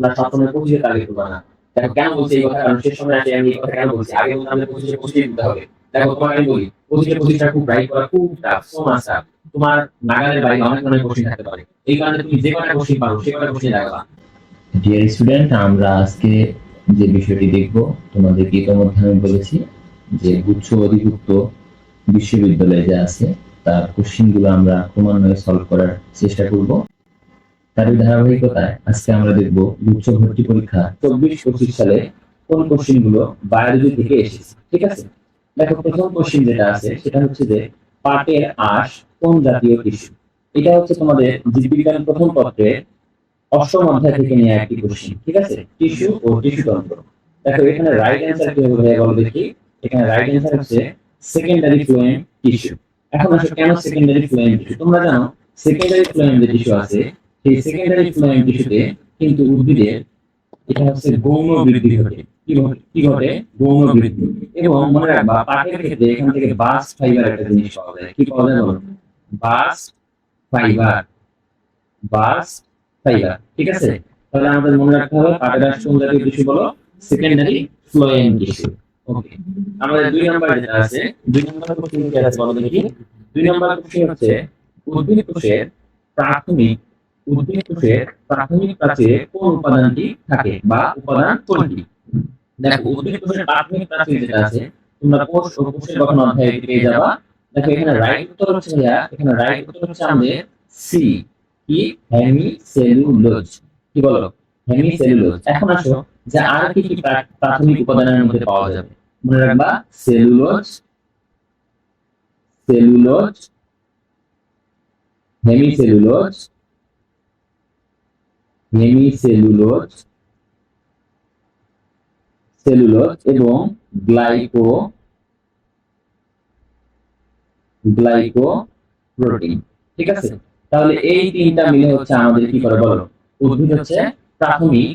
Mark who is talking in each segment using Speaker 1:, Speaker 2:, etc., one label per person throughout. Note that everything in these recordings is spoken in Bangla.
Speaker 1: তোমরা সবসময় 25 এর টার্গেট করবে না। দেখো কেন বলছি এই কথা, কারণ শেষ সময় আসে আমি এই কথা কেন বলছি, আগে বললাম যে 25 এ 25 দিতে হবে। দেখো তোমাকে আমি বলি 25 এ 25 টা খুব রাইট করা খুব টাফ, সো মাচ টাফ। তোমার নাগালের বাইরে অনেক ধরনের কোশ্চেন থাকতে পারে, এই কারণে তুমি যে কয়টা কোশ্চেন পারো সে কয়টা কোশ্চেন লাগাবা।
Speaker 2: ডিয়ার স্টুডেন্ট, আমরা আজকে যে বিষয়টি দেখব, তোমাদেরকে ইতিমধ্যে আমি বলেছি যে গুচ্ছ অধিভুক্ত বিশ্ববিদ্যালয়ে যা আছে তার কোশ্চেনগুলো আমরা ক্রমান্বয়ে সলভ করার চেষ্টা করব। তারই ধারাবাহিকতায় আজকে আমরা দেখব গুচ্ছ ভর্তি পরীক্ষা 24-25 সালে কোন কোশ্চেনগুলো বায়োলজি থেকে এসেছে। ঠিক আছে, দেখো প্রথম কোশ্চেন যেটা আছে সেটা হচ্ছে যে পাটের আঁশ কোন জাতীয় টিস্যু। এটা হচ্ছে তোমাদের জীববিজ্ঞান প্রথম পত্রের অষ্টম অধ্যায় থেকে নেওয়া একটি কোশ্চেন। ঠিক আছে, টিস্যু ও টিস্যু তন্ত্র। দেখো এখানে রাইট অ্যান্সার কি হবে ভাইয়া বলো দেখি। এখানে রাইট অ্যান্সার হচ্ছে সেকেন্ডারি ফ্লোয়েম টিস্যু। এখন আসো কেন সেকেন্ডারি ফ্লোয়েম টিস্যু, তোমরা জানো সেকেন্ডারি ফ্লোয়েম যে টিস্যু আছে সেই সেকেন্ডারি ফ্লোয়েম টিস্যুতে কিন্তু উদ্ভিদের এটা হচ্ছে গৌণ বৃদ্ধি ঘটে। কি ঘটে? গৌণ বৃদ্ধি। এবং মনে রাখবা পাটের ক্ষেত্রে এখান থেকে বাস্ট ফাইবার একটা জিনিস পাওয়া যায়। কি পাওয়া যায় বলো? Bast fibre. Bast fibre. ঠিক আছে, তাহলে আমাদের মনে রাখতে হবে পাটের আঁশ কোন জাতীয় টিস্যু বলো? Secondary phloem tissue. ওকে, আমাদের 2 নাম্বার যেটা আছে, 2 নাম্বার কোশ্চেন কি আছে বলো দেখি। 2 নাম্বার কোশ্চেন হচ্ছে উদ্ভিদ কোষের প্রাথমিক উদ্ভিদ কোষের প্রাথমিক প্রাচীরে কোন উপাদানটি থাকে বা উপাদান কোনটি। দেখো উদ্ভিদ কোষের প্রাথমিক প্রাচীর যেটা আছে তোমরা কোষ ও কোষের গঠন অধ্যায়ে পেয়ে যাবা। দেখো এখানে রাইট উত্তর হচ্ছে ভাইয়া, এখানে রাইট উত্তর হচ্ছে আমাদের সি, কি হেমিসেলুলোজ। কি বলো? হেমিসেলুলোজ। এখন আসো যে আর কি কি প্রাথমিক উপাদানের মধ্যে পাওয়া যাবে, মনে রাখবা cellulose, cellulose, hemicellulose, hemicellulose, cellulose এবং গ্লাইকো গ্লাইকোপ্রোটিন। ঠিক আছে, তাহলে এই তিনটা মিলে হচ্ছে আমাদের কি করে বলো? উদ্ভিদ হচ্ছে প্রাথমিক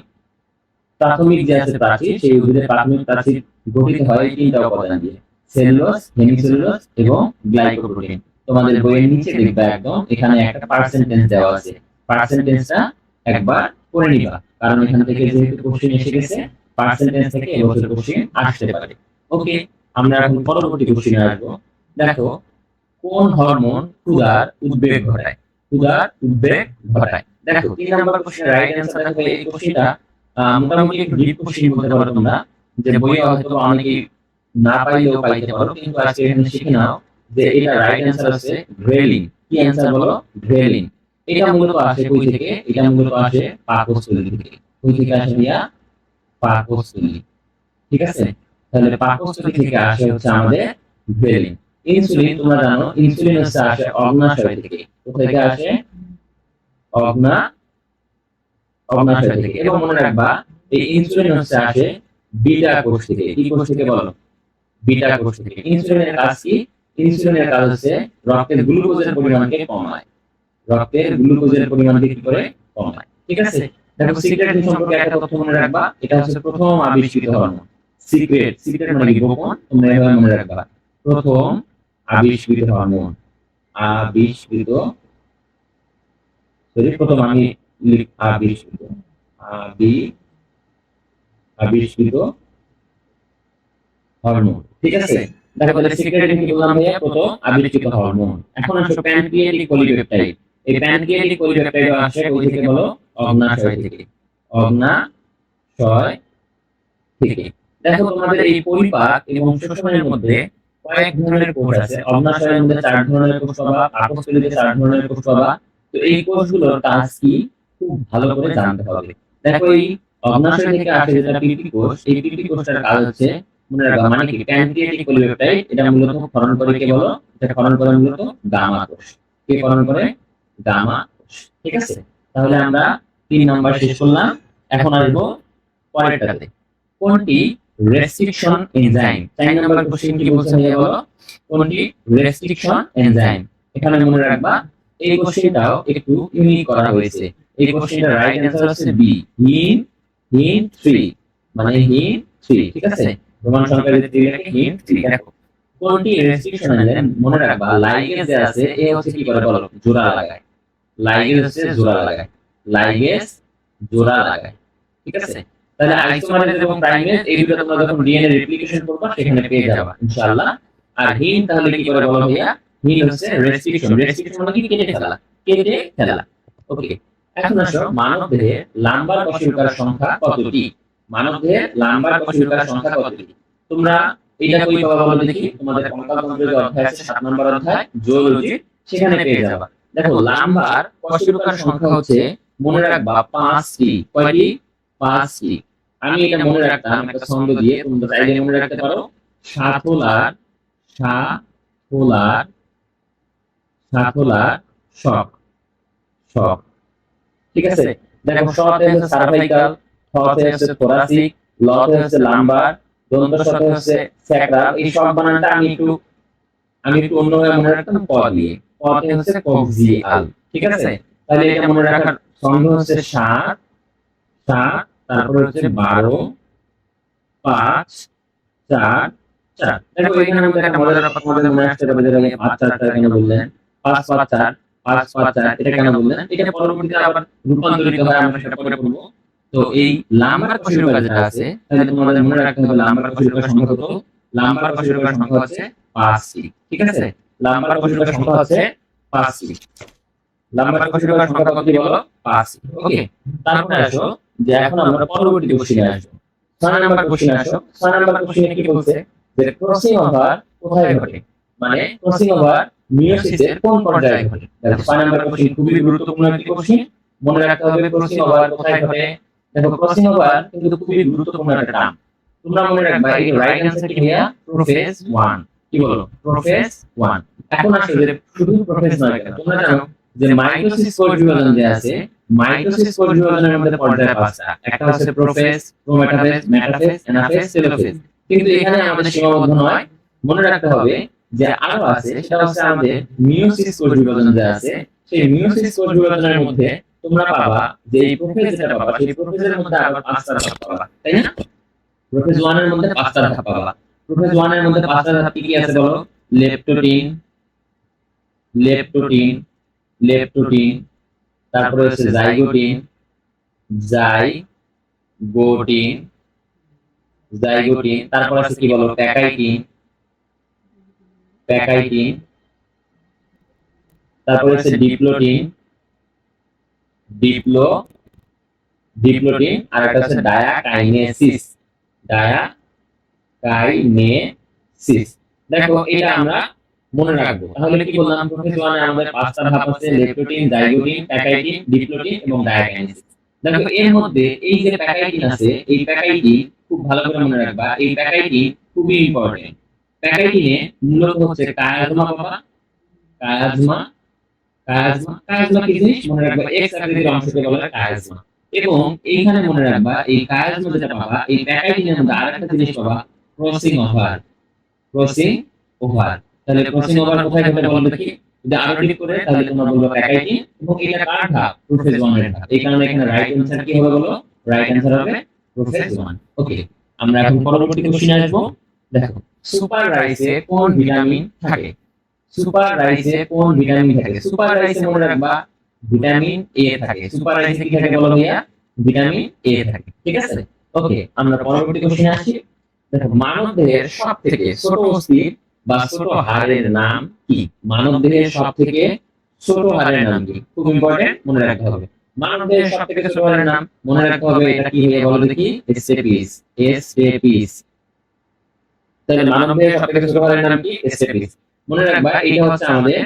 Speaker 2: প্রাথমিক যে আছে প্রাচীর, সেই উদ্ভিদের প্রাথমিক প্রাচীর গঠিত হয় এই তিনটা উপাদান দিয়ে, সেলুলোজ, হেমিসেলুলোজ এবং গ্লাইকোপ্রোটিন। তোমাদের বইয়ের নিচে দেখবে একদম এখানে একটা পার্সেন্টেজ দেওয়া আছে, পার্সেন্টেজটা একবার করে নিবা, কারণ এখান থেকে যেহেতু কোশ্চেন এসে গেছে পার্সেন্টেজ থেকে এবছর কোশ্চেন আসতে পারে। ওকে, আমরা এখন পরবর্তী কোশ্চেনে আসবো। দেখো কোন হরমোন ক্ষুধার উদ্বেগ ঘটায়? ক্ষুধার উদ্বেগ ঘটায়। দেখো 3 নাম্বার কোশ্চেনের রাইট অ্যানসার দেখো এই কোশ্চেনটা মোটামুটি একটু ডিপ কোশ্চেন বলতে পারো তোমরা, যে বইয়ে হয়তো অনেকেই না পাইলেও পাইতে পারো, কিন্তু আজকে এখানে শিখে নাও যে এটা রাইট অ্যানসার আছে গ্রেলিন। কি অ্যানসার বলো? গ্রেলিন। এটা মূলত আসে কই থেকে? এটা মূলত আসে পাকস্থলী থেকে। কই থেকে আসে ভাইয়া? পাকস্থলী। ঠিক আছে, তাহলে পাকস্থলী থেকে আসে হচ্ছে আমাদের গ্রেলিন। ইনসুলিন তোমরা জানো ইনসুলিন হচ্ছে আসে অগ্নাশয় থেকে। কোথা থেকে আসে? অগ্নাশয় থেকে। এবং মনে রাখবা এই ইনসুলিন হচ্ছে আসে বিটা কোষ থেকে। কি কোষ থেকে বলো? বিটা কোষ থেকে। ইনসুলিনের কাজ কি? ইনসুলিনের কাজ হচ্ছে রক্তের গ্লুকোজের পরিমাণকে কমায়। রক্তের গ্লুকোজের পরিমাণকে কি করে? কমায়। ঠিক আছে, দেখো সিক্রেট সম্পর্কে একটা তথ্য মনে রাখবা, এটা হচ্ছে প্রথম আবিষ্কৃত হরমোন। সিক্রেট, সিক্রেট মানে কি? গোপন। তোমরা এভাবে মনে রাখবা, প্রথম আবিষ্কৃত হরমোন। আবিষ্কৃত, সরি প্রথম আমি আবিষ্কৃত, আবিষ্কৃত হরমোন। ঠিক আছে, দেখো তাহলে সিক্রেট কি বললাম ভাইয়া? প্রথম আবিষ্কৃত হরমোন। এখন আসো প্যানক্রিয়াটিক পলিপেপটাইড। এই প্যানক্রিয়াটিক পলিপেপটাইড আসে ওই থেকে বলো? অগ্নাশয় থেকে। অগ্নাশয় থেকে। দেখো তোমাদের এই পরিপাক এবং শ্বসনের মধ্যে কয়েক ধরনের কোষ আছে। অগ্নাশয়ের মধ্যে 4 ধরনের কোষ পাবা, পাকস্থলীতে 4 ধরনের কোষ পাবা। তো এই কোষগুলোর কাজ কি খুব ভালো করে জানতে হবে। দেখো এই অগ্নাশয় থেকে আসে যেটা পিপি কোষ, এই পিপি কোষটার কাজ হচ্ছে মনে রাখবা, মানে কি? Pancreatic polypeptide. এটা মূলত ক্ষরণ করে কে বলো? এটা ক্ষরণ করে মূলত গামা কোষ। কে ক্ষরণ করে? গামা কোষ। ঠিক আছে, তাহলে আমরা 3 নাম্বার শেষ করলাম। এখন আসবো পরেরটাতে। কোনটি রেস্ট্রিকশন এনজাইম? 4 নাম্বার কোশ্চেন কি বলছে ভাইয়া বলো? কোনটি রেস্ট্রিকশন এনজাইম? এখানে মনে রাখবা এই কোশ্চেনটাও একটু ইউনিক করা হয়েছে। এই কোশ্চেনটার রাইট অ্যানসার হচ্ছে বি, হিন হিন 3, মানে হিন 3। ঠিক আছে, রোমান সংখ্যা যদি 3 লেখে হিন 3। দেখো কোনটি রেস্ট্রিকশন এনজাইম? মনে রাখবা লাইগেজ যে আছে এ হচ্ছে কি করে বলো? জোড়া লাগায়। লাইগেজ হচ্ছে জোড়া লাগায়। লাইগেজ জোড়া লাগায়।
Speaker 1: ঠিক আছে? তাহলে আইসোমারেজ এবং প্রাইমেজ এই দুটো তোমরা যখন ডিএনএ রেপ্লিকেশন করবা সেখানে পেয়ে যাবা ইনশাআল্লাহ। আর হিন তাহলে কি করে বলো ভাইয়া? হিন হচ্ছে রেস্ট্রিকশন। রেস্ট্রিকশন মানে কি? কেটে ফেলা, কেটে ফেলা। ওকে, এখন আসো মানব দেহে লাম্বার কশেরুকার সংখ্যা কতটি? মানব দেহে লাম্বার কশেরুকার সংখ্যা কতটি? তোমরা এটা কই পাবা বলো দেখি? তোমাদের কঙ্কালতন্ত্রের যে অধ্যায় আছে 7 নম্বর অধ্যায় জুওলজি, সেখানে পেয়ে যাবা। দেখো লাম্বার কশেরুকার সংখ্যা হচ্ছে, মনে রাখবা 5টি। কয়টি? 5টি। আমি এটা মনে রাখতাম একটা ছন্দ দিয়ে, তোমরা চাইলে মনে রাখতে পারো। সাথোলার, সাথোলার, সাথোলার শক, শক। ঠিক আছে? দেখো শতে হচ্ছে সার্ভাইকাল, থতে হচ্ছে থোরাসিক, লতে হচ্ছে লাম্বার, দন্ত শতে হচ্ছে স্যাক্রাল। এই সব বানানটা আমি একটু অন্যভাবে মনে রাখতাম ক দিয়ে। কতে হচ্ছে কক্সিয়াল। ঠিক আছে? তাহলে এটা মনে রাখার ছন্দ হচ্ছে 7, 7, তারপরে হচ্ছে 12, 5, 4, 4। দেখো এখানে আমাদের একটা মজার ব্যাপার তোমাদের মনে আসতে পারে, যে 5 4 4 কেন বললেন? 5 5 4, 5 5 4 এটা কেন বললেন? এটা পরবর্তীতে আবার রূপান্তরিত হয়, আমরা সেটা পরে পড়বো। তো এই লাম্বার কশেরুকা যেটা আছে, তাহলে তোমাদের মনে রাখতে হবে লাম্বার কশেরুকার সংখ্যা কত? লাম্বার কশেরুকার সংখ্যা হচ্ছে 5টি। ঠিক আছে? লাম্বার কশেরুকার সংখ্যা হচ্ছে 5টি। লাম্বার কশেরুকার সংখ্যা কতটি বলো? 5টি। ওকে, তারপরে আসো যে এখন আমরা পরবর্তী কোশ্চেনে আসবো। 6 নাম্বার কোশ্চেন আসো। 6 নাম্বার কোশ্চেনে কি বলছে? যে ক্রসিং ওভার কোথায় ঘটে? মানে ক্রসিং ওভার মিয়োসিসের কোন পর্যায়ে ঘটে? দেখো 6 নাম্বার কোশ্চেন খুবই গুরুত্বপূর্ণ একটি কোশ্চেন। মনে রাখতে হবে ক্রসিং ওভার কোথায় ঘটে। দেখো ক্রসিং ওভার কিন্তু খুবই গুরুত্বপূর্ণ একটা টার্ম। তোমরা মনে রাখবা এই রাইট অ্যানসার কি ভাইয়া? প্রোফেজ 1। কি বলো? প্রোফেজ 1। এখন আসলে শুধু প্রোফেজ নয় কেন, তোমরা জানো যে মাইটোসিস কোষ বিভাজন যে আছে, মাইটোসিস কোষ বিভাজনের মধ্যে পর্যায় 5টা। একটা হচ্ছে prophase, prometaphase, metaphase, anaphase, telophase. কিন্তু এখানে আমাদের সীমাবদ্ধ নয়, মনে রাখতে হবে যে আরো আছে। সেটা হচ্ছে আমাদের মিয়োসিস কোষ বিভাজন যে আছে, সেই মিয়োসিস কোষ বিভাজনের মধ্যে তোমরা পাবা যে এই প্রোফেজ যেটা পাবা, সেই প্রোফেজের মধ্যে আবার 5টা ধাপ পাবা, তাই না? প্রোফেজ 1 এর মধ্যে 5টা ধাপ পাবা। প্রোফেজ 1 এর মধ্যে 5টা ধাপ কি কি আছে বলো? লেপটোটিন, লেপটোটিন, লেপটোটিন, তারপরে হচ্ছে জাইগোটিন, জাইগোটিন, জাইগোটিন, তারপর আছে কি বলো? প্যাকাইটিন, প্যাকাইটিন, তারপর হচ্ছে ডিপ্লোটিন, ডিপ্লো, ডিপ্লোটিন, আর একটা হচ্ছে ডায়াকাইনেসিস, ডায়াকাইনেসিস। দেখো এটা আমরা মনে রাখবো। তাহলে কি বললাম? প্রোফেজ 1 এ আমাদের 5টা ধাপ আছে, লেপটোটিন, জাইগোটিন, প্যাকাইটিন, ডিপ্লোটিন এবং ডায়াকাইনেসিস। দেখো এর মধ্যে এই যে প্যাকাইটিন আছে, এই প্যাকাইটিন খুব ভালো করে মনে রাখবা। এই প্যাকাইটিন খুবই ইম্পর্টেন্ট। প্যাকাইটিনে মূলত হচ্ছে কায়াজমা পাবা, কায়াজমা, কায়াজমা, কায়াজমা কি জিনিস? মনে রাখবা এক্স আকৃতির অংশকে বলা হয় কায়াজমা। এবং এইখানে মনে রাখবা এই কায়াজমা যেটা পাবা, এই প্যাকাইটিনের মধ্যে আরেকটা জিনিস পাবা, ক্রসিং ওভার, ক্রসিং ওভার। তাহলে ক্রসিং ওভার কোথায় ঘটে বলো দেখি? যদি আরো ক্লিক করে তাহলে তোমরা বলবে প্যাকাইটিন। এবং এটা কার ধাপ? প্রোফেজ 1 এর ধাপ। এই কারণে এখানে রাইট অ্যানসার কি হবে বলো? রাইট অ্যানসার হবে প্রোফেজ 1। ওকে, আমরা এখন পরবর্তী কোশ্চেনে আসবো। দেখো সুপার রাইসে কোন ভিটামিন থাকে? সুপার রাইসে কোন ভিটামিন থাকে? সুপার রাইসে মনে রাখবা ভিটামিন এ থাকে। সুপার রাইসে কি থাকে বলো ভাইয়া? ভিটামিন এ থাকে। ঠিক আছে? ওকে, আমরা পরবর্তী কোশ্চেনে আসি। দেখো মানব দেহের সবথেকে ছোট অস্থি বা ছোট হাড়ের নাম কি? মানব দেহের সবথেকে ছোট হাড়ের নাম কি? খুব ইম্পর্টেন্ট, মনে রাখতে হবে। মানব দেহের সবথেকে ছোট হাড়ের নাম মনে রাখতে হবে। এটা কি হবে বলো দেখি? Stapes, stapes. তাহলে মানব দেহের সবথেকে ছোট হাড়ের নাম কি? স্টেপিস। মনে রাখবা এটা হচ্ছে আমাদের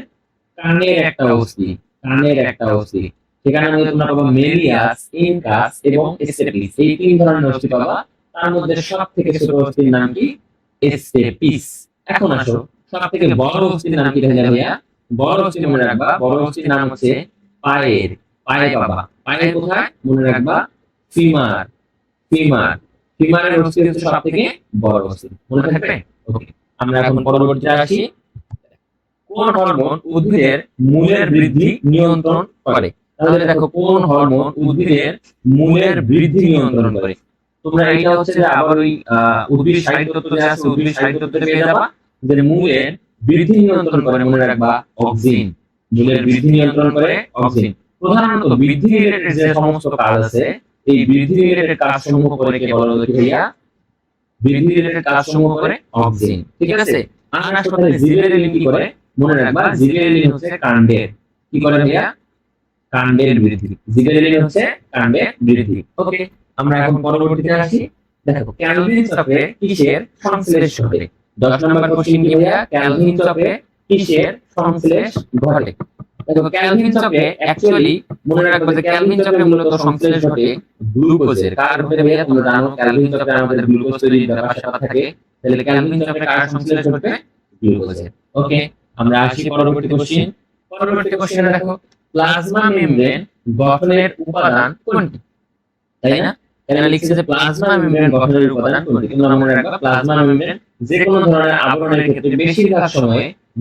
Speaker 1: কানের একটা অস্থি, কানের একটা অস্থি। সেখানে মধ্যে তোমরা পাবা মেলিয়াস, ইনকাস এবং স্টেপিস। এই 3 ধরনের অস্থি পাবা। তার মধ্যে সবথেকে ছোট অস্থির নাম কি? স্টেপিস। এখন আসো সবথেকে বড় অস্থির নাম কি তাহলে ভাইয়া? বড় অস্থি মনে রাখবা, বড় অস্থির নাম হচ্ছে পায়ের, পায়ে পাবা। পায়ের কোথায়? মনে রাখবা ফিমার, ফিমার। ফিমারের অস্থি হচ্ছে সবথেকে বড় অস্থি। মনে থাকবে? ওকে, আমরা এখন পরবর্তীতে আসি। কোন হরমোন উদ্ভিদের মূলের বৃদ্ধি নিয়ন্ত্রণ করে? তাহলে দেখো কোন হরমোন উদ্ভিদের মূলের বৃদ্ধি নিয়ন্ত্রণ করে? তোমরা এটা হচ্ছে যে আবার ওই উদ্ভিদ সাহিত্য তত্ত্ব যে আছে, উদ্ভিদ সাহিত্য তত্ত্বে পেয়ে যাবা যে মূলের বৃদ্ধি নিয়ন্ত্রণ করে। মনে রাখবা অক্সিন, মূলের বৃদ্ধি নিয়ন্ত্রণ করে অক্সিন। প্রধানত বৃদ্ধি রিলেটেড যে সমস্ত কাজ আছে এই বৃদ্ধি রিলেটেড কাজসমূহ করে কে বলা হলো কি ভাইয়া? বৃদ্ধি রিলেটেড কাজসমূহ করে অক্সিন। ঠিক আছে, আর আসলে জিবেরেলিন কি করে? মনে রাখবা, জিবেরেলিন হচ্ছে কাণ্ডের কি করে ভাইয়া? কাণ্ডের বৃদ্ধি। জিবেরেলিন হচ্ছে কাণ্ডের বৃদ্ধি। ওকে, আমরা এখন পরবর্তীতে আসি। দেখো, ক্যালভিন চক্রে কিসের সংশ্লেষ ঘটে? 10 নম্বর কোশ্চেন কি ভাইয়া? ক্যালভিন চক্রে কিসের সংশ্লেষ ঘটে? দেখো, ক্যালভিন চক্রে অ্যাকচুয়ালি মনে রাখবে যে ক্যালভিন চক্রে মূলত সংশ্লেষ ঘটে গ্লুকোজের। কার ঘটে ভাইয়া? তোমরা জানো ক্যালভিন চক্রে আমাদের গ্লুকোজ তৈরির ব্যাপার স্যাপার থাকে। তাহলে ক্যালভিন চক্রে কার সংশ্লেষ ঘটবে? গ্লুকোজের। ওকে, আমরা আসি পরবর্তী কোশ্চেন। পরবর্তী কোশ্চেনে দেখো, প্লাজমা মেমব্রেন গঠনের উপাদান কোনটি? তাই না? এখানে লিখছে যে প্লাজমা মেমব্রেন গঠনের উপাদান কোনটি? তোমরা মনে রাখবা, প্লাজমা মেমব্রেন যে কোনো ধরনের আবরণের ক্ষেত্রে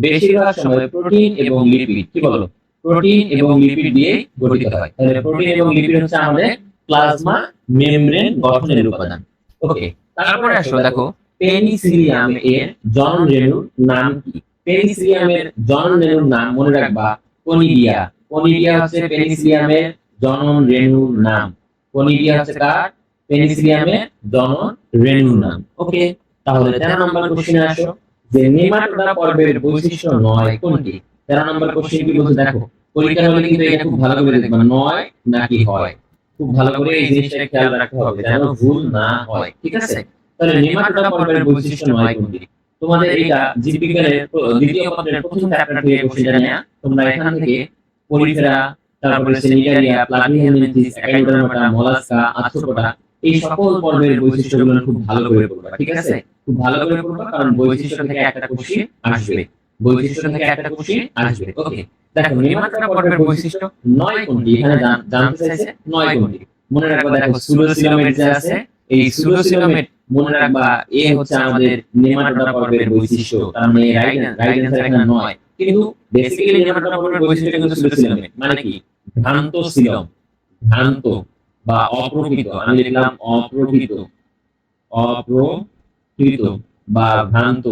Speaker 1: বেশিরভাগ সময় প্রোটিন এবং লিপিড, কি বলো? প্রোটিন এবং লিপিড দিয়ে গঠিত হয়। তাহলে প্রোটিন এবং লিপিড হচ্ছে আমাদের প্লাজমা মেমব্রেন গঠনের উপাদান। ওকে, তারপরে আসো দেখো, পেনিসিলিয়াম এর জনন রেণুর নাম কি? পেনিসিলিয়ামের জনন রেণুর নাম মনে রাখবা কনিডিয়া। কনিডিয়া হচ্ছে পেনিসিলিয়ামের জনন রেণুর নাম। কনিডিয়া হচ্ছে কার? পেনিসিলিয়ামের জনন রেণুর নাম। ওকে, তাহলে 13 নম্বর কোশ্চেনে আসো, যে নেমাটোডা পর্বের বৈশিষ্ট্য 9 কোনটি? 13 নম্বর কোশ্চেন কি বলছে দেখো, পরীক্ষা হলে কিন্তু এটা খুব ভালো করে দেখবা, 9 নাকি হয়। খুব ভালো করে এই জিনিসটা খেয়াল রাখতে হবে যেন ভুল না হয়। ঠিক আছে, তাহলে নেমাটোডা পর্বের বৈশিষ্ট্য 9 কোনটি? তোমাদের এটা জীববিজ্ঞানের দ্বিতীয় পত্রের প্রথম চ্যাপ্টার থেকে কোশ্চেনটা নেয়া। তোমরা এখান থেকে পরিফেরা, তারপরে সেনিটারিয়া, প্লাটিহেলমিনথিস, একাইডার্মাটা, মোলাস্কা, আর্থ্রোপোডা, এই সকল পর্বের বৈশিষ্ট্যগুলো খুব ভালো করে পড়বা। ঠিক আছে, খুব ভালো করে পড়বা, কারণ বৈশিষ্ট্য থেকে একটা কোশ্চেন আসবে। বৈশিষ্ট্য থেকে একটা কোশ্চেন আসবে। ওকে, দেখো, নেমাটোডা পর্বের বৈশিষ্ট্য 9 কোনটি? এখানে জানতে চাইছে 9 কোনটি। মনে রাখবা, দেখো সুডোসিলোমেট যে আছে, এই সুডোসিলোমেট মনে রাখবা এ হচ্ছে আমাদের নেমাটোডা পর্বের বৈশিষ্ট্য। তার মানে রাইট অ্যান্সার এখানে 9। কিন্তু বেসিক্যালি নেমাটোডা পর্বের বৈশিষ্ট্য কিন্তু সুডোসিলোমেট মানে কি? ভ্রান্ত সিলম, ভ্রান্ত বা অপ্রকৃত। আমি লিখলাম অপ্রকৃত, অপ্রকৃত বা ভ্রান্ত,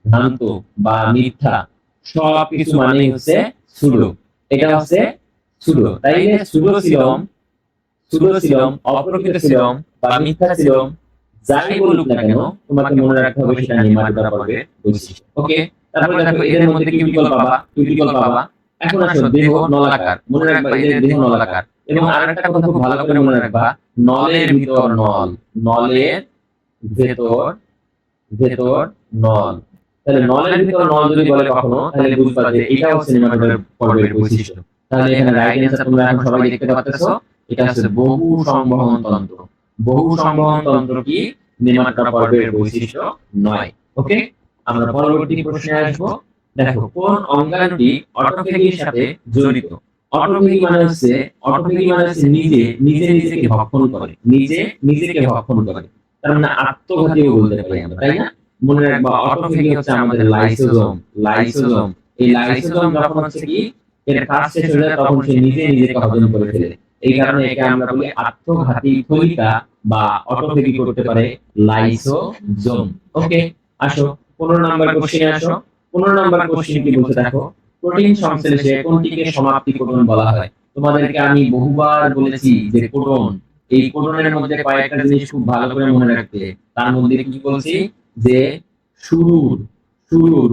Speaker 1: ভ্রান্ত বা মিথ্যা, সব কিছু মানে হচ্ছে সুডো। এটা হচ্ছে সুডো। তাইলে সুডোসিলম, অপ্রকৃত সিলম বা মিথ্যা সিলম যাই বলুক না কেন, তোমাকে মনে রাখতে হবে সেটা নেমাটোডা পর্বের বৈশিষ্ট্য। ওকে, তারপরে দেখো, এদের মধ্যে কিউটিকল পাবা। এখন আসো, দেহ নলাকার। মনে রাখবা এদের দেহ নলাকার। এবং আরেকটা কথা খুব ভালো করে মনে রাখবা, নলের ভিতর নল, নলের ভেতর নল। তাহলে নলের ভিতর নল যদি বলে কখনো, তাহলে বুঝবা যে এটা হচ্ছে নেমাটোডা পর্বের বৈশিষ্ট্য। তাহলে এখানে রাইট অ্যান্সার তোমরা এখন সবাই দেখতে পাচ্ছো, এটা হচ্ছে বহু সংবহন তন্ত্র। বহু সংবহন তন্ত্র কি নেমাটোডা পর্বের বৈশিষ্ট্য নয়। ওকে, আমরা পরবর্তী প্রশ্নে আসবো। দেখো, কোন অঙ্গাণুটি অটোফেগির সাথে জড়িত? অটোফেগি মানে হচ্ছে নিজেকে ভক্ষণ করে, নিজেকে ভক্ষণ করে। তার মানে আত্মঘাতীও বলতে পারি আমরা, তাই না? মনে রাখবা, অটোফেগি হচ্ছে আমাদের লাইসোজোম। এই লাইসোজোম যখন হচ্ছে কি এর কাজ শেষ হয়ে যায়, তখন সে নিজেকে হজম করে ফেলে। এই কারণে একে আমরা বলি আত্মঘাতী থলিকা বা অটোফেগি করতে পারে লাইসোজোম। ওকে, আসো 15 নাম্বার কোশ্চেনে আসো। 15 নাম্বার কোশ্চেন কি বলতে দেখো, প্রোটিন সংশ্লেষে কোনটিকে সমাপ্তি কোডন বলা হয়? তোমাদেরকে আমি বহুবার বলেছি যে কোডন, এই কোডনের মধ্যে কয়েকটা জিনিস খুব ভালো করে মনে রাখতে। তার মধ্যে কি বলছি যে শুরু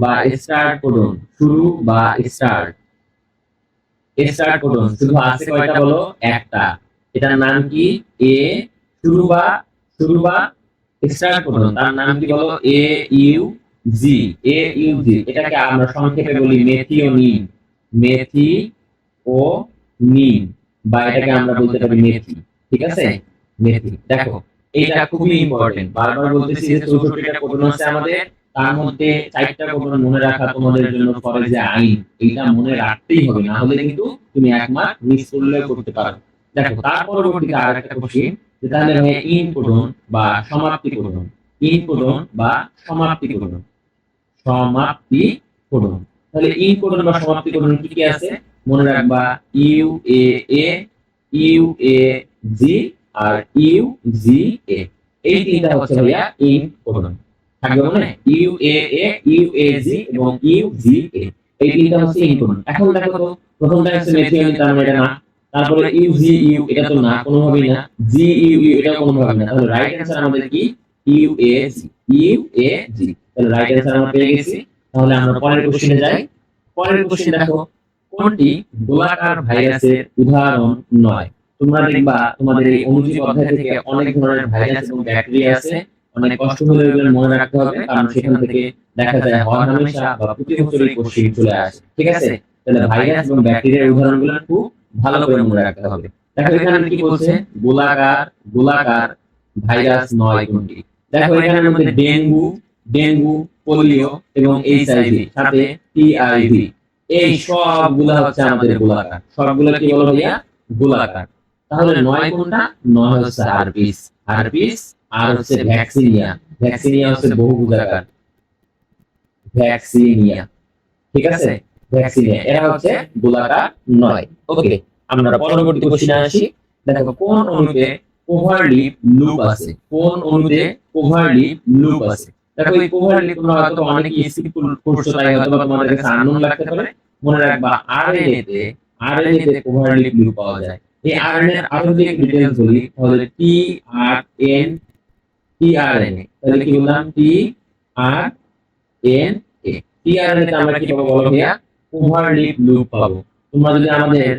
Speaker 1: বা স্টার্ট কোডন, শুরু বা স্টার্ট কোডন শুধু আছে কয়টা বলো? একটা। এটার নাম কি? এ শুরু বা স্টার্ট কোডন। তার নাম কি বলো? এ ইউ জি। এটাকে আমরা সংক্ষেপে বলি মেথিওনিন, বা এটাকে আমরা বলতে পারি মেথি। ঠিক আছে, মেথি। দেখো, এটা খুবই ইম্পর্টেন্ট, বারবার বলতেছি যে 64টা কোডন আছে আমাদের, তার মধ্যে 4টা কোডন মনে রাখা তোমাদের জন্য ফরজে আইন। এটা মনে রাখতেই হবে, না হলে কিন্তু তুমি এক মার্ক মিস করলেও করতে পারো। দেখো, তার পরবর্তীতে আরেকটা কোশ্চেন, যে তাহলে হয় ইন কোডন বা সমাপ্তি কোডন। ইন কোডন বা সমাপ্তি কোডন, তাহলে ইন কোডন বা সমাপ্তি কোডন কি কি আছে? মনে রাখবা U A G are you G এ, এই তিনটা হচ্ছে ভাইয়া ইন কোডন। থাকবে মনে? ইউ এ জি এবং ইউ জি এ, এই তিনটা হচ্ছে ইন কোডন। এখন দেখো তো, প্রথমটা হচ্ছে মেথিওনিন, তার মানে এটা না। তারপরে ইউ এটা তো না কোনোভাবেই না, ইউ এটা কোনোভাবেই না, তাহলে রাইট অ্যান্সার আমাদের কি ইউ এ জি। তাহলে রাইট অ্যান্সার আমরা পেয়ে গেছি। তাহলে আমরা পরের কোশ্চেনে যাই। পরের কোশ্চেন দেখো, কোনটি গোলাকার ভাইরাসের উদাহরণ নয়? তোমরা দেখবা তোমাদের এই অণুজীব অধ্যায় থেকে অনেক ধরনের ভাইরাস এবং ব্যাকটেরিয়া আছে, অনেক কষ্ট হলে এগুলো মনে রাখতে হবে, কারণ সেখান থেকে দেখা যায় হর হামেশা বা প্রতি বছর এই কোশ্চেন চলে আসে, ঠিক আছে? তাহলে ভাইরাস এবং ব্যাকটেরিয়ার উদাহরণগুলো খুব ভালো করে মনে রাখতে হবে। দেখো এখানে কি বলছে, গোলাকার গোলাকার ভাইরাস নয় কোনটি? দেখো এখানের মধ্যে ডেঙ্গু, পোলিও এবং এইচআইভি, সাথে টিআইভি, এই সবগুলা হচ্ছে আমাদের গোলাকার। সবগুলা কি বলো ভাইয়া? গোলাকার। তাহলে নয় কোনটা? নয় হচ্ছে হারপিস আর হচ্ছে ভ্যাকসিনিয়া। ভ্যাকসিনিয়া হচ্ছে বহুভুজাকার, ভ্যাকসিনিয়া, ঠিক আছে? ভ্যাকসিনিয়া এরা হচ্ছে গোলাকার নয়। ওকে, আমরা পরবর্তী কোশ্চেনে আসি। দেখো কোন অণুতে ওভারলিপ লুপ আছে? কোন অণুতে ওভারলিপ লুপ আছে? দেখো এই ওভারলিপ তোমরা হয়তো অনেকে স্কিপ করছো, তাই হয়তো তোমাদের কাছে আননোন লাগতে পারে। মনে রাখবা আরএনএ তে ওভারলিপ লুপ পাওয়া যায়। এই আরএনএ এর আরো যদি একটু ডিটেইলস বলি, তাহলে টিআরএনএ, তাহলে কি বললাম? টিআরএনএ। টিআরএনএ তে আমরা কি পাবো বলো ভাইয়া? ওভারলিপ লুপ পাবো। তোমরা যদি আমাদের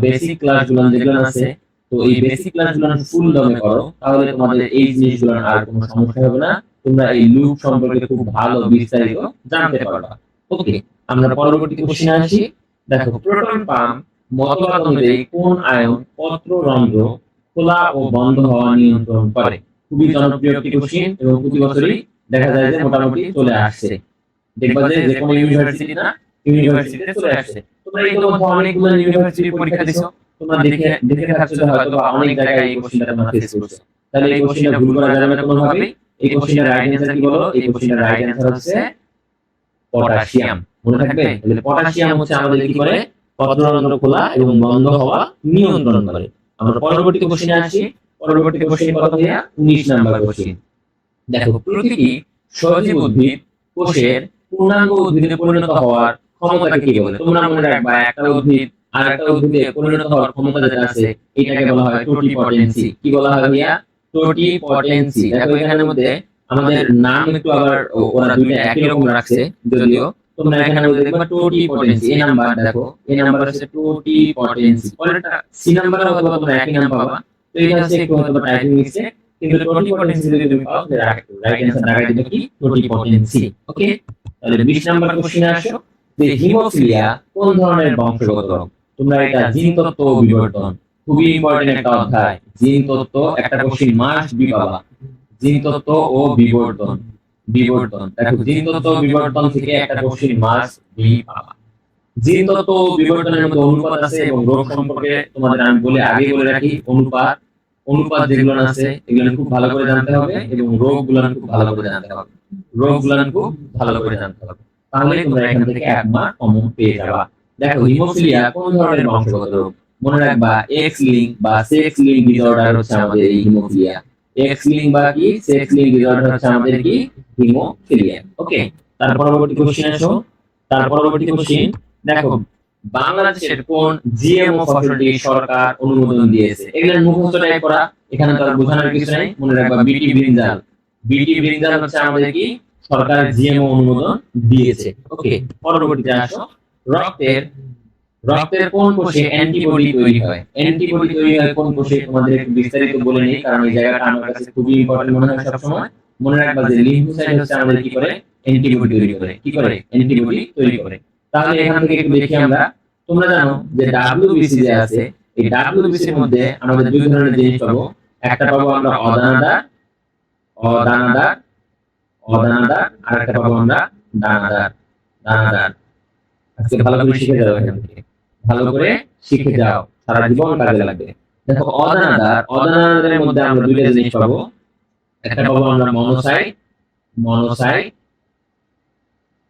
Speaker 1: বেসিক ক্লাসগুলো যেগুলো আছে, তো এই বেসিক ক্লাসগুলো ফুল দমে করো, তাহলে তোমাদের এই জিনিসগুলো আর কোনো সমস্যা হবে না। তোমরা এই লুপ সম্পর্কে খুব ভালো বিস্তারিত জানতে পারবা। ওকে, আমরা পরবর্তী কোশ্চেনে আসি। দেখো প্রোটন পাম্প মতবাদ অনুযায়ী কোন আয়ন পত্ররন্ধ্র খোলা ও বন্ধ হওয়া নিয়ন্ত্রণ করে? খুবই জনপ্রিয় একটি কোশ্চেন এবং প্রতি বছরই দেখা যায় যে মোটামুটি চলে আসছে। দেখবা যে যে কোনো ইউনিভার্সিটিতে চলে আসছে। তোমরা ইতিমধ্যে অনেকগুলো ইউনিভার্সিটির পরীক্ষা দিছো, তোমরা দেখে দেখে থাকছো যে হয়তো বা অনেক জায়গায় এই কোশ্চেনটা তোমরা ফেস করছো। তাহলে এই কোশ্চেনটা ভুল করা যাবে না কোনোভাবেই। এই কোশ্চেনের রাইট অ্যান্সার কি বলো? এই কোশ্চেনের রাইট অ্যান্সার হচ্ছে পটাশিয়াম। মনে থাকবে? তাহলে পটাশিয়াম হচ্ছে আমাদের কি করে? পত্ররন্ধ্র খোলা এবং বন্ধ হওয়া নিয়ন্ত্রণ করে। আমরা পরবর্তী কোশ্চেনে আসি। পরবর্তী কোশ্চেন কত ভাইয়া? 19 নাম্বার কোশ্চেন। দেখো প্রতিটি সজীব উদ্ভিদ কোষের পূর্ণাঙ্গ উদ্ভিদে পরিণত হওয়ার ক্ষমতাকে কি বলে? তোমরা মনে রাখবা একটা উদ্ভিদ আর একটা উদ্ভিদে পরিণত হওয়ার ক্ষমতা যেটা আছে, এটাকে বলা হয় টোটিপটেন্সি। কি বলা হয় ভাইয়া? টোটিপটেন্সি। দেখো এখানের মধ্যে আমাদের নাম একটু আবার ওরা দুইটা একই রকম রাখছে, যদিও তোমরা এখানে মধ্যে দেখবা টোটিপটেন্সি। এই নাম্বার দেখো, এই নাম্বার হচ্ছে টোটিপটেন্সি। পরেরটা সি নাম্বার অথবা তোমরা একই নাম পাবা। তো এটা হচ্ছে একটু হয়তো টাইপিং মিস্টেক, কিন্তু টোটিপটেন্সি যদি তুমি পাও তাহলে রাইট অ্যান্সার দাঁড়ায় দিবে কি? টোটিপটেন্সি। ওকে, তাহলে 20 নাম্বার কোশ্চেনে আসো, যে হিমোফিলিয়া কোন ধরনের বংশগত রোগ? তোমরা এটা জিন তত্ত্ব ও বিবর্তন, খুবই ইম্পর্টেন্ট একটা অধ্যায়। জিন তত্ত্ব একটা কোশ্চেন মাস্ট বি পাবা। জিন তত্ত্ব ও বিবর্তন, দেখো জিন তত্ত্ব ও বিবর্তন থেকে একটা কোশ্চেন মাস্ট বি পাবা। জিন তত্ত্ব ও বিবর্তনের মধ্যে অনুপাত আছে এবং রোগ সম্পর্কে তোমাদের আমি আগে বলে রাখি, অনুপাত যেগুলো আছে এগুলো খুব ভালো করে জানতে হবে এবং রোগগুলো খুব ভালো করে জানতে হবে। তাহলে তোমরা এখান থেকে 1 মার্ক কমন পেয়ে যাবা। দেখো হিমোফিলিয়া কোন ধরনের বংশগত রোগ? মনে রাখবা এক্স লিঙ্ক বা সেক্স লিঙ্ক ডিসঅর্ডার হচ্ছে আমাদের এই হিমোফিলিয়া। এক্স লিঙ্ক বা কি সেক্স লিঙ্ক ডিসঅর্ডার হচ্ছে আমাদের কি? হিমোফিলিয়া। ওকে, তার পরবর্তী কোশ্চেন আসো। তার পরবর্তী কোশ্চেন দেখো, বাংলাদেশের কোন জিএমও ফসলটি সরকার অনুমোদন দিয়েছে? এগুলো মুখস্থ টাইপ করা, এখানে তো আর বোঝানোর কিছু নাই। মনে রাখবা বিটি ব্রিঞ্জাল। বিটি ব্রিঞ্জাল হচ্ছে আমাদের কি? সরকার জিএমও অনুমোদন দিয়েছে। ওকে, পরবর্তীতে আসো। রক্তের রক্তের কোন কোষে অ্যান্টিবডি তৈরি হয়? অ্যান্টিবডি তৈরি হয় কোন কোষে? তোমাদের একটু বিস্তারিত বলে নেই, কারণ এই জায়গাটা আমার কাছে খুবই ইম্পর্টেন্ট মনে হয় সবসময়। মনে রাখবা যে লিম্ফোসাইট হচ্ছে আমাদের কি করে? অ্যান্টিবডি তৈরি করে। কি করে? অ্যান্টিবডি তৈরি করে। তাহলে এখান থেকে একটু দেখি আমরা। তোমরা জানো যে ডাব্লিউবিসি যে আছে, এই ডাব্লিউবিসি এর মধ্যে আমাদের দুই ধরনের জিনিস পাবো। একটা পাবো আমরা অদানাদার, অদানাদার, অদানাদার, আর একটা পাবো আমরা দানাদার, দানাদার। আজকে ভালো করে শিখে যাও, এখান থেকে ভালো করে শিখে যাও, সারা জীবন কাজে লাগবে। দেখো অদানাদারের মধ্যে আমরা দুইটা জিনিস পাবো। একটা পাবো আমরা মনোসাইট,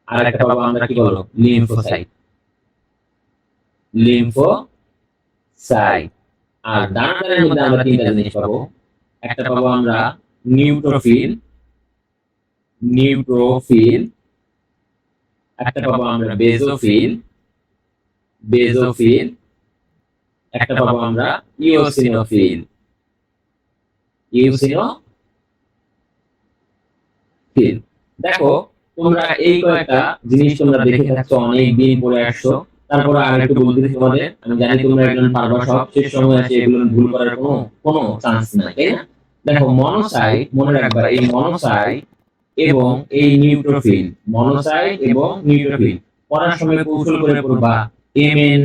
Speaker 1: আর একটা পাবো আমরা কি বলো? লিম্ফোসাইট, আর দানাদারের মধ্যে আমরা তিনটা জিনিস পাবো। একটা পাবো আমরা নিউট্রোফিল, একটা পাবো আমরা বেজোফিল, একটা পাবো আমরা ইওসিনোফিল। ইওসিনোফিল। দেখো তোমরা এই কয়েকটা জিনিস তোমরা দেখে থাকছো, অনেক দিন পরে আসছো, তারপরে আর একটু বলতেছি তোমাদের। আমি জানি তোমরা একজন পারবা, সব শেষ সময় আছে, এগুলো ভুল করার কোনো চান্স নাই, তাই না? দেখো মনোসাইট, মনে রাখবা এই মনোসাইট এবং এই নিউট্রোফিল, মনোসাইট এবং নিউট্রোফিল পড়ার সময় কৌশল করে পড়বা। MN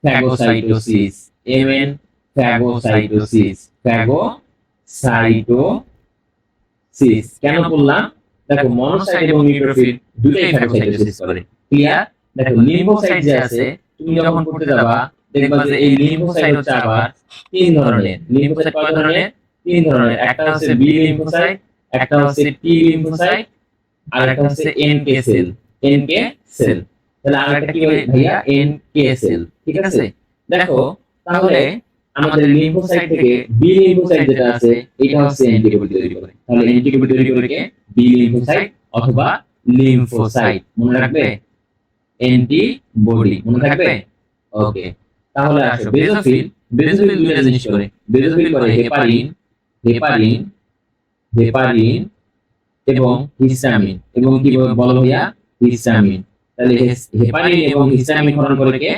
Speaker 1: phagocytosis, MN phagocytosis, phagocytosis কেন বললাম? দেখো মনোসাইট এবং নিউট্রোফিল দুটোই ফ্যাগোসাইটোসিস করে। ক্লিয়ার? দেখো লিম্ফোসাইট যে আছে, তুমি যখন পড়তে যাবা দেখবা যে এই লিম্ফোসাইট হচ্ছে আবার তিন ধরনের। লিম্ফোসাইট কয় ধরনের? তিন ধরনের। একটা হচ্ছে বি লিম্ফোসাইট, একটা হচ্ছে টি লিম্ফোসাইট, আর একটা হচ্ছে এনকে সেল। NK sell. তাহলে আরেকটা কি ভাইয়া? NK cell. ঠিক আছে? দেখো তাহলে আমাদের লিম্ফোসাইট থেকে বি লিম্ফোসাইট যেটা আছে এটা হচ্ছে অ্যান্টিবডি তৈরি করে। তাহলে অ্যান্টিবডি তৈরি করে কে? বি লিম্ফোসাইট অথবা লিম্ফোসাইট। মনে রাখবে? অ্যান্টিবডি মনে রাখবে? ওকে। তাহলে আসো বেজোফিল। বেজোফিল দুইটা জিনিস করে। বেজোফিল করে হেপারিন, হেপারিন, হেপারিন এবং হিস্টামিন। এবং কি বলো ভাইয়া? হিস্টামিন। তাহলে হেপারিন এবং হিস্টামিন ক্ষরণ করে কে?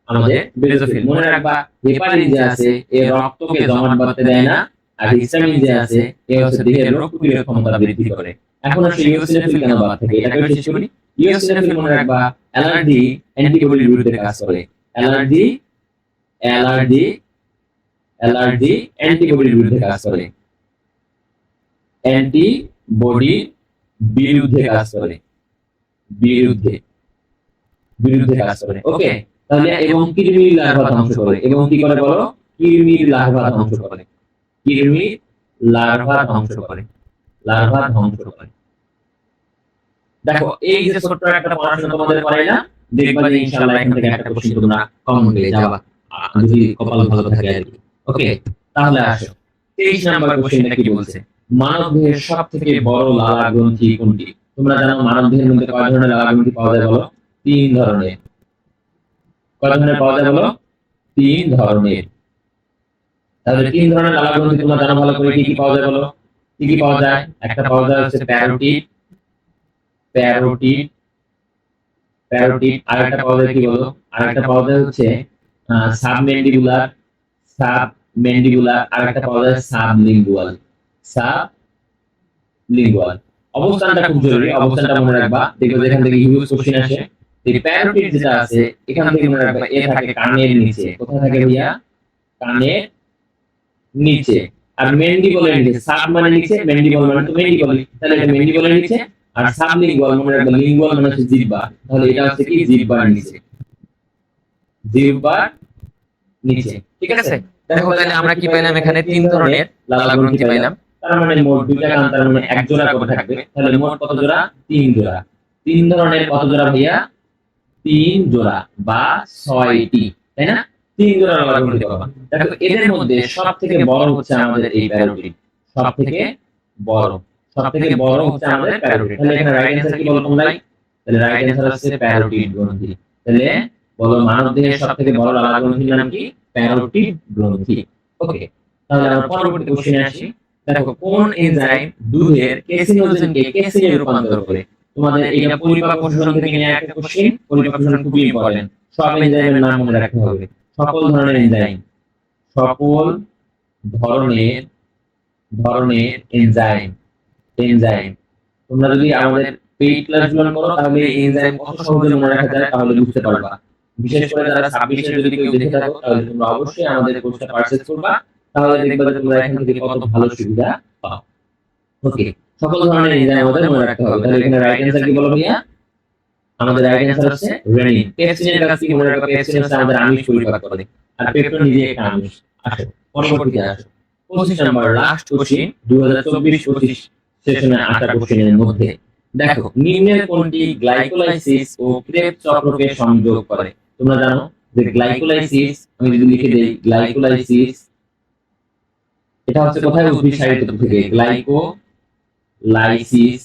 Speaker 1: আমাদের বেজোফিল। মনে রাখবা হেপারিন যে আছে এ রক্তকে জমাট বাঁধতে দেয় না, আর হিস্টামিন যে আছে এ হচ্ছে দেহের রোগ প্রতিরোধ ক্ষমতা বৃদ্ধি করে। এখন আসলে ইওসিনোফিল কেন বাদ থাকে এটাকে শেষ করি। ইওসিনোফিল মনে রাখবা অ্যালার্জি অ্যান্টিবডির বিরুদ্ধে কাজ করে। অ্যালার্জি, অ্যালার্জি, অ্যালার্জি অ্যান্টিবডির বিরুদ্ধে কাজ করে। অ্যান্টিবডি বিরুদ্ধে কাজ করে। বিরুদ্ধে, বিরুদ্ধে কাজ করে। ওকে। তাহলে এবং কৃমির লার্ভা ধ্বংস করে। এবং কি করে বলো? কৃমির লার্ভা ধ্বংস করে। কৃমির লার্ভা ধ্বংস করে। লার্ভা ধ্বংস করে। দেখো এই যে ছোট্ট একটা পড়াশোনা তোমাদের করাই না, দেখবা যে ইনশাআল্লাহ এখান থেকে একটা কোশ্চেন তোমরা কমন পেয়ে যাবা, যদি কপাল ভালো থাকে আর কি। ওকে। তাহলে আসো 23 নাম্বার কোশ্চেনটা কি বলছে? মানব দেহের সবথেকে বড় লালা গ্রন্থি কোনটি? তোমরা জানো মানব দেহের মধ্যে কয় ধরনের লালা গ্রন্থি পাওয়া যায় বলো? 3 ধরনের। কয় ধরনের পাওয়া যায় বলো? 3 ধরনের। তাহলে 3 ধরনের লালা গ্রন্থি তোমরা জানো ভালো করে, কি কি পাওয়া যায় বলো? কি কি পাওয়া যায়? একটা পাওয়া যায় হচ্ছে প্যারোটিড, প্যারোটিড, প্যারোটিড। আরেকটা পাওয়া যায় কি বলো? আরেকটা পাওয়া যায় হচ্ছে সাবমেন্ডিবুলার, সাবমেন্ডিবুলার। আরেকটা পাওয়া যায় সাবলিঙ্গুয়াল, সাবলিঙ্গুয়াল। অবস্থানটা খুব জরুরি, অবস্থানটা মনে রাখবা। দেখবে যেখান থেকে হিউজ কোশ্চেন আসে। এই প্যারোটিড যেটা আছে এখান থেকে মনে রাখবা এ থাকে কানের নিচে। কোথায় থাকে ভাইয়া? কানের নিচে। আর মেন্ডিবলের নিচে। সাব মানে নিচে, মেন্ডিবল মানে তো মেন্ডিবল। তাহলে এটা মেন্ডিবলের নিচে। আর সাবলিঙ্গুয়াল মনে রাখবা, লিঙ্গুয়াল মানে হচ্ছে জিহ্বা। তাহলে এটা হচ্ছে কি? জিহ্বার নিচে। জিহ্বার নিচে। ঠিক আছে?
Speaker 3: দেখো তাহলে আমরা কি পাইলাম? এখানে 3 ধরনের লালা গ্রন্থি পাইলাম।
Speaker 1: তার মানে মোট দুইটা কান, তার মানে এক জোড়া করে থাকবে। তাহলে মোট কত জোড়া? 3 জোড়া। 3 ধরনের কত জোড়া ভাইয়া? 3 জোড়া বা 6টি, তাই না? 3 জোড়া লালা গ্রন্থি পাবা। দেখো এদের মধ্যে সবথেকে বড় হচ্ছে আমাদের এই প্যারোটিড। সবথেকে বড়, সবথেকে বড় হচ্ছে আমাদের প্যারোটিড। তাহলে এখানে রাইট অ্যানসার কি বলো তোমরা? তাহলে রাইট অ্যানসার হচ্ছে প্যারোটিড গ্রন্থি। তাহলে বলো মানব দেহের সবথেকে বড় লালা গ্রন্থির নাম কি? প্যারোটিড গ্রন্থি। ওকে। তাহলে আমরা পরবর্তী কোশ্চেনে আসি। দেখো কোন এনজাইম দুধের কেসিনোজেনকে কেসিনে রূপান্তর করে? তোমাদের এটা পরিপাক প্রশোষণ থেকে নেওয়া একটা কোশ্চেন। পরিপাক প্রশোষণ খুবই ইম্পর্টেন্ট। সব এনজাইমের নাম মনে রাখতে হবে। সকল ধরনের এনজাইম, সকল ধরনের ধরনের এনজাইম, এনজাইম। তোমরা যদি আমাদের পেইড ক্লাসগুলো করো তাহলে এনজাইম কত সহজে মনে রাখা যায় তাহলে বুঝতে পারবা। বিশেষ করে যারা 26 যদি কেউ দেখে থাকো তাহলে তোমরা অবশ্যই আমাদের কোর্সটা পারচেজ করবা। তাহলে দেখবা যে তোমরা এখান থেকে কত ভালো সুবিধা পাও। ওকে। সকল ধরনের এনজাইম আমাদের মনে রাখতে হবে। তাহলে এখানে রাইট অ্যানসার কি বলো ভাইয়া? আমাদের রাইট অ্যানসার হচ্ছে রেনিন। পেপসিনের কাছে কি মনে রাখবা? পেপসিন হচ্ছে আমাদের আমিষ পরিপাক করে। আর পেপটন নিজে একটা আমিষ। আসো পরবর্তীতে আসো 25 নাম্বার লাস্ট কোশ্চেন 2024-25 সেশনে আসা কোশ্চেনের মধ্যে। দেখো নিম্নের কোনটি গ্লাইকোলাইসিস ও ক্রেবস চক্রকে সংযোগ করে? তোমরা জানো যে গ্লাইকোলাইসিস, আমি যদি লিখে দেই গ্লাইকোলাইসিস, এটা হচ্ছে কোথায়? উদ্ভিদ সাহিত্য থেকে। গ্লাইকোলাইসিস,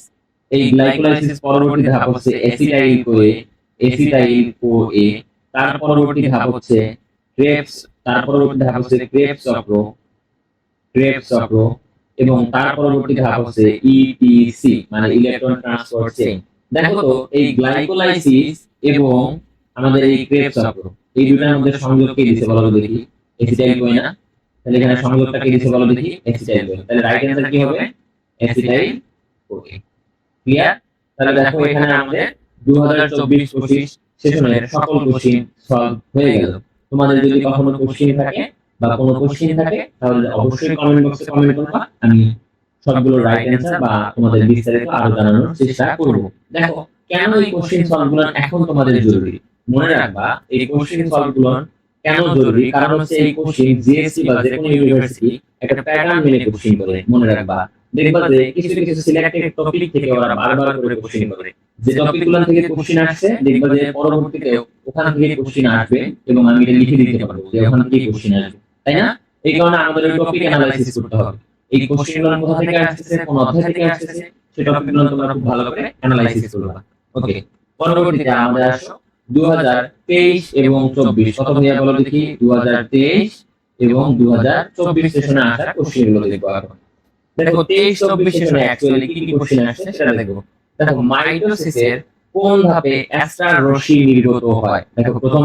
Speaker 1: এই গ্লাইকোলাইসিস পরবর্তী ধাপ হচ্ছে অ্যাসিটাইল কোয়ে, অ্যাসিটাইল কোয়ে। তার পরবর্তী ধাপ হচ্ছে ক্রেবস তার পরবর্তী ধাপ হচ্ছে ক্রেবস চক্র এবং তার পরবর্তী ধাপ হচ্ছে ইটিসি মানে ইলেকট্রন ট্রান্সপোর্ট চেইন। দেখো তো এই গ্লাইকোলাইসিস এবং আমাদের এই ক্রেবস চক্র এই দুটার মধ্যে সংযোগ কে দিছে বলো তো দেখি? অ্যাসিটাইল কোই না? তাহলে এখানে সংযোগটা কে দিছে বলো দেখি? অ্যাসিটাইল কোই। তাহলে রাইট অ্যান্সার কি হবে? অ্যাসিটাইল কোই। ক্লিয়ার? তাহলে দেখো এখানে আমাদের 2024-25 সেশনের সকল কোশ্চেন সলভ হয়ে গেল। তোমাদের যদি কখনো কোশ্চেন থাকে বা কোনো কোশ্চেন থাকে তাহলে অবশ্যই কমেন্ট বক্সে কমেন্ট করবা, আমি সবগুলো রাইট অ্যান্সার বা তোমাদের বিস্তারিত আরো জানানোর চেষ্টা করব। দেখো কেন এই কোশ্চেন সলভ গুলো এখন তোমাদের জরুরি? মনে রাখবা এই কোশ্চেন সলভ গুলো কেন জরুরি, কারণ হচ্ছে এই কোশ্চেন জিএসসি বা যে কোনো ইউনিভার্সিটি একটা প্যাটার্ন মেনে কোশ্চেন করে। মনে রাখবা দেখবা যে কিছু কিছু সিলেক্টেড টপিক থেকে ওরা বারবার করে কোশ্চেন করে, যে টপিকগুলো থেকে কোশ্চেন আসছে দেখবা যে পরবর্তীতে ওখান থেকে কোশ্চেন আসবে এবং আমি এটা লিখে দিতে পারবো যে ওখান থেকে কোশ্চেন আসবে, তাই না? এই কারণে আমাদের ওই টপিক অ্যানালাইসিস করতে হবে। এই কোশ্চেনগুলো কোথা থেকে আসছে, কোন অধ্যায় থেকে আসছে, সেই টপিকগুলো তোমরা খুব ভালো করে অ্যানালাইসিস করবা। ওকে, পরবর্তীতে আমাদের আসো 2023 এবং 24 কত ভাইয়া বলো দেখি? 2023 এবং 2024 সেশনে আসা কোশ্চেনগুলো দেখবো এখন। দেখো 23-24 সেশনে অ্যাকচুয়ালি কি কি কোশ্চেন আসছে সেটা দেখবো। দেখো মাইটোসিসের কোন ধাপে অ্যাস্টার রশ্মি নির্গত হয়? দেখো প্রথম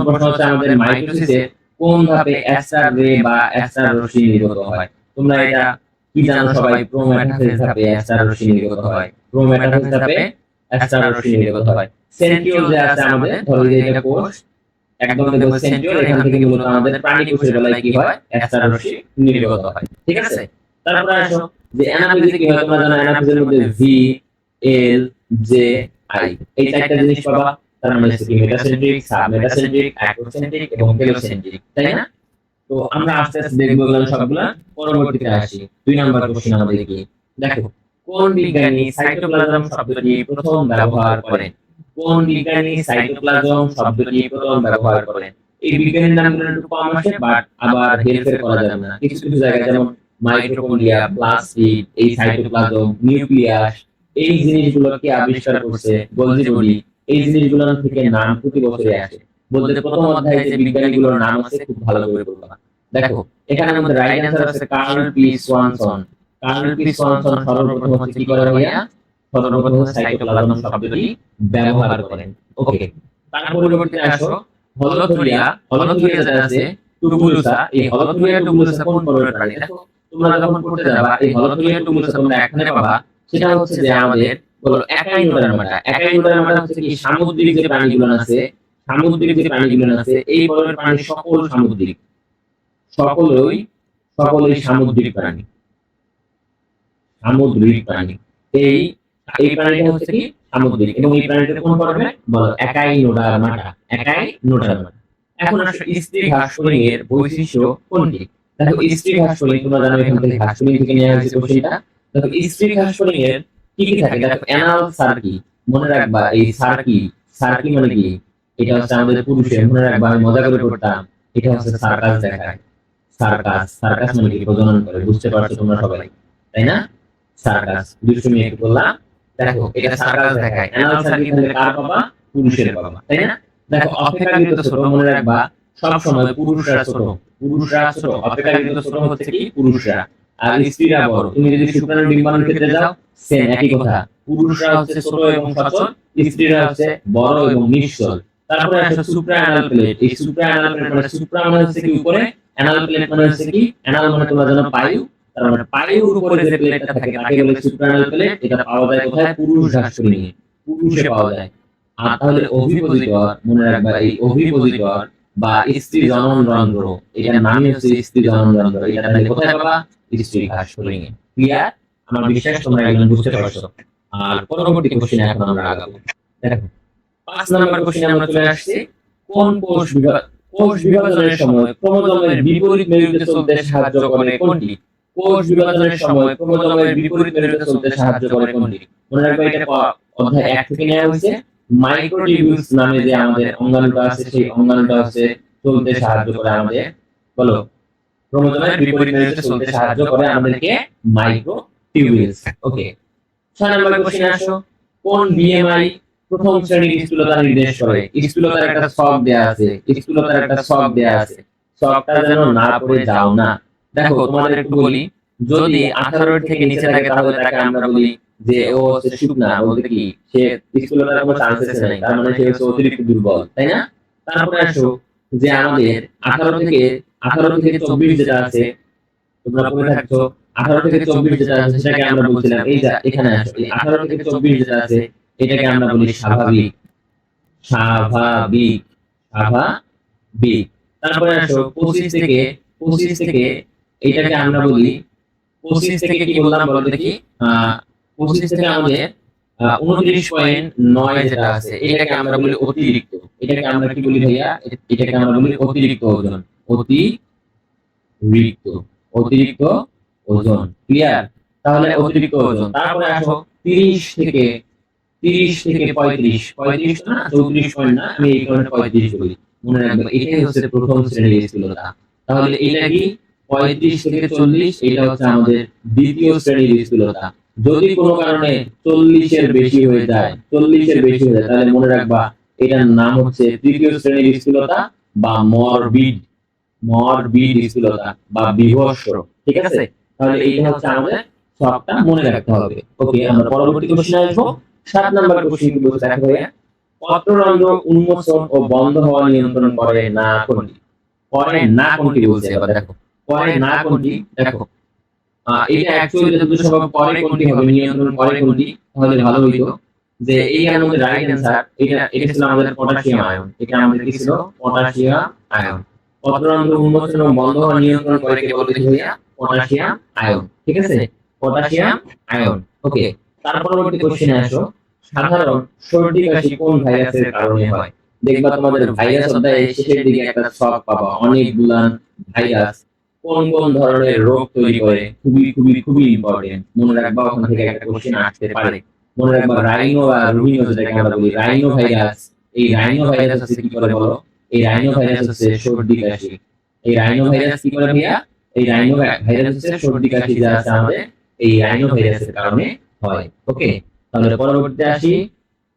Speaker 1: প্রশ্ন হচ্ছে আমাদের মাইটোসিসের কোন ধাপে অ্যাস্টার রে বা অ্যাস্টার রশ্মি নির্গত হয়? তোমরা এটা কি জানো সবাই? প্রোমেটাফেজ ধাপে অ্যাস্টার রশ্মি নির্গত হয়। প্রোমেটাফেজ ধাপে অ্যাস্টার রশ্মি নির্গত হয়। সেন্ট্রিওল যে আছে আমাদের, ধরো যে এটা কোষ, একদম দেখো সেন্ট্রিওল, এখান থেকে মূলত আমাদের প্রাণী কোষের বেলায় কি হয়? অ্যাস্টার রশ্মি নির্গত হয়। ঠিক আছে? তারপরে আসো যে অ্যানাফিজে কি হয়? তোমরা জানো অ্যানাফিজের মধ্যে ভি, এল, জে, আই এই চারটা জিনিস পাবা। তার মানে হচ্ছে কি মেটাসেন্ট্রিক, সাবমেটাসেন্ট্রিক, অ্যাক্রোসেন্ট্রিক এবং টেলোসেন্ট্রিক, তাই না? তো আমরা আস্তে আস্তে দেখবো এগুলো সবগুলা। পরবর্তীতে আসি 2 নাম্বার কোশ্চেন আমাদের কি? দেখো কোন বিজ্ঞানী সাইটোপ্লাজম শব্দটি প্রথম ব্যবহার করেন? কোন বিজ্ঞানী সাইটোপ্লাজম শব্দটি প্রথম ব্যবহার করেন? এই বিজ্ঞানীর নামগুলো একটু কম আসে, বাট আবার হেরফের করা যাবে না। কিছু কিছু জায়গায় যেমন মাইটোকন্ড্রিয়া, প্লাস্টিড, এই সাইটোপ্লাজম, নিউক্লিয়াস, এই জিনিসগুলোকে আবিষ্কার করছে গোলজি বডি, এই জিনিসগুলোর থেকে নাম প্রতি বছরে আসে। বলতে প্রথম অধ্যায়ে যে বিজ্ঞানীগুলোর নাম আছে খুব ভালো করে পড়বা। দেখো এখানে আমাদের রাইট অ্যান্সার আছে Karl P Swanson. Karl P Swanson সর্বপ্রথম হচ্ছে কি করে ভাইয়া? সর্বপ্রথম সাইটোপ্লাজম শব্দটি ব্যবহার করেন। ওকে, তার পরবর্তীতে আসো হলোথুরিয়া যেটা আছে টুবুলুসা। এই হলোথুরিয়া টুবুলুসা কোন পর্বের প্রাণী? দেখো তোমরা যখন পড়তে যাবা এই হলোথুরিয়া টুবুলুসা তোমরা এখানে পাবা, সেটা হচ্ছে যে আমাদের বলো একাইনোডার্মাটা। একাইনোডার্মাটা হচ্ছে কি সামুদ্রিক যে প্রাণীগুলো আছে, এই পর্বের প্রাণী সকলেই সামুদ্রিক প্রাণী। এই এই প্রাণীটা হচ্ছে কি সামুদ্রিক, এবং এই প্রাণীটা কোন পর্বে? বলো একাইনোডার্মাটা। এখন আসো স্ত্রী ঘাসফড়িং এর বৈশিষ্ট্য কোনটি? দেখো স্ত্রী ঘাসফড়িং তোমরা জানো এখান থেকে ঘাসফড়িং থেকে নেওয়া হয়েছে কোশ্চেনটা। দেখো স্ত্রী ঘাসফড়িং এর কি কি থাকে? দেখো অ্যানাল সার্কি, মনে রাখবা এই সার্কি মানে কি? এটা হচ্ছে আমাদের পুরুষের, মনে রাখবা আমি মজা করে পড়তাম, এটা হচ্ছে সার্কাস দেখায়। সার্কাস মানে কি? প্রজনন করে। বুঝতে পারছো তোমরা সবাই, তাই না? সার্কাস দুষ্টুমি একটু বললাম। দেখো এটা সার্কাস দেখায়। অ্যানাল সার্কি তাহলে কার পাবা? পুরুষের পাবা, তাই না? দেখো অপেক্ষাকৃত ছোট, মনে রাখবা সব সময় পুরুষরা ছোট, অপেক্ষাকৃত ছোট হচ্ছে কি? পুরুষরা। আর স্ত্রীরা বড়। তুমি যদি শুক্রাণু ডিম্বাণুর ক্ষেত্রে যাও সেম একই কথা, পুরুষরা হচ্ছে ছোট এবং সচল, স্ত্রীরা হচ্ছে বড় এবং নিশ্চল। তারপরে আসে সুপ্রা অ্যানাল প্লেট। এই সুপ্রা অ্যানাল প্লেট মানে সুপ্রা মানে হচ্ছে কি উপরে, অ্যানাল প্লেট মানে হচ্ছে কি? অ্যানাল মানে তোমরা জানো পায়ু, তার মানে পায়ুর উপরে যে প্লেটটা থাকে তাকে বলে সুপ্রা অ্যানাল প্লেট। এটা পাওয়া যায় কোথায়? পুরুষ ঘাসফড়িং এ, পুরুষে পাওয়া যায়। আর তাহলে ওভিপোজিটর, মনে রাখবা এই ওভিপোজিটর বা স্ত্রী জনন রন্ধ্র, এটার নামই হচ্ছে স্ত্রী জনন রন্ধ্র। এটা তাহলে কোথায় পাবা? স্ত্রী ঘাসফড়িং এ। ক্লিয়ার? আমার বিশ্বাস তোমরা এগুলো বুঝতে পারছো। আর পরবর্তী কোশ্চেনে এখন আমরা আগাবো। দেখো 5 নাম্বার কোশ্চেনে আমরা চলে আসছি। কোন কোষ বিভাজনের সময় ক্রোমোজোমের বিপরীত মেরুতে চলতে সাহায্য করে কোনটি? কোষ বিভাজনের সময় ক্রোমোজোমের বিপরীত মেরুতে চলতে সাহায্য করে কোনটি? মনে রাখবা এটা অধ্যায় 1 থেকে নেওয়া হয়েছে। মাইক্রোটিবিউলস নামে যে আমাদের অঙ্গাণুটা আছে, সেই অঙ্গাণুটা হচ্ছে চলতে সাহায্য করে আমাদের, বলো ক্রোমোজোমের বিপরীত মেরুতে চলতে সাহায্য করে আমাদেরকে মাইক্রোটিবিউলস। ওকে, 6 নাম্বার কোশ্চেনে আসো। কোন বিএমআই প্রথম শ্রেণীর স্থূলতা নির্দেশ করে। স্থূলতার একটা ছক দেয়া আছে, স্থূলতার একটা ছক দেয়া আছে, ছকটা যেন না পড়ে যাও না। দেখো তোমাদের একটু বলি, যদি 18 থেকে নিচে থাকে তাহলে তাকে আমরা বলি যে ও হচ্ছে শুকনা, বলতে কি সে স্থূলতার কোনো চান্সেস নাই, তার মানে সে হচ্ছে অতিরিক্ত দুর্বল, তাই না? তারপরে আসো যে আমাদের 18 থেকে 24 যেটা আছে, তোমরা পড়ে থাকছো 18 থেকে 24 যেটা আছে সেটাকে আমরা বলছিলাম, এই যে এখানে আসো, এই 18 থেকে 24 যেটা আছে এটাকে আমরা বলি স্বাভাবিক। স্বাভাবিক, স্বাভাবিক। তারপরে আসো 25 থেকে এটাকে আমরা বলি, 25 থেকে কি বললাম বলো দেখি, 25 থেকে আমাদের 29.9 যেটা আছে এটাকে আমরা বলি অতিরিক্ত। এটাকে আমরা কি বলি ভাইয়া? এটাকে আমরা বলি অতিরিক্ত ওজন। অতিরিক্ত, অতিরিক্ত ওজন। ক্লিয়ার? তাহলে অতিরিক্ত ওজন। তারপরে আসো 30 থেকে 35, 35 তো না, 34 পয়েন্ট না, আমি এই কারণে 35 বলি। মনে রাখবে এটাই হচ্ছে প্রথম শ্রেণীর স্থূলতা। তাহলে এটা কি 35 থেকে 40, এটা হচ্ছে আমাদের দ্বিতীয় শ্রেণীর স্থূলতা। যদি কোনো কারণে 40 এর বেশি হয়ে যায়, 40 এর বেশি হয়ে যায়, তাহলে মনে রাখবা এটার নাম হচ্ছে তৃতীয় শ্রেণীর স্থূলতা বা মরবিড স্থূলতা বা বিভৎস। ঠিক আছে? তাহলে এইটা হচ্ছে আমাদের সবটা মনে রাখতে হবে। ওকে, আমরা পরবর্তী কোশ্চেনে আসবো। 7 নাম্বার কোশ্চেন কি বলছে দেখো ভাইয়া, পত্ররন্ধ্র উন্মোচন ও বন্ধ হওয়া নিয়ন্ত্রণ করে না কোনটি? করে না কোনটি বলছে, এবার দেখো করে না কোনটি। দেখো এটা অ্যাকচুয়ালি যত সম্ভব করে কোনটি হবে, নিয়ন্ত্রণ করে কোনটি, তাহলে ভালো হইতো যে এইখানে আমাদের রাইট অ্যান্সার, এটা ছিল আমাদের পটাশিয়াম আয়ন। এটা আমাদের কি ছিল? Potassium ion. পত্ররন্ধ্র উন্মোচন ও বন্ধ হওয়া নিয়ন্ত্রণ করে কে বলতে ভাইয়া? Potassium ion. ঠিক আছে? Potassium ion. ওকে, তার পরবর্তী কোশ্চেনে আসো। সাধারণ সর্দি কাশি কোন ভাইরাসের কারণে হয়? দেখবা তোমাদের ভাইরাস অধ্যায়ে শেষের দিকে একটা ছক পাবা, অনেকগুলা ভাইরাস কোন কোন ধরনের রোগ তৈরি করে, খুবই খুবই খুবই ইম্পর্টেন্ট। মনে রাখবা ওখান থেকে একটা কোশ্চেন আসতে পারে। মনে রাখবা রাইনো আর রুবিনো যেটাকে আমরা বলি রাইনো ভাইরাস, এই রাইনো ভাইরাস হচ্ছে কি করে বলো? এই রাইনো ভাইরাস হচ্ছে সর্দি কাশি। এই রাইনো ভাইরাস কি করে ভাইয়া? এই রাইনো ভাইরাস হচ্ছে সর্দি কাশি যা আছে আমাদের এই রাইনো ভাইরাসের কারণে হয়। ওকে, তাহলে পরবর্তীতে আসি।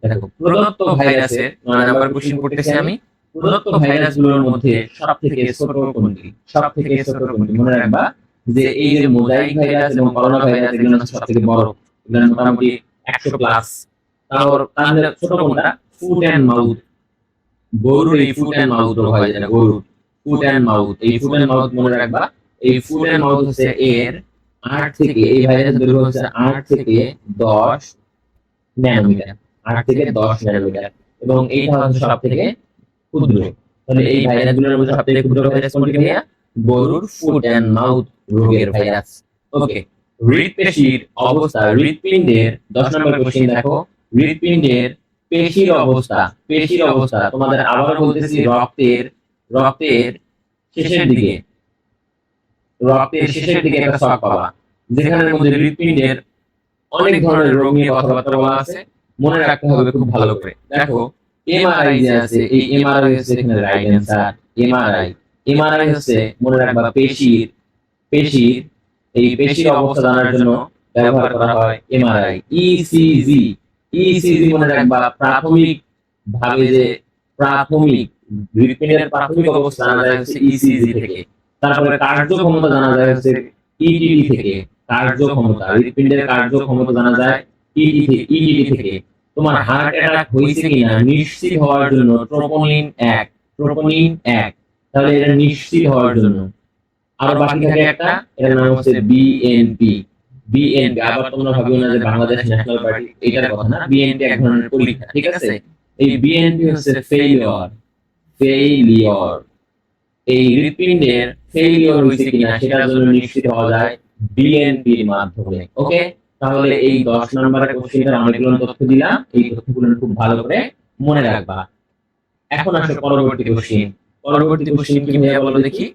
Speaker 1: দেখো প্রদত্ত ভাইরাসের 9 নাম্বার কোশ্চেন করতেছি আমি। প্রদত্ত ভাইরাসগুলোর মধ্যে সবথেকে ছোট কোনটি? সবথেকে ছোট কোনটি? মনে রাখবা যে এই যে মোজাইক ভাইরাস এবং করোনা ভাইরাস এগুলো হচ্ছে সবথেকে বড়, এগুলো মোটামুটি 100 প্লাস। তাহলে ছোট কোনটা? Foot and mouth. গরুর এই ফুট এন্ড মাউথ রোগ হয়, যেটা গরুর ফুট এন্ড মাউথ। এই ফুট এন্ড মাউথ মনে রাখবা, এই ফুট এন্ড মাউথ হচ্ছে এর 8 থেকে, এই ভাইরাসের দৈর্ঘ্য হচ্ছে 8 থেকে 10 ন্যানোমিটার, 8 থেকে 10 ন্যানোমিটার, এবং এইটা হচ্ছে সবথেকে ক্ষুদ্র। তাহলে এই ভাইরাসগুলোর মধ্যে সবথেকে ক্ষুদ্র ভাইরাস কোনটি ভাইয়া? গরুর ফুট এন্ড মাউথ রোগের ভাইরাস। ওকে, হৃদপেশির অবস্থা, হৃদপিণ্ডের 10 নম্বর কোশ্চেন দেখো, হৃদপিণ্ডের পেশির অবস্থা। পেশির অবস্থা তোমাদের আবার বলতেছি, রক্তের শেষের দিকে, রক্তের শেষের দিকে একটা ছক পাবা, যেখানের মধ্যে হৃদপিণ্ডের অনেক ধরনের রোগ নিয়ে কথাবার্তা বলা আছে। মনে রাখতে হবে খুব ভালো করে। দেখো এমআরআই যে আছে, এই এমআরআই হচ্ছে এখানে রাইট অ্যান্সার। এমআরআই হচ্ছে মনে রাখবা পেশির এই পেশির অবস্থা জানার জন্য ব্যবহার করা হয় এমআরআই। ইসিজি মনে রাখবা প্রাথমিক ভাবে যে হৃদপিণ্ডের প্রাথমিক অবস্থা জানা যায় হচ্ছে ইসিজি থেকে। তারপরে কার্যক্ষমতা জানা যায় হচ্ছে ইটিডি থেকে। কার্যক্ষমতা, হৃদপিণ্ডের কার্যক্ষমতা জানা যায় ইটিডি থেকে। তোমার হার্ট অ্যাটাক হয়েছে কিনা নিশ্চিত হওয়ার জন্য ট্রোপোনিন 1, তাহলে এটা নিশ্চিত হওয়ার জন্য। আর বাকি থাকে একটা, এর নাম হচ্ছে বিএনপি। আবার তোমরা ভাবিও না যে বাংলাদেশ ন্যাশনাল পার্টি, এটার কথা না। বিএনপি এক ধরনের পরীক্ষা, ঠিক আছে? এই বিএনপি হচ্ছে ফেইলিওর। এই হৃদপিণ্ডের ফেইলিওর হয়েছে কিনা সেটার জন্য নিশ্চিত হওয়া যায় বিএনপির মাধ্যমে। ওকে, তাহলে এই 10 নম্বরের কোশ্চেনটা অনেকগুলো তথ্য দিলাম, এই তথ্যগুলো খুব ভালো করে মনে রাখবা। এখন আসো পরবর্তী কোশ্চেন। পরবর্তী কোশ্চেন কি ভাইয়া বলো দেখি,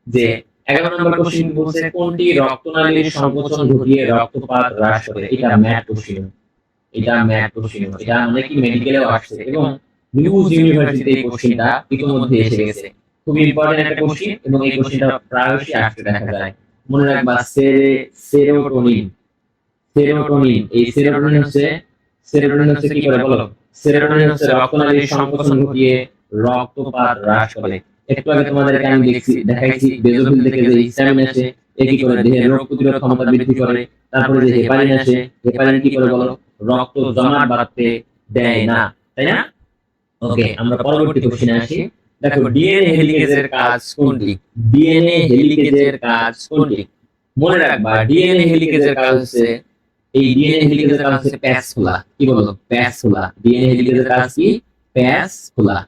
Speaker 1: যে 11 নম্বর কোশ্চেন বলছে কোনটি রক্তনালীর সংকোচন ঘটিয়ে রক্তপাত হ্রাস করে? এটা ম্যাথ কোশ্চেন। এটা অনেকই মেডিকেলেও আসছে এবং নিউজ ইউনিভার্সিটিতে এই কোশ্চেনটা ইতিমধ্যে এসে গেছে। খুব ইম্পর্টেন্ট একটা কোশ্চেন এবং এই কোশ্চেনটা প্রায়শই আসতে দেখা যায়। মনে রাখবা সেরোটোনিন। এই সেরোটোনিন হচ্ছে কি করে বলো? সেরোটোনিন হচ্ছে রক্তনালীর সংকোচন ঘটিয়ে রক্তপাত হ্রাস করে। একটু আগে তোমাদেরকে আমি দেখাইছি বেজোফিল থেকে যে হিস্টামিন আসে, এ কি করে দেহের রোগ প্রতিরোধ ক্ষমতা বৃদ্ধি করে। তারপরে যে হেপারিন আসে, হেপারিন কি করে বলো, রক্ত জমাট বাঁধতে দেয় না, তাই না? ওকে, আমরা পরবর্তী কোশ্চেনে আসি। দেখো, ডিএনএ হেলিকেজের কাজ কোনটি? ডিএনএ হেলিকেজের কাজ কোনটি? মনে রাখবা, ডিএনএ হেলিকেজের কাজ হচ্ছে, এই ডিএনএ হেলিকেজের কাজ হচ্ছে প্যাচ খোলা। কি বলো? প্যাচ খোলা। ডিএনএ হেলিকেজের কাজ কি? প্যাচ খোলা।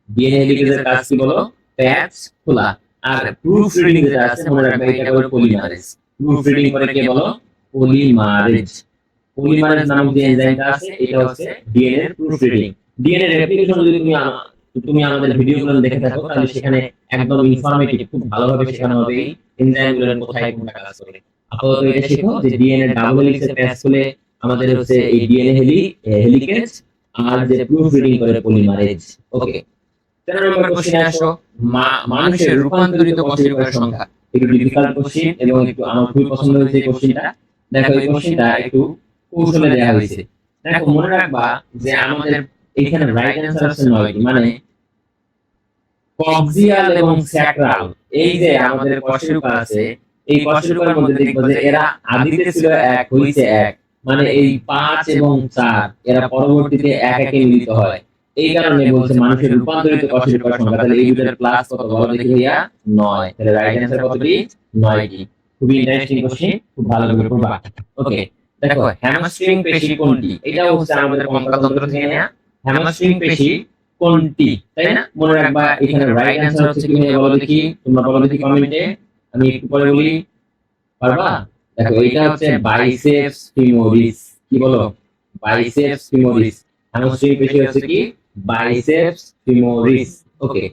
Speaker 1: ডিএনএ হেলিকেজের কাজ কি বলো? প্যাচ খোলা। আর প্রুফ রিডিং যেটা আছে, মনে রাখবা, এটা করে পলিমারেজ। প্রুফ রিডিং করে কে বলো? পলিমারেজ। পলিমারেজ নামক যে এনজাইমটা আছে, এটা হচ্ছে ডিএনএ এর প্রুফ রিডিং। ডিএনএ এর অ্যাপ্লিকেশন যদি তুমি আমাদের ভিডিওগুলো দেখে থাকো, তাহলে সেখানে একদম ইনফরমেটিভ, খুব ভালোভাবে শেখানো হবে এই এনজাইমগুলো কোথায় কোনটা কাজ করে। আপাতত এটা শেখো যে ডিএনএ ডাবল হেলিক্সের প্যাচ খুলে আমাদের হচ্ছে এই ডিএনএ হেলিকেজ, আর যে প্রুফ রিডিং করে পলিমারেজ। ওকে, 13 নম্বর কোশ্চেনে আসো। মানুষের রূপান্তরিত কোষের সংখ্যা। একটু ডিফিকাল্ট কোশ্চেন এবং একটু আমার খুবই পছন্দ হয়েছে এই কোশ্চেনটা। দেখো, এই কোশ্চেনটা একটু কৌশলে দেওয়া হয়েছে। দেখো, মনে রাখবা যে আমাদের এখানে রাইট অ্যান্সার হচ্ছে 9টি, মানে কক্সিয়াল এবং স্যাক্রাল, এই যে আমাদের কশেরুকা আছে, এই কশেরুকার মধ্যে দেখবো যে এরা আদিতে ছিল এক, হইছে এক, মানে এই 5 এবং 4 এরা পরবর্তীতে এক একে মিলিত হয়। এই কারণে বলছে মানুষের রূপান্তরিত কশেরুকার সংখ্যা। তাহলে এই দুটোর প্লাস কত বলো দেখি ভাইয়া? 9। তাহলে রাইট অ্যান্সার কতটি? 9টি। খুবই ইন্টারেস্টিং কোশ্চেন, খুব ভালো করে পড়বা। ওকে, দেখো, হ্যামস্ট্রিং পেশি কোনটি? এটাও হচ্ছে আমাদের কঙ্কালতন্ত্র থেকে নেয়া। হ্যামস্ট্রিং পেশি কোনটি, তাই না? মনে রাখবা, এখানে রাইট অ্যান্সার হচ্ছে কি ভাইয়া বলো দেখি, তোমরা বলো দেখি কমেন্টে, আমি একটু পরে বলি। পারবা? দেখো, এটা হচ্ছে বাইসেপস ফিমোরিস। কি বলো? Biceps femoris. হ্যামস্ট্রিং পেশি হচ্ছে কি? Biceps femoris. ওকে,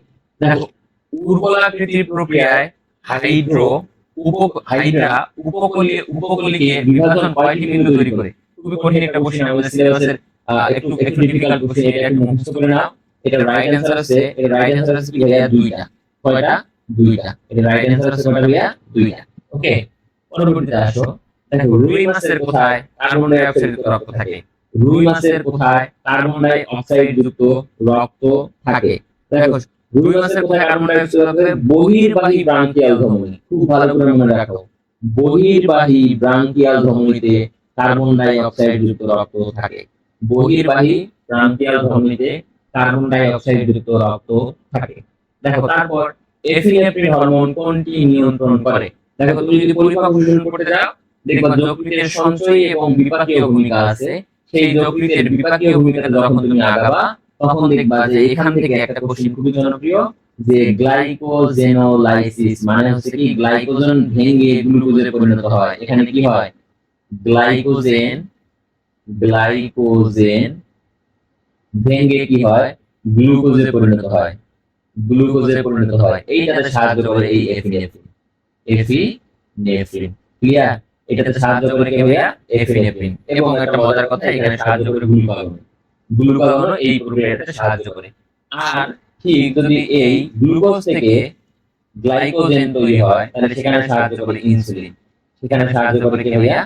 Speaker 1: দেখো, উর্বরাকৃতির প্রক্রিয়ায় হাইড্রা উপকূলীকে বিভাজন কয়টি বিন্দু তৈরি করে? খুবই কঠিন একটা কোশ্চেন, আমাদের সিলেবাসের একটু একটু ডিফিকাল্ট কোশ্চেন, এটা একটু মুখস্থ করে নাও। এটা রাইট অ্যান্সার আছে, এর রাইট অ্যান্সার আছে কি ভাইয়া? 2টা। কয়টা? 2টা। এটা রাইট অ্যান্সার আছে কয়টা ভাইয়া? 2টা। ওকে, পরবর্তীতে আসো। দেখো, রুই মাছের কোথায় কার্বন ডাই অক্সাইড যুক্ত রক্ত থাকে? রুই মাছের কোথায় কার্বন ডাই অক্সাইড যুক্ত রক্ত থাকে? দেখো, রুই মাছের কোথায় কার্বন ডাই অক্সাইড যুক্ত থাকে? বহির্বাহী ব্রাঙ্কিয়াল ধমনী। খুব ভালো করে মনে রাখো, বহির্বাহী ব্রাঙ্কিয়াল ধমনীতে কার্বন ডাই অক্সাইড যুক্ত রক্ত থাকে। বহির্বাহী ব্রাঙ্কিয়াল ধমনীতে কার্বন ডাই অক্সাইড যুক্ত রক্ত থাকে। দেখো, তারপর এফিনেফ্রিন হরমোন কোনটি নিয়ন্ত্রণ করে? দেখো, তুমি যদি পরিপাক শোষণ করতে যাও, দেখবা যকৃতের সঞ্চয়ী এবং বিপাকীয় ভূমিকা আছে। সেই যকৃতের বিপাকীয় ভূমিকাতে যখন তুমি আগাবা, তখন দেখবা যে এখান থেকে একটা কোশ্চেন খুবই জনপ্রিয়, যে গ্লাইকোজেনোলাইসিস, মানে হচ্ছে কি গ্লাইকোজেন ভেঙে গ্লুকোজে পরিণত হয়। এখানে কি হয়? গ্লাইকোজেন ভেঙে কি হয়? গ্লুকোজে পরিণত হয়। গ্লুকোজে পরিণত হয়। এইটাতে সাহায্য করে এই এপিনেফ্রিন। Epinephrine, clear? এটাতে সাহায্য করে কে ভাইয়া? এপিনেফ্রিন। এবং একটা মজার কথা, এখানে সাহায্য করে গ্লুকাগন। গ্লুকাগন এই প্রক্রিয়াটাতে সাহায্য করে। আর ঠিক যদি এই গ্লুকোজ থেকে গ্লাইকোজেন তৈরি হয়, তাহলে সেখানে সাহায্য করে ইনসুলিন। সেখানে সাহায্য করে কে ভাইয়া?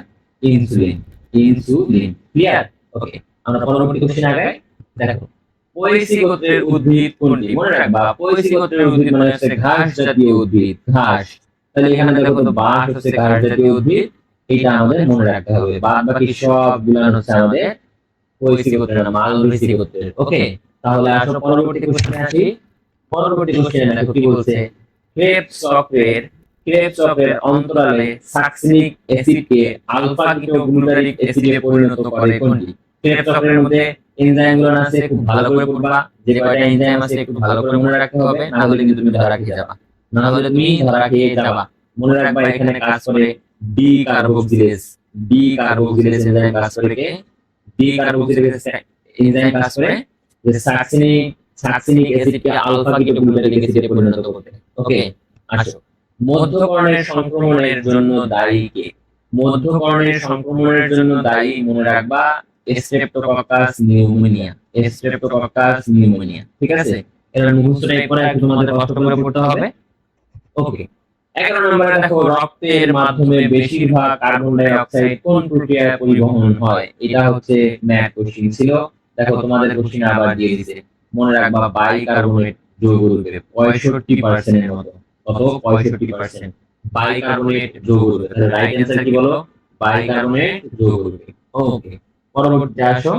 Speaker 1: ইনসুলিন। Insulin, clear? ওকে, আমরা পরবর্তী কোশ্চেন আগাই। দেখো, পয়েসি গোত্রের উদ্ভিদ কোনটি? মনে রাখবা, পয়েসি গোত্রের উদ্ভিদ মানে হচ্ছে ঘাস জাতীয় উদ্ভিদ। ঘাস। তাহলে এখানে দেখো তো, বাঁশ হচ্ছে ঘাস জাতীয় উদ্ভিদ, এটা আমাদের মনে রাখতে হবে। বাদ বাকি সবগুলো হচ্ছে আমাদের পয়েসি গোত্রের না, মালভেসি গোত্রের। ওকে, তাহলে আসো পরবর্তী কোশ্চেনে আসি। পরবর্তী কোশ্চেনে দেখো কি বলছে। ক্রেবস চক্রের অন্তরালে সাকসিনিক অ্যাসিডকে আলফা কিটোগ্লুটারিক অ্যাসিডে পরিণত করে কোনটি? ক্রেবস চক্রের মধ্যে এনজাইমগুলো আছে, খুব ভালো করে পড়বা। যে কয়টা এনজাইম আছে একটু ভালো করে মনে রাখতে হবে, না হলে কিন্তু তুমি ধরা খেয়ে যাবা। মনে রাখবা, এখানে কাজ করে D carboxylase. D carboxylase enzyme কাজ করে কে? ডি কার্বক্সিলেজ এনজাইম কাজ করে যে সাকসিনিক অ্যাসিডকে আলফা কিটোগ্লুটারিক অ্যাসিডে পরিণত করতে। ওকে, আসো। মধ্যকর্ণের সংক্রমণের জন্য দায়ী কে? মধ্যকর্ণের সংক্রমণের জন্য দায়ী, মনে রাখবা, স্ট্রেপ্টোকক্কাস নিউমোনিয়া। স্ট্রেপ্টোকক্কাস নিউমোনিয়া, ঠিক আছে? এর মুখস্থটা একবার একটু তোমাদের কষ্ট করে পড়তে হবে। ওকে, 11 নম্বরে দেখো, রক্তের মাধ্যমে বেশিরভাগ কার্বন ডাই অক্সাইড কোন প্রক্রিয়ায় পরিবহন হয়? এটা হচ্ছে ম্যাথ কোশ্চেন ছিল। দেখো তোমাদের কোশ্চিনে আবার দিয়ে দিছে, মনে রাখবা বাইকার্বনেট যৌগরূপে 65% এর মতো, কত 65% বাইকার্বনেট যৌগরূপে। তাহলে রাইট অ্যান্সার কি বলো? বাইকার্বনেট যৌগরূপে। ওকে, পরবর্তীতে আসো।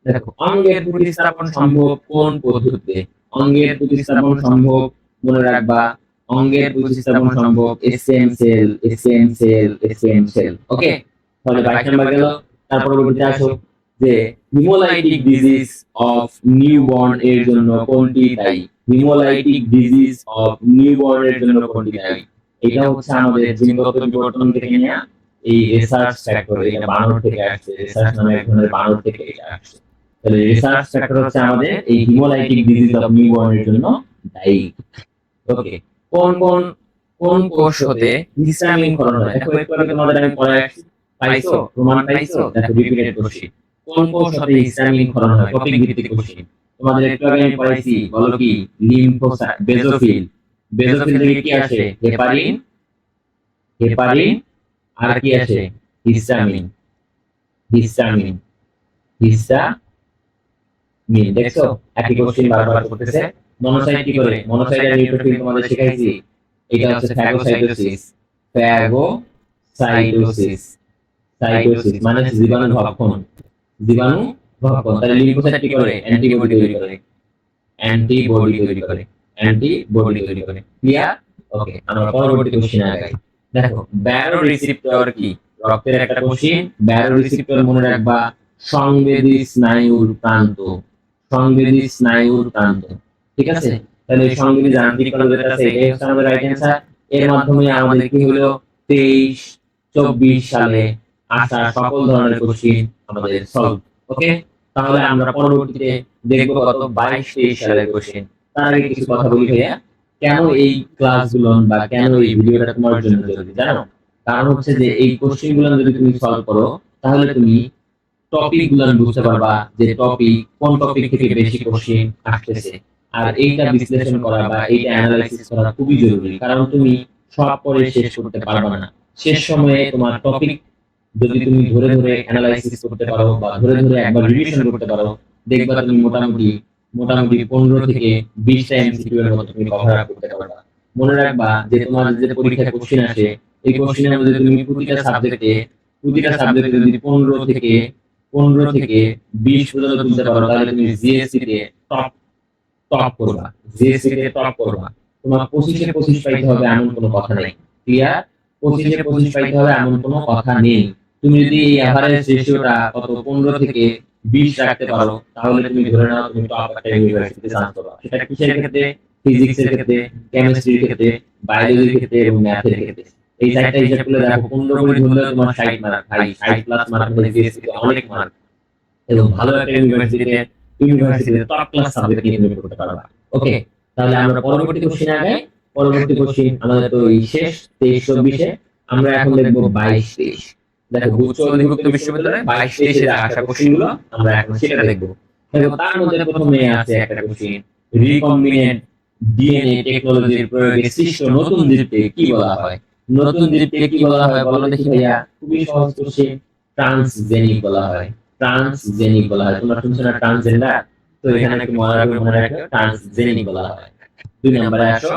Speaker 1: দেখো অঙ্গের প্রতিস্থাপন সম্ভব কোন পদ্ধতিতে? অঙ্গের প্রতিস্থাপন সম্ভব, মনে রাখবা অঙ্গের প্রতিস্থাপন সম্ভব stem cell, stem cell, stem cell. Okay, তাহলে 22 নাম্বার গেল। তার পরবর্তীতে আসো যে হিমোলাইটিক ডিজিজ অফ নিউবর্ন এর জন্য কোনটি দায়ী? হিমোলাইটিক ডিজিজ অফ নিউবর্ন এর জন্য কোনটি দায়ী? এটা হচ্ছে আমাদের জিনগত বিবর্তন থেকে নেওয়া এই রিসার্চ ফ্যাক্টর, এটা বানর থেকে আসছে, রিসার্চ নামে এক ধরনের বানর থেকে এটা আসছে। তাহলে রিসার্চ ফ্যাক্টর হচ্ছে আমাদের এই হিমোলাইটিক ডিজিজ অফ নিউবর্ন এর জন্য দায়ী। ওকে, কোন কোন কোন কোষ হতে হিস্টামিন ক্ষরণ হয়? দেখো একটু আগে তোমাদের আমি পড়ায় আসছি, পাইছো প্রমাণ পাইছো? দেখো রিপিটেড কোশ্চেন, কোন কোষ হতে হিস্টামিন ক্ষরণ হয়? টপিক ভিত্তিক কোশ্চেন তোমাদের একটু আগে আমি পড়াইছি, বলো কি? লিম্ফোসাইট, বেজোফিল, বেজোফিল থেকে কি আসে? হেপারিন, হেপারিন, আর কি আসে? Histamine, histamine, histamine. দেখছো একই কোশ্চেন বারবার করতেছে। মনোসাইট কি করে? মনোসাইট আর নিউট্রোফিল তোমাদের শিখাইছি, এটা হচ্ছে ফ্যাগোসাইটোসিস, ফ্যাগোসাইটোসিস, সাইটোসিস মানে জীবাণু ভক্ষণ, জীবাণু ভক্ষণ। তাহলে লিম্ফোসাইট কি করে? অ্যান্টিবডি তৈরি করে, অ্যান্টিবডি তৈরি করে, অ্যান্টিবডি তৈরি করে। ক্লিয়ার? ওকে, আমরা পরবর্তী কোশ্চেনে আগাই। দেখো ব্যারো রিসেপ্টর কি? রক্তের একটা কোশ্চেন। ব্যারো রিসেপ্টর মনে রাখবা সংবেদী স্নায়ুর প্রান্ত, সংবেদী স্নায়ুর প্রান্ত। ঠিক আছে, তাহলে এই সংবেদী যান্ত্রিক প্রান্ত যেটা আছে এটাই হচ্ছে আমাদের রাইট অ্যান্সার। এর মাধ্যমে আমাদের কি হলো 23-24 সালে আসা সকল ধরনের কোশ্চেন আমাদের সলভ। ওকে, তাহলে আমরা পরবর্তীতে দেখবো কত 22-23 সালের কোশ্চেন। তার আগে কিছু কথা বলি ভাইয়া, কেন এই ক্লাসগুলো বা কেন এই ভিডিওটা তোমার জন্য জরুরি জানো? কারণ হচ্ছে যে এই কোশ্চেন গুলো যদি তুমি সলভ করো তাহলে তুমি টপিক গুলো বুঝতে পারবা যে টপিক কোন টপিক থেকে বেশি কোশ্চেন আসতেছে। আর এইটা বিশ্লেষণ করা বা এইটা অ্যানালাইসিস করা খুবই জরুরি, কারণ তুমি সব পড়ে শেষ করতে পারবে না। শেষ সময়ে তোমার টপিক যদি তুমি ধরে ধরে অ্যানালাইসিস করতে পারো বা ধরে ধরে একবার রিভিশন করতে পারো, দেখবা তুমি মোটামুটি মোটামুটি 15 থেকে 20টা এমসিকিউ এর মতো তুমি কভার আপ করতে পারবা। মনে রাখবা যে তোমার যে পরীক্ষায় কোশ্চেন আসে এই কোশ্চেনের মধ্যে তুমি প্রতিটা সাবজেক্টে যদি 15 থেকে 20 পর্যন্ত তুলতে পারো তাহলে তুমি জিএসসি তে টপ টপ করবা, জিএসসি তে টপ করবা। তোমার 25-এ 25 পাইতে হবে এমন কোনো কথা নেই। ক্লিয়ার? 25-এ 25 পাইতে হবে এমন কোনো কথা নেই। তুমি যদি এই এভারেজ রেশিওটা কত 15 থেকে 20 রাখতে পারো তাহলে তুমি ধরে নাও তুমি টপ একটা ইউনিভার্সিটিতে চান্স পাবা। সেটা কিসের ক্ষেত্রে? ফিজিক্সের ক্ষেত্রে, কেমিস্ট্রির ক্ষেত্রে, বায়োলজির ক্ষেত্রে এবং ম্যাথের ক্ষেত্রে। এই চারটা হিসাব করলে দেখো 15 করে ধরলে তোমার 60 মার্ক, ভাই 60 প্লাস মার্ক হলে জিএসসি তে অনেক মার্ক এবং ভালো একটা ইউনিভার্সিটিতে টপ ক্লাস সাবজেক্ট নিয়ে তুমি করতে পারবা। ওকে, তাহলে আমরা পরবর্তী কোশ্চেন আগাই। পরবর্তী কোশ্চেন আমাদের তো এই শেষ 23-24-এ, আমরা এখন দেখবো 22-23। দেখো গুচ্ছ অধিভুক্ত বিশ্ববিদ্যালয়ে 22-23 এর আসা কোশ্চেন গুলো আমরা এখন সেটা দেখবো। দেখো তার মধ্যে প্রথমে আছে একটা কোশ্চেন, রিকম্বিনেন্ট ডিএনএ টেকনোলজির প্রয়োগে সৃষ্ট নতুন জীবকে কি বলা হয়? নতুন জীবকে কি বলা হয় বলো দেখি ভাইয়া। খুবই সহজ কোশ্চেন, ট্রান্সজেনিক বলা হয়, ট্রান্সজেনিক বলা হয়। তোমরা শুনছো না ট্রান্সজেন্ডার? তো এখানে একটু মনে রাখো ট্রান্সজেনিক বলা হয়। 2 নম্বরে আসো,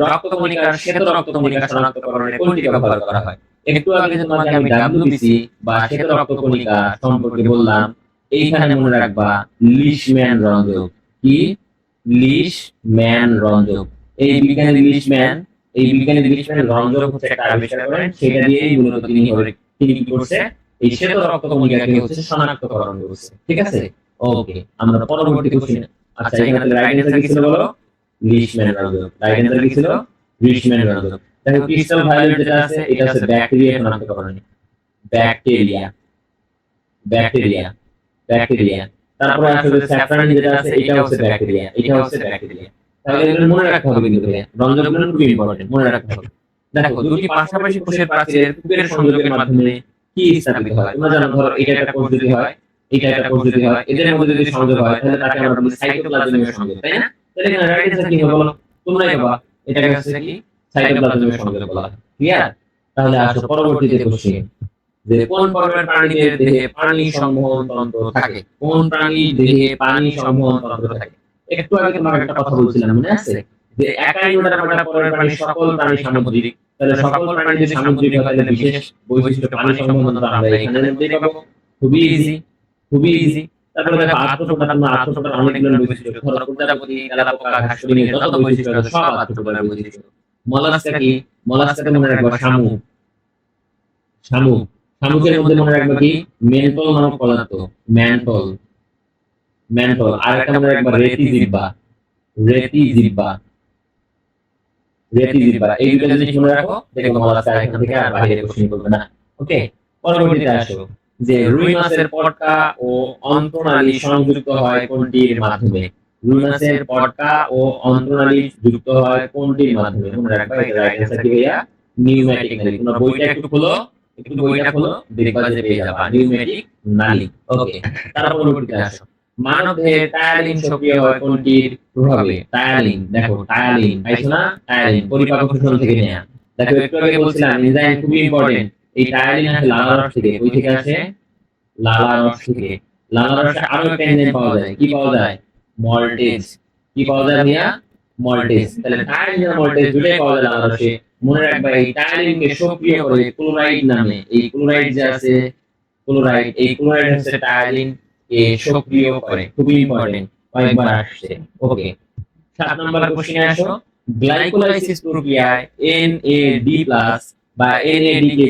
Speaker 1: রক্তকণিকার শ্বেত রক্তকণিকা শনাক্তকরণে কোনটি ব্যবহার করা হয়? একটু আগে যে তোমাকে আমি ডাব্লিউবিসি বা শ্বেত রক্তকণিকা সম্পর্কে বললাম, এইখানে মনে রাখবা লিশম্যান রঞ্জক। কি? লিশম্যান রঞ্জক। এই বিজ্ঞানী লিশম্যান রঞ্জক হচ্ছে একটা আবিষ্কার করেন, সেটা দিয়েই মূলত তিনি কি করছে? এই শ্বেত রক্তকণিকাকে হচ্ছে শনাক্তকরণ করছে। ঠিক আছে? ওকে, আমরা পরবর্তী কোশ্চেন। আচ্ছা এখানে তাহলে রাইট অ্যানসার কি ছিল বলো? লিশম্যান রঞ্জক। রাইট অ্যানসার কি ছিল? লিশম্যান রঞ্জক। দেখো ক্রিস্টাল ভায়োলেট যেটা আছে এটা হচ্ছে ব্যাকটেরিয়া শনাক্তকরণ, ব্যাকটেরিয়া, ব্যাকটেরিয়া, ব্যাকটেরিয়া। তারপরে আসলে স্যাফরান যেটা আছে এটা হচ্ছে ব্যাকটেরিয়া, এটা হচ্ছে ব্যাকটেরিয়া। তাহলে এগুলো মনে রাখতে হবে কিন্তু ভাইয়া, রঞ্জকগুলো খুবই ইম্পর্টেন্ট, মনে রাখতে হবে। দেখো দুটি পাশাপাশি কোষের প্রাচীরের কুপের সংযোগের মাধ্যমে কি স্থাপিত হয়? তোমরা জানো ধরো এটা একটা কোষ যদি হয়, এটা একটা কোষ যদি হয়, এদের মধ্যে যদি সংযোগ হয় তাহলে তাকে আমরা বলি সাইটোপ্লাজমীয় সংযোগ, তাই না? তাহলে এখানে রাইট অ্যানসার কি হবে বলো? তোমরাই বাবা, এটাকে হচ্ছে কি সাইটোপ্লাজমীয় সংযোগ বলা হয়। ক্লিয়ার? তাহলে আসো পরবর্তীতে কোশ্চেন। যে কোন প্রকারের প্রাণীদের দেহে পানি সংবহন তন্ত্র থাকে, কোন প্রাণীর দেহে পানি সংবহন তন্ত্র থাকে। একটু আগে তোমাকে একটা কথা বলছিলাম, মনে আছে? যে একাই ওটার মানে পরের প্রাণী, সকল প্রাণী সামুদ্রিক। তাহলে সকল প্রাণী যদি সামুদ্রিক হয় তাহলে বিশেষ বৈশিষ্ট্য পানি সংবহন তন্ত্র আমরা এখানে মধ্যেই পাবো। খুবই ইজি, খুবই ইজি। তারপরে দেখো আর্থ্রোপোডা, তোমরা আর্থ্রোপোডার অনেকগুলো বৈশিষ্ট্য, ধরো প্রজাপতি, তেলাপোকা, ঘাসফড়িং এর যত বৈশিষ্ট্য আছে সব আর্থ্রোপোডার বৈশিষ্ট্য। মলাস্কা কি? মলাস্কাতে মনে রাখবা শামুক, শামুক। শামুকের মধ্যে মনে রাখবা কি? মেন্টল নামক পদার্থ, মেন্টল, মেন্টল। আর একটা মনে রাখবা রেতি জিহ্বা, রেতি জিহ্বা, রেতি জিহ্বা। এই দুটো জিনিস মনে রাখো, দেখো মলাস্কা এখান থেকে আর বাইরে কোশ্চেন করবে না। ওকে, পরবর্তীতে আসো যে রুই মাছের পটকা ও অন্ত্রনালী সংযুক্ত হয় কোনটির মাধ্যমে? রুই মাছের পটকা ও অন্ত্রনালী যুক্ত হয় কোনটির মাধ্যমে? মনে রাখবা এটা রাইট অ্যান্সার কি ভাইয়া? নিউম্যাটিক নালী। তোমরা বইটা একটু খোলো, একটু বইটা খোলো, দেখবা যে পেয়ে যাবা নিউম্যাটিক নালী। ওকে, তারপর পরবর্তীতে আসো মানব দেহে টায়ালিন সক্রিয় হয় কোনটির প্রভাবে? টায়ালিন, দেখো টায়ালিন পাইছো না? টায়ালিন পরিপাক শোষণ থেকে নেয়া। দেখো একটু আগে বলছিলাম এনজাইম খুবই ইম্পর্টেন্ট। এই টায়ালিন আসে লালা রস থেকে। কই থেকে আসে? লালা রস থেকে। লালা রসে আরো একটা এনজাইম পাওয়া যায়। কি পাওয়া যায়? মল্টেজ। কি পাওয়া যায় ভাইয়া? মল্টেজ। তাহলে টায়ালিন আর মল্টেজ দুটোই পাওয়া যায় লালা রসে। মনে রাখবা এই টায়ালিনকে সক্রিয় করে ক্লোরাইড নামে, এই ক্লোরাইড যে আছে, ক্লোরাইড, এই ক্লোরাইড হচ্ছে টায়ালিন কে সক্রিয় করে। খুবই ইম্পর্টেন্ট, কয়েকবার আসছে। ওকে, 7 নম্বর কোশ্চেনে আসো। গ্লাইকোলাইসিস প্রক্রিয়ায় NAD+ বা NAD কে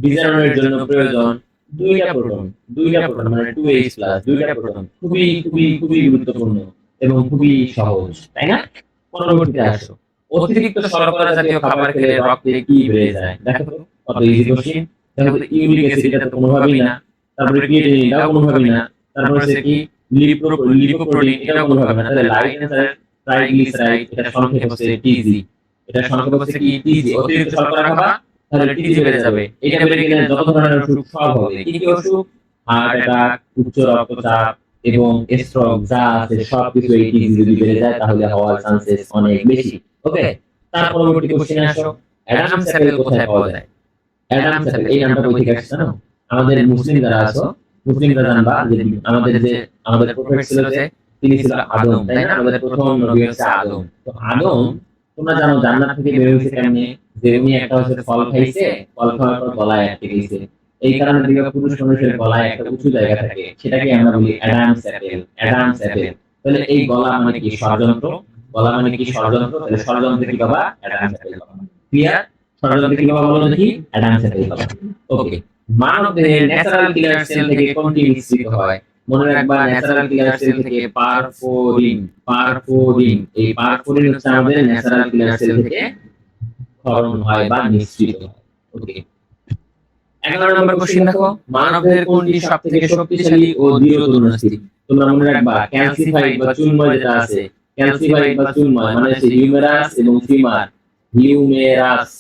Speaker 1: বিজারণের জন্য প্রয়োজন দুইটা প্রোটন, দুইটা প্রোটন মানে 2H+, দুইটা প্রোটন। খুবই খুবই খুবই গুরুত্বপূর্ণ এবং খুবই সহজ, তাই না? পরবর্তীতে আসো অতিরিক্ত শর্করা জাতীয় খাবার খেলে রক্তে কি বেড়ে যায়? দেখো তো কত ইজি কোশ্চেন। দেখো তো ইউরিক অ্যাসিড, এটা তো কোনোভাবেই না। তারপরে ক্রিয়েটিনিন, এটাও কোনোভাবেই না। তারপরে হচ্ছে কি লিপোপ্রোটিন, এটাও কোনোভাবে না। তাহলে লাইক অ্যান্সার ট্রাইগ্লিসারাইড, এটা সংক্ষেপ হচ্ছে টিজি। এটা সংক্ষেপ হচ্ছে কি? টিজি। অতিরিক্ত শর্করা খাবা তাহলে টিজি বেড়ে যাবে। এটা বেড়ে গেলে যত ধরনের অসুখ সব হবে। কি কি অসুখ? হার্ট অ্যাটাক, উচ্চ রক্তচাপ এবং স্ট্রোক যা আছে সবকিছু এই টিজি যদি বেড়ে যায় তাহলে হওয়ার চান্সেস অনেক বেশি। ওকে, তার পরবর্তী কোশ্চেনে আসো। অ্যাডামস অ্যাপেল কোথায় পাওয়া যায়? অ্যাডামস অ্যাপেল এই নামটা কই থেকে আসছে জানো? আমাদের মুসলিম যারা আছো, মুসলিমরা জানবা যে আমাদের প্রফেট ছিল যে তিনি ছিল আদম, তাই না? আমাদের প্রথম নবী হচ্ছে আদম। তো আদম তোমরা জানো জান্নাত থেকে বের হইছে কেমনে? যে উনি একটা হচ্ছে ফল খাইছে, ফল খাওয়ার পর গলায় আটকে গেছে। এই কারণে দেখবা পুরুষ মানুষের গলায় একটা উঁচু জায়গা থাকে, সেটাকে আমরা বলি অ্যাডামস অ্যাপেল, অ্যাডামস অ্যাপেল। তাহলে এই গলা মানে কি? ষড়যন্ত্র। গলা মানে কি? ষড়যন্ত্র। তাহলে ষড়যন্ত্রে কি বাবা? অ্যাডামস অ্যাপেল বাবা। ক্লিয়ার? ষড়যন্ত্রে কি বাবা বলো দেখি? অ্যাডামস অ্যাপেল বাবা। ওকে, মানব দেহে ন্যাচারাল কিলার সেল থেকে কোনটি নিঃসৃত হয়? মনে রাখবা ন্যাচারাল কিলার সেল থেকে পারফোরিন, পারফোরিন। এই পারফোরিন হচ্ছে আমাদের ন্যাচারাল কিলার সেল থেকে ক্ষরণ হয় বা নিঃসৃত হয়। ওকে, 11 নম্বর কোশ্চেন দেখো। মানবদেহের কোনটি সবথেকে শক্তিশালী ও দৃঢ় তরুণাস্থি? তোমরা মনে রাখবা ক্যালসিফাইড বা চুনময় যেটা আছে, ক্যালসিফাইড বা চুনময় মানে হচ্ছে হিউমেরাস এবং ফিমার। হিউমেরাস,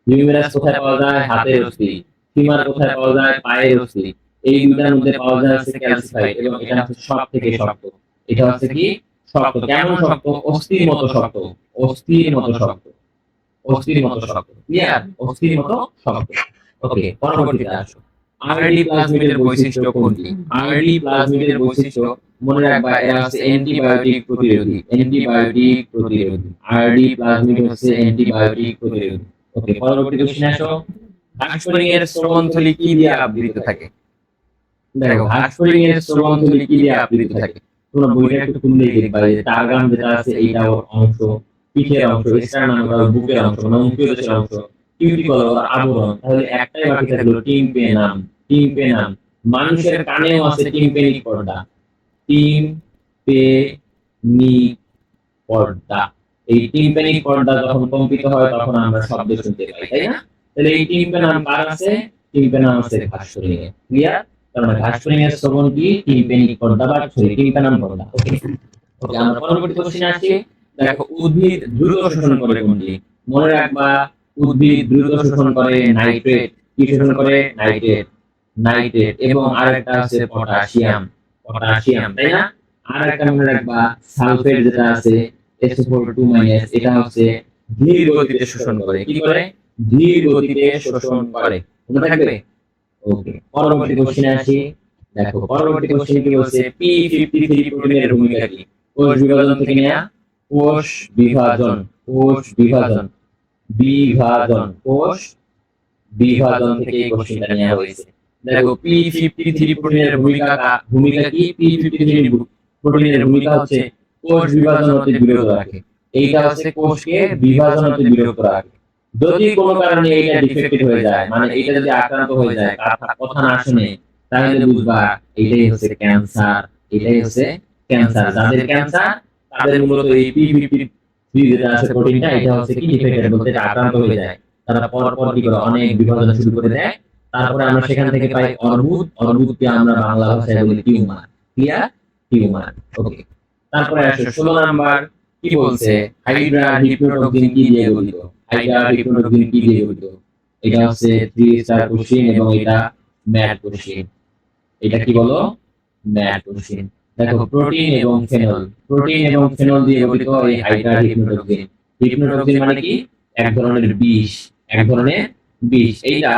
Speaker 1: হিউমেরাস কোথায় পাওয়া যায়? হাতের অস্থি। ফিমার কোথায় পাওয়া যায়? পায়ের অস্থি। এই দুটার মধ্যে পাওয়া যায় হচ্ছে ক্যালসিফাইড এবং এটা হচ্ছে সবথেকে শক্ত। এটা হচ্ছে কি? শক্ত। কেমন শক্ত? অস্থির মতো শক্ত, অস্থির মতো শক্ত, অস্থির মতো শক্ত। ক্লিয়ার? অস্থির মতো শক্ত। ওকে, পরবর্তীতে আসো। আরডি প্লাজমিডের বৈশিষ্ট্য কোনটি? আরডি প্লাজমিডের বৈশিষ্ট্য মনে রাখবা এরা হচ্ছে অ্যান্টিবায়োটিক প্রতিরোধী, অ্যান্টিবায়োটিক প্রতিরোধী। আরডি প্লাজমিড হচ্ছে অ্যান্টিবায়োটিক প্রতিরোধী। ওকে, পরবর্তী কোশ্চেন আসো। ঘাসফড়িং এর শ্রবণথলি কি দিয়ে আবৃত থাকে? দেখো ঘাসফড়িং এর শ্রবণথলি কি দিয়ে আবৃত থাকে? তোমরা বইটা একটু খুললেই দেখবা যে টার্গাম যেটা আছে এইটা ওর অংশ, পিঠের অংশ, স্টার্নাম ওর বুকের অংশ, মানে মুখীয় দেশের অংশ, কিউটিকল ওর আবরণ। তাহলে একটাই বাকি থাকলো টিম্পেনাম, টিম্পেনাম। মানুষের কানেও আছে টিম্পেনিক পর্দা, টিম্পেনিক পর্দা। এই টিম্পেনিক পর্দা যখন কম্পিত হয় তখন আমরা শব্দ শুনতে পাই, তাই না? তাহলে এই টিম্পেনাম কার আছে? টিম্পেনাম আছে ঘাসফড়িং এর। ক্লিয়ার? কারণ ঘাসফড়িং এর শ্রবণ কি? টিম্পেনিক পর্দা বা টিম্পেনাম পর্দা। ওকে, ওকে, আমরা পরবর্তী কোশ্চেনে আসি। দেখো উদ্ভিদ দ্রুত শোষণ করে কোনটি? মনে রাখবা উদ্ভিদ দ্রুত শোষণ করে নাইট্রেট। কি শোষণ করে? Nitrate, nitrate. এবং আরেকটা আছে পটাশিয়াম, পটাশিয়াম, তাই না? আরেকটা মনে রাখবা সালফেট যেটা আছে SO4 2-, এটা হচ্ছে ধীর গতিতে শোষণ করে। কি করে? ধীর গতিতে শোষণ করে। মনে থাকবে? ওকে, পরবর্তী কোশ্চেনে আসি। দেখো পরবর্তী কোশ্চেন কি বলছে, P53 প্রোটিনের ভূমিকা কি? কোষ বিভাজন থেকে নেয়া, কোষ বিভাজন, কোষ বিভাজন, বিভাজন, কোষ বিভাজন থেকে এই কোশ্চেনটা নেওয়া হয়েছে। দেখো P53 প্রোটিনের ভূমিকা কি? P53 প্রোটিনের ভূমিকা হচ্ছে কোষ বিভাজন হতে বিরত রাখে। এইটা হচ্ছে কোষকে বিভাজন হতে বিরত রাখে। যদি কোনো কারণে এটা ডিফেক্টেড হয়ে যায়, মানে এটা যদি আক্রান্ত হয়ে যায়, কথা না শুনে, তাহলে বুঝবা এটাই হচ্ছে ক্যান্সার। এটাই হচ্ছে ক্যান্সার। যাদের ক্যান্সার তাদের মূলত এই P53 যেটা আছে প্রোটিনটা, এটা হচ্ছে কি ডিফেক্টেড, বলতে এটা আক্রান্ত হয়ে যায়। তারা পর পর কি করে অনেক বিভাজন শুরু করে দেয়। তারপরে আমরা সেখান থেকে পাই অর্বুদ। অর্বুদকে আমরা বাংলা ভাষায় বলি টিউমার। ক্লিয়ার? টিউমার। ওকে, তারপরে আসো 16 নাম্বার। কি বলছে? হাইড্রা হিপনোটক্সিন কি দিয়ে গঠিত? হাইড্রা হিপনোটক্সিন কি দিয়ে গঠিত? এটা হচ্ছে 3 স্টার কোশ্চেন এবং এটা ম্যাথ কোশ্চেন। এটা কি বলো? Math question. দেখো প্রোটিন এবং ফেনল, প্রোটিন এবং ফেনল দিয়ে গঠিত এই হাইড্রা হিপনোটক্সিন। হিপনোটক্সিন মানে কি? এক ধরনের বিষ, এক ধরনের বিষ। এইটা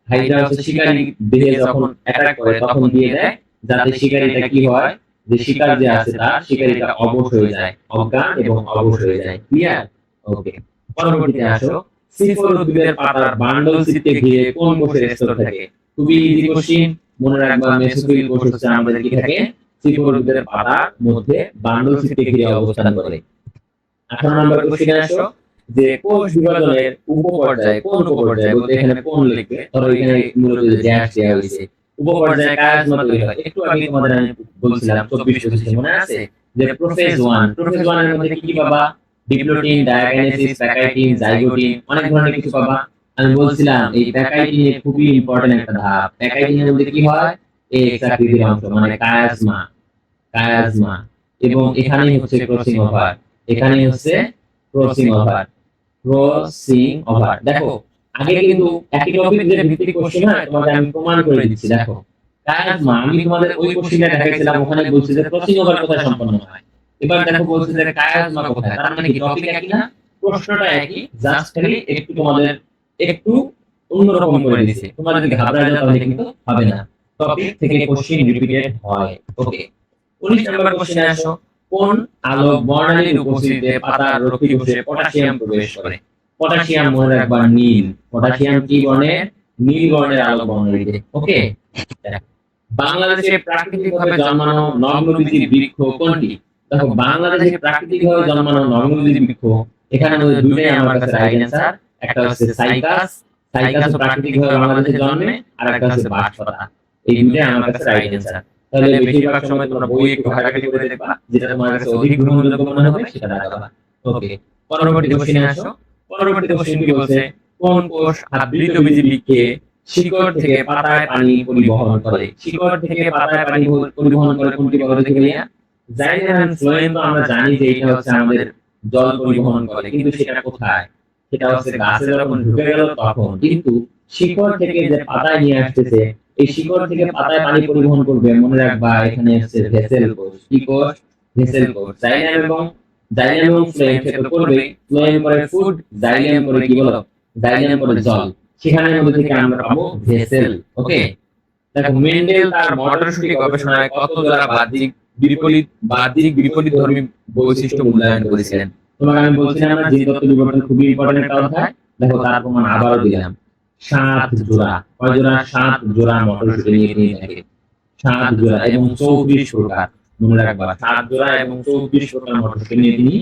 Speaker 1: হাইড্রা হচ্ছে শিকারী দেহে যখন অ্যাটাক করে তখন দিয়ে দেয়, যাতে শিকারীটা কি হয়, যে শিকার যে আছে তার শিকারীটা অবশ হয়ে যায়, অজ্ঞান এবং অবশ হয়ে যায়। ক্লিয়ার? ওকে, পরবর্তীতে আসো। সিফর উদ্ভিদের পাতার বান্ডল সিটকে ঘিরে কোন কোষের স্তর থাকে? খুবই ইজি কোশ্চেন, মনে রাখবা মেসোফিল কোষ হচ্ছে আমাদের কি থাকে? সিফর উদ্ভিদের পাতার মধ্যে বান্ডল সিটকে ঘিরে অবস্থান করে। 18 নম্বর কোশ্চেনে আসো, যে কোষ বিভাজনের উপপর্যায়ে, কোন উপপর্যায়ে বলতে এখানে কোন লিখবে, ধরো এখানে মূলত যে জ্যাস দেওয়া হয়েছে, উপপর্যায়ে কায়াজমা তৈরি হয়। একটু আগে তোমাদের আমি বলছিলাম 24-25 মনে আছে, যে প্রোফেজ 1, প্রোফেজ 1 এর মধ্যে কি কি পাবা? ডিপ্লোটিন, ডায়াকাইনেসিস, প্যাকাইটিন, জাইগোটিন, অনেক ধরনের কিছু পাবা। আমি বলছিলাম এই প্যাকাইটিন খুবই ইম্পর্টেন্ট একটা ধাপ। প্যাকাইটিনের মধ্যে কি হয়? এক্স আকৃতির অংশ মানে কায়াজমা, কায়াজমা। এবং এখানেই হচ্ছে ক্রসিং ওভার, এখানেই হচ্ছে ক্রসিং ওভার, ক্রসিং ওভার। দেখো আগে কিন্তু একই টপিক যে ভিত্তিক কোশ্চেন হয়, তোমাকে আমি প্রমাণ করে দিচ্ছি। দেখো কায়াজমা, আমি তোমাদের ওই কোশ্চেনটা দেখাইছিলাম, ওখানে বলছি যে ক্রসিং ওভার কোথায় সম্পন্ন হয়। এবার দেখো বলছে যে কায়াজমা কোথায়। তার মানে কি টপিক একই না, প্রশ্নটা একই, জাস্ট খালি একটু তোমাদের একটু অন্যরকম করে দিয়েছে। তোমরা যদি ঘাবড়ে যাও তাহলে কিন্তু হবে না, টপিক থেকে কোশ্চেন রিপিটেড হয়। ওকে, 19 নম্বর কোশ্চেনে আসো। কোন আলোক বর্ণালীর উপস্থিতিতে পাতার রক্ষী কোষে পটাশিয়াম প্রবেশ করে? পটাশিয়াম মনে রাখবা নীল। পটাশিয়াম কি বর্ণের? নীল বর্ণের আলোক বর্ণালীতে। ওকে, বাংলাদেশে প্রাকৃতিকভাবে জন্মানো নগ্নবীজী বৃক্ষ কোনটি? দেখো বাংলাদেশে প্রাকৃতিকভাবে জন্মানো নগ্নবীজী বৃক্ষ, এখানে মধ্যে দুটোই আমার কাছে রাইট অ্যান্সার। একটা হচ্ছে সাইকাস, সাইকাস প্রাকৃতিকভাবে বাংলাদেশে জন্মে, আর একটা হচ্ছে বাঁশপাতা। এই দুটোই আমার কাছে রাইট অ্যান্সার। তাহলে বেশিরভাগ সময় তোমরা বই একটু ঘাটাঘাটি করে দেখবা, যেটা তোমার কাছে অধিক গ্রহণযোগ্য মনে হবে সেটা দেখাবা। ওকে, পরবর্তী কোশ্চেনে আসো। পরবর্তী কোশ্চেন কি বলছে? কোন কোষ আবৃতবীজী বৃক্ষে শিকড় থেকে পাতায় পানি পরিবহন করে? শিকড় থেকে পাতায় পানি পরিবহন করে কোনটি বলো দেখি ভাইয়া? জাইলেম এন্ড ফ্লোয়েম তো আমরা জানি যে এটা হচ্ছে আমাদের জল পরিবহন করে, কিন্তু সেটা কোথায়? সেটা হচ্ছে গাছে যখন ঢুকে গেল তখন। কিন্তু শিকড় থেকে যে পাতায় নিয়ে আসতেছে, এই শিকড় থেকে পাতায় পানি পরিবহন করবে, মনে রাখবা এখানে হচ্ছে ভেসেল কোষ। কি কোষ? ভেসেল কোষ। জাইলেম এবং ফ্লোয়েম সেটা করবে, ফ্লোয়েম করে ফুড, জাইলেম করে কি বলো? জাইলেম করে জল। সেখানের মধ্যে থেকে আমরা পাবো ভেসেল। ওকে, দেখো মেন্ডেল তার মটরশুটি গবেষণায় কত জোড়া বাহ্যিক বিপরীতধর্মী বৈশিষ্ট্য মূল্যায়ন করেছিলেন? তোমাকে আমি বলছিলাম না জীনতত্ত্ব বিবর্তন খুবই ইম্পর্টেন্ট একটা অধ্যায়। দেখো তার প্রমাণ আবারও দিলাম। 7 জোড়া, কয় জোড়া? 7 জোড়া মটরশুটি নিয়ে নিয়ে থাকে, 7 জোড়া এবং 34 প্রকার। মনে রাখবা 7 জোড়া এবং 34 প্রকার মটরশুটি নিয়ে তিনি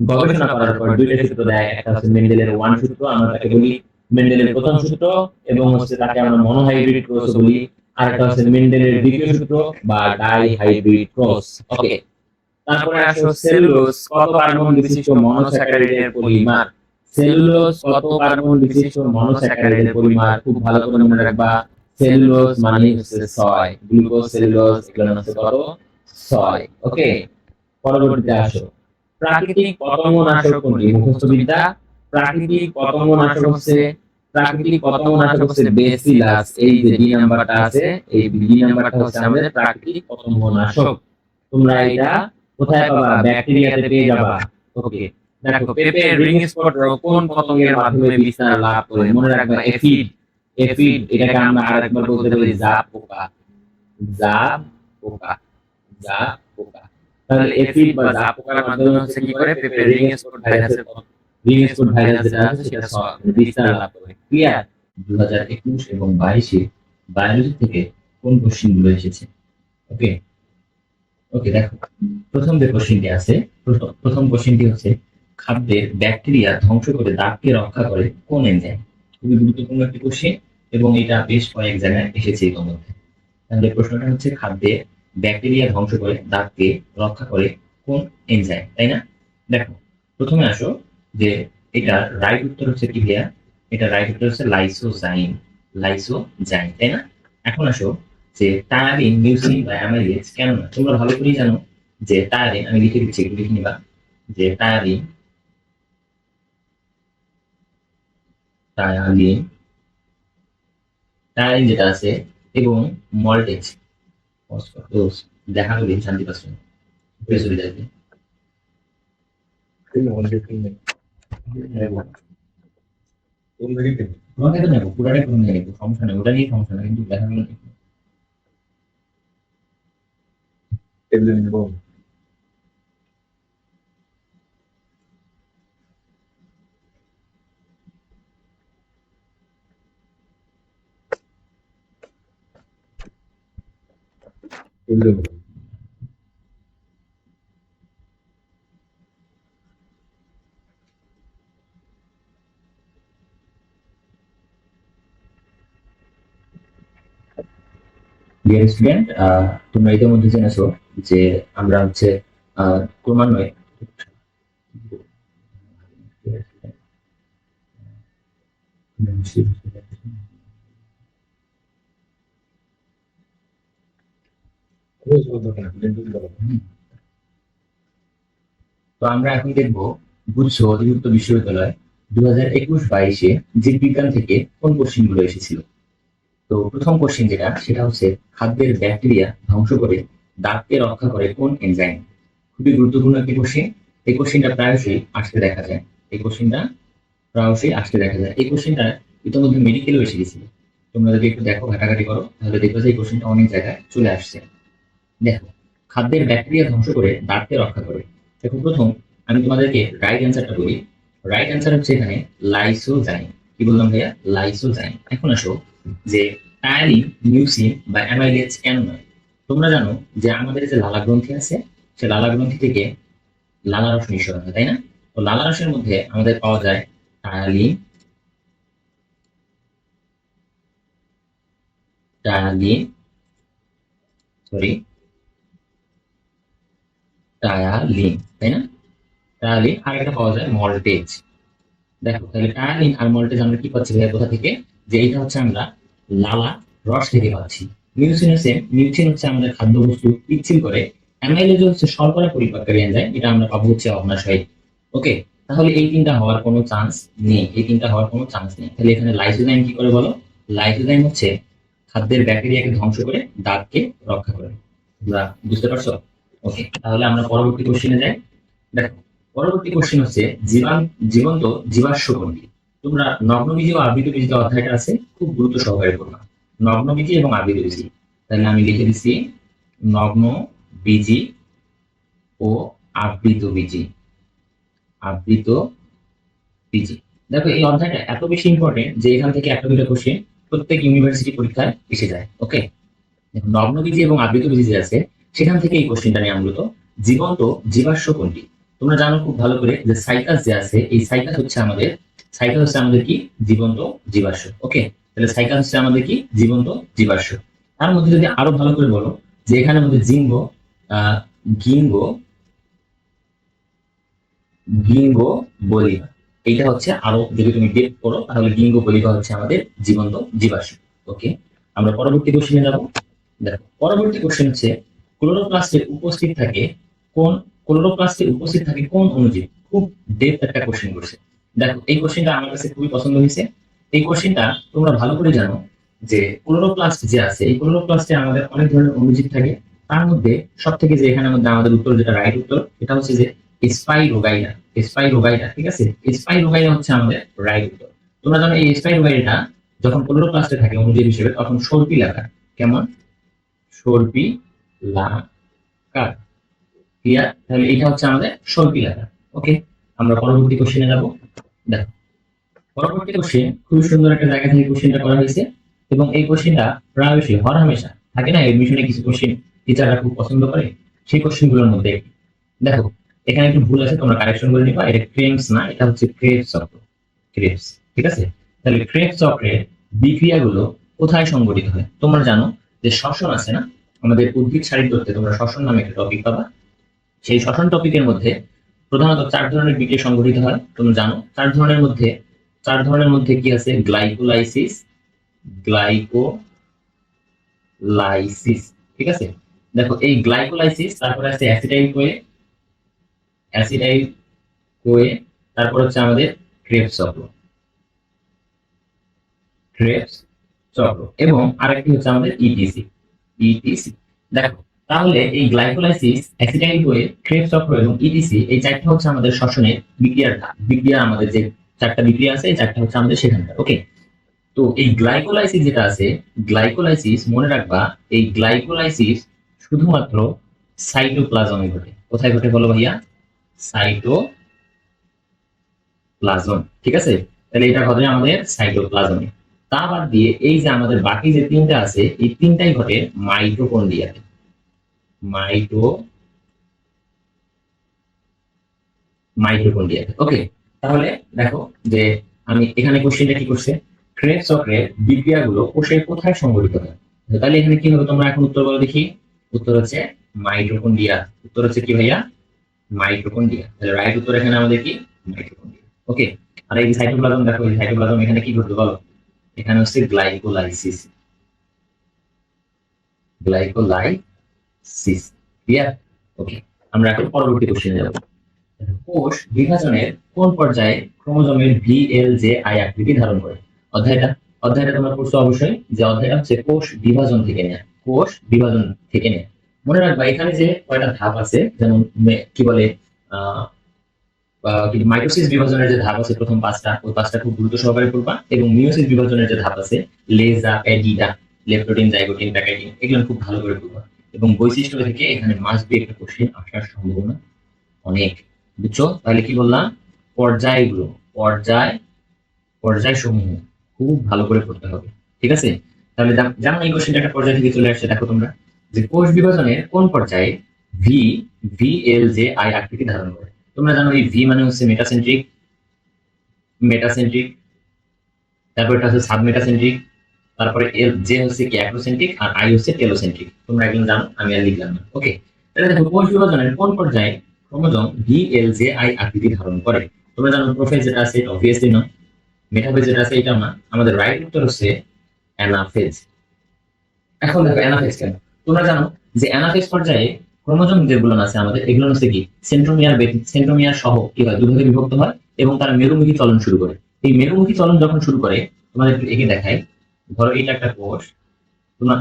Speaker 1: গবেষণা করার পর দুইটা সূত্র দেয়। একটা হচ্ছে মেন্ডেলের 1 সূত্র, আমরা তাকে বলি মেন্ডেলের প্রথম সূত্র, এবং হচ্ছে তাকে আমরা মনোহাইব্রিড ক্রস বলি। আর একটা হচ্ছে মেন্ডেলের দ্বিতীয় সূত্র বা ডাই হাইব্রিড ক্রস। ওকে, তারপরে আসো সেলুলোজ কত কার্বন বিশিষ্ট মনোস্যাকারাইডের পলিমার? সেলুলোজ কত কার্বন বিশিষ্ট মনোস্যাকারাইডের পলিমার? খুব ভালো করে মনে রাখবা, সেলুলোজ মানে হচ্ছে 6, গ্লুকোজ সেলুলোজ এগুলো হচ্ছে কত? 6। ওকে, পরবর্তীতে আসো। প্রাকৃতিক পতঙ্গনাশক কোনটি? মুখস্থ বিদ্যা। প্রাকৃতিক পতঙ্গনাশক হচ্ছে বেসিলাস। এই যে ডি নাম্বারটা আছে, এই ডি নাম্বারটা হচ্ছে আমাদের প্রাকৃতিক পতঙ্গনাশক। তোমরা এটা কোথায় পাবা? ব্যাকটেরিয়াতে পেয়ে যাবা। ওকে, দেখো পেঁপের রিং স্পট রোগ কোন পতঙ্গের মাধ্যমে বিস্তার লাভ করে? মনে রাখবা এফিড। এফিড, এটাকে আমরা আরেকবার বলতে পারি জাপ পোকা, জাপ পোকা, জাপ পোকা। তাহলে এফিড বা জাপ পোকার মাধ্যমে হচ্ছে কি করে পেঁপে রিং স্পট ভাইরাসের যেটা আছে সেটা বিস্তার লাভ করে। ক্লিয়ার?
Speaker 2: 2021 এবং 22-এ বায়োলজি থেকে কোন কোশ্চেন গুলো এসেছে? ওকে ওকে, দেখো প্রথম যে কোশ্চেনটি আছে, প্রথম কোশ্চেনটি হচ্ছে খাদ্যের ব্যাকটেরিয়া ধ্বংস করে দাগকে রক্ষা করে কোন এনজাইম? খুবই গুরুত্বপূর্ণ একটি কোশ্চেন এবং এটা বেশ কয়েক জায়গায় এসেছে ইতিমধ্যে। তাহলে প্রশ্নটা হচ্ছে খাদ্যের ব্যাকটেরিয়া ধ্বংস করে দাগকে রক্ষা করে কোন এনজাইম, তাই না? দেখো প্রথমে আসো যে এটা রাইট উত্তর হচ্ছে কি ভাইয়া? এটা রাইট উত্তর হচ্ছে লাইসোজাইম, লাইসোজাইম, তাই না? এখন আসো যে টায়ারিন, মিউসিন বা অ্যামাইলেজ কেন না? তোমরা ভালো করেই জানো যে টায়ারিন, আমি লিখে দিচ্ছি, একটু লিখে নিবা যে টায়ারিন, টায়ারিন, টায়ারিন যেটা আছে এবং মল্টেজ দেখা গেলে শান্তি পাচ্ছেন চলে যাবে। তোমাকে তো নেবো, পুরাটাই প্রথম নিয়ে নেবো, সমস্যা নেই, ওটা নিয়ে সমস্যা নেই, কিন্তু দেখা গেল ডিয়ার স্টুডেন্ট, তোমরা ইতিমধ্যে জেনেছো যে আমরা হচ্ছে ক্রমান্বয়ে তো আমরা এখন দেখবো গুচ্ছ অধিভুক্ত বিশ্ববিদ্যালয় 2021-22-এ জীববিজ্ঞান থেকে কোন কোশ্চেন গুলো এসেছিল। তো প্রথম কোশ্চেন যেটা, সেটা হচ্ছে খাদ্যের ব্যাকটেরিয়া ধ্বংস করে দাগকে রক্ষা করে কোন এনজাইম? খুবই গুরুত্বপূর্ণ একটি কোশ্চেন। এই কোশ্চেনটা প্রায়শই আসতে দেখা যায়, এই কোশ্চেনটা প্রায়শই আসতে দেখা যায়। এই কোশ্চেনটা ইতিমধ্যে মেডিকেলেও এসে গেছিল। তোমরা যদি একটু দেখো, ঘাটাঘাটি করো, তাহলে দেখবে যে এই কোশ্চেনটা অনেক জায়গায় চলে আসছে। দেখো, খাদ্যের ব্যাকটেরিয়া ধ্বংস করে দাগকে রক্ষা করে। দেখো প্রথম আমি তোমাদেরকে রাইট অ্যান্সারটা বলি। রাইট অ্যান্সার হচ্ছে এখানে লাইসোজাইম। কি বললাম ভাইয়া? লাইসোজাইম। এখন আসো যে টায়ারিন, মিউসিন বা অ্যামাইলেজ কেন নয়? তোমরা জানো যে আমাদের যে লালা গ্রন্থি আছে, সে লালা গ্রন্থি থেকে লালা রস নিঃসরণ হয়, তাই না? তো লালা রসের মধ্যে আমাদের পাওয়া যায় টায়ালিন, টায়ালিন, সরি টায়ালিন, তাই না? টায়ালিন, আর একটা পাওয়া যায় মল্টেজ। দেখো তাহলে টায়ালিন আর মল্টেজ আমরা কি পাচ্ছি ভাইয়া কোথা থেকে? যে এটা হচ্ছে আমরা লালা রস থেকে পাচ্ছি। মিউসিন হচ্ছে, মিউসিন হচ্ছে আমাদের খাদ্যবস্তু পিচ্ছিল করে। অ্যামাইলেজ হচ্ছে শর্করা পরিপাককারী এনজাইম, এটা আমরা পাবো হচ্ছে অগ্নাশয়। ওকে, তাহলে এই তিনটা হওয়ার কোনো চান্স নেই, এই তিনটা হওয়ার কোনো চান্স নেই। তাহলে এখানে লাইসোজাইম কি করে বলো? লাইসোজাইম হচ্ছে খাদ্যের ব্যাকটেরিয়াকে ধ্বংস করে দাগকে রক্ষা করে। তোমরা বুঝতে পারছো? ওকে, তাহলে আমরা পরবর্তী কোশ্চেনে যাই। দেখো পরবর্তী কোশ্চেন হচ্ছে জীবন্ত জীবাশ্ম কোনটি? তোমরা নগ্নবীজি ও আবৃতবীজি অধ্যায়টা আছে, খুব গুরুত্ব সহকারে পড়বা। নগ্নবীজি এবং আবৃতবীজি, তাহলে আমি লিখে দিচ্ছি নগ্নবীজি ও আবৃতবীজি, আবৃতবীজি। দেখো এই অধ্যায়টা এত বেশি ইম্পর্টেন্ট যে এখান থেকে একটা দুটো কোশ্চেন প্রত্যেক ইউনিভার্সিটি পরীক্ষায় এসে যায়। ওকে, নগ্নবীজি এবং আবৃতবীজি যে আছে, সেখান থেকে এই কোশ্চেনটা নেওয়া মূলত। জীবন্ত জীবাশ্ম কোনটি? তোমরা জানো খুব ভালো করে যে সাইকাস যে আছে, এই সাইকাস হচ্ছে আমাদের কি? জীবন্ত জীবাশ্ম। ওকে, তাহলে সাইকাস হচ্ছে আমাদের কি? জীবন্ত জীবাশ্ম। তার মধ্যে যদি আরো ভালো করে বলো যে এখানে আমাদের জিঙ্গো, গিঙ্গো, গিঙ্গো বলিভা, এইটা হচ্ছে আরো যদি তুমি ডেপ করো তাহলে গিঙ্গো বলিভা হচ্ছে আমাদের জীবন্ত জীবাশ্ম। ওকে, আমরা পরবর্তী কোশ্চেনে যাব। দেখো পরবর্তী কোশ্চেন হচ্ছে ক্লোরোপ্লাস্টে উপস্থিত থাকে কোন অণুজীব? খুব ডেপথ একটা কোশ্চেন করছে। দেখো এই কোশ্চেনটা আমার কাছে খুবই পছন্দ হয়েছে। এই কোশ্চেনটা তোমরা ভালো করে জানো যে ক্লোরোপ্লাস্ট যে আছে, এই ক্লোরোপ্লাস্টে আমাদের অনেক ধরনের অণুজীব থাকে। তার মধ্যে সব থেকে যে এখানে মধ্যে আমাদের উত্তর যেটা রাইট উত্তর, এটা হচ্ছে যে স্পাইরোগাইটা। ঠিক আছে, স্পাইরোগাইটা হচ্ছে আমাদের রাইট উত্তর। তোমরা জানো এই স্পাইরোগাইটা যখন ক্লোরোপ্লাস্টে থাকে অনুজীব হিসেবে তখন সর্পিলাকার। কেমন? সর্পিলাকার। ক্লিয়ার? তাহলে এটা হচ্ছে আমাদের সর্পিলাকার। ওকে, আমরা পরবর্তী কোশ্চেনে যাব। দেখো, পরবর্তী কোশ্চেন খুব সুন্দর একটা জায়গা থেকে কোশ্চেনটা করা হয়েছে, এবং এই কোশ্চেনটা প্রায়শই হরহামেশা থাকে না, এডমিশনে কিছু কোশ্চেন টিচাররা খুব পছন্দ করে, সেই কোশ্চেনগুলোর মধ্যে একটি। দেখো, এখানে একটু ভুল আছে, তোমরা কারেকশন করে নিবা। এটা ক্রেমস না, এটা হচ্ছে ক্রেবস চক্র। ক্রেবস, ঠিক আছে? তাহলে ক্রেবস চক্রের বিক্রিয়াগুলো কোথায় সংঘটিত হয়? তোমরা জানো যে শ্বসন আছে না, আমাদের উদ্ভিদ শারীরতত্ত্বে তোমরা শ্বসন নামে একটা টপিক পাবা। সেই শ্বসন টপিকের মধ্যে প্রধানত 4 ধরনের বিক্রিয়া সংঘটিত হয়, তোমরা জানো। 4 ধরনের মধ্যে কি আছে? গ্লাইকোলাইসিস, গ্লাইকোলাইসিস, ঠিক আছে? দেখো, এই গ্লাইকোলাইসিস, তারপরে আছে অ্যাসিটাইল কোয়ে, অ্যাসিটাইল কোয়ে, তারপর হচ্ছে আমাদের ক্রেবস চক্র, ক্রেবস চক্র, এবং আরেকটি হচ্ছে আমাদের ইটিসি, ইটিসি। দেখো, তাহলে এই গ্লাইকোলাইসিস, অ্যাসিটাইল কোয়ে, ক্রেবস চক্র এবং ইটিসি, এই 4টা হচ্ছে আমাদের শ্বসনের বিক্রিয়া আমাদের যে 4টা বিক্রিয়া আছে, এই 4টা হচ্ছে আমাদের সেখানকার। ওকে, তো এই গ্লাইকোলাইসিস যেটা আছে, গ্লাইকোলাইসিস মনে রাখবা, এই গ্লাইকোলাইসিস শুধুমাত্র সাইটোপ্লাজমে ঘটে। কোথায় ঘটে বলো ভাইয়া? সাইটোপ্লাজম, ঠিক আছে? তাহলে এটা ঘটে আমাদের সাইটোপ্লাজমে। তা বাদ দিয়ে এই যে আমাদের বাকি যে 3টা আছে, এই 3টাই ঘটে মাইটোকন্ড্রিয়াতে। মাইটোকন্ড্রিয়াতে। ওকে, তাহলে দেখো যে আমি এখানে কোশ্চেনটা কি করছে, ক্রেবস চক্রের বিক্রিয়াগুলো কোষের কোথায় সংঘটিত হয়। তাহলে এখানে কি হবে, তোমরা এখন উত্তর বলো দেখি। উত্তর হচ্ছে মাইটোকন্ড্রিয়া। উত্তর হচ্ছে কি ভাইয়া? মাইটোকন্ড্রিয়া। তাহলে রাইট উত্তর এখানে আমাদের কি? মাইটোকন্ড্রিয়া। ওকে, আর এই সাইটোপ্লাজম, দেখো এই সাইটোপ্লাজম এখানে কি ঘটবে বলো? এখানে হচ্ছে গ্লাইকোলাইসিস, গ্লাইকোলাইসিস। ক্লিয়ার? ওকে, আমরা এখন পরবর্তী কোশ্চেনে যাব। কোষ বিভাজনের কোন পর্যায়ে ক্রোমোজোমের VLJ-I আকৃতি ধারণ করে? অধ্যায়টা তোমরা পড়ছো অবশ্যই, যে অধ্যায়টা হচ্ছে কোষ বিভাজন থেকে নেয়া, কোষ বিভাজন থেকে নেয়া। মনে রাখবা এখানে যে কয়টা ধাপ আছে, যেমন কি বলে মাইটোসিস বিভাজনের যে ধাপ আছে প্রথম 5টা, ওই 5টা খুব গুরুত্ব সহকারে পড়বা, এবং মিওসিস বিভাজনের যে ধাপ আছে, লেজা, প্যাডিডা, লেপ্টোটিন, জাইগোটিন, প্যাকাইটিন, এগুলো খুব ভালো করে পড়বা। এবং বৈশিষ্ট্য থেকে এখানে মাস্ট বি একটা কোশ্চেন আসার সম্ভাবনা অনেক, বুঝছো? তাহলে কি বললাম, পর্যায়গুলো, পর্যায় সমূহ খুব ভালো করে পড়তে হবে, ঠিক আছে? তাহলে যেমন এই কোশ্চেনটা একটা পর্যায় থেকে চলে আসছে, দেখো তোমরা যে কোষ বিভাজনের কোন পর্যায়ে VLJ-I আকৃতি ধারণ করে। তোমরা জানো এই ভি মানে হচ্ছে মেটাসেন্ট্রিক, তারপর এটা হচ্ছে সাবমেটাসেন্ট্রিক, তারপরে এল জে হচ্ছে কি অ্যাক্রোসেন্ট্রিক, আর আই হচ্ছে টেলোসেন্ট্রিক। তোমরা এগুলো জানো, আমি আর লিখলাম না। ওকে, তাহলে দেখো কোষ বিভাজনের কোন পর্যায়ে ক্রোমোজোম VLJ-I আকৃতি ধারণ করে। তোমরা জানো প্রোফেজ যেটা আছে এটা অবভিয়াসলি না, মেটাফেজ যেটা আছে এটা না। আমাদের রাইট উত্তর হচ্ছে অ্যানাফেজ। এখন দেখো অ্যানাফেজ কেন? তোমরা জানো যে অ্যানাফেজ পর্যায়ে ক্রোমোজোম যেগুলো আছে আমাদের, এগুলো হচ্ছে কি সেন্ট্রোমিয়ার সহ কি হয়, দুভাগে বিভক্ত হয় এবং তারা মেরুমুখী চলন শুরু করে। এই মেরুমুখী চলন যখন শুরু করে, তোমাদের একটু এঁকে দেখাই। ধরো এটা একটা কোষ, তোমরা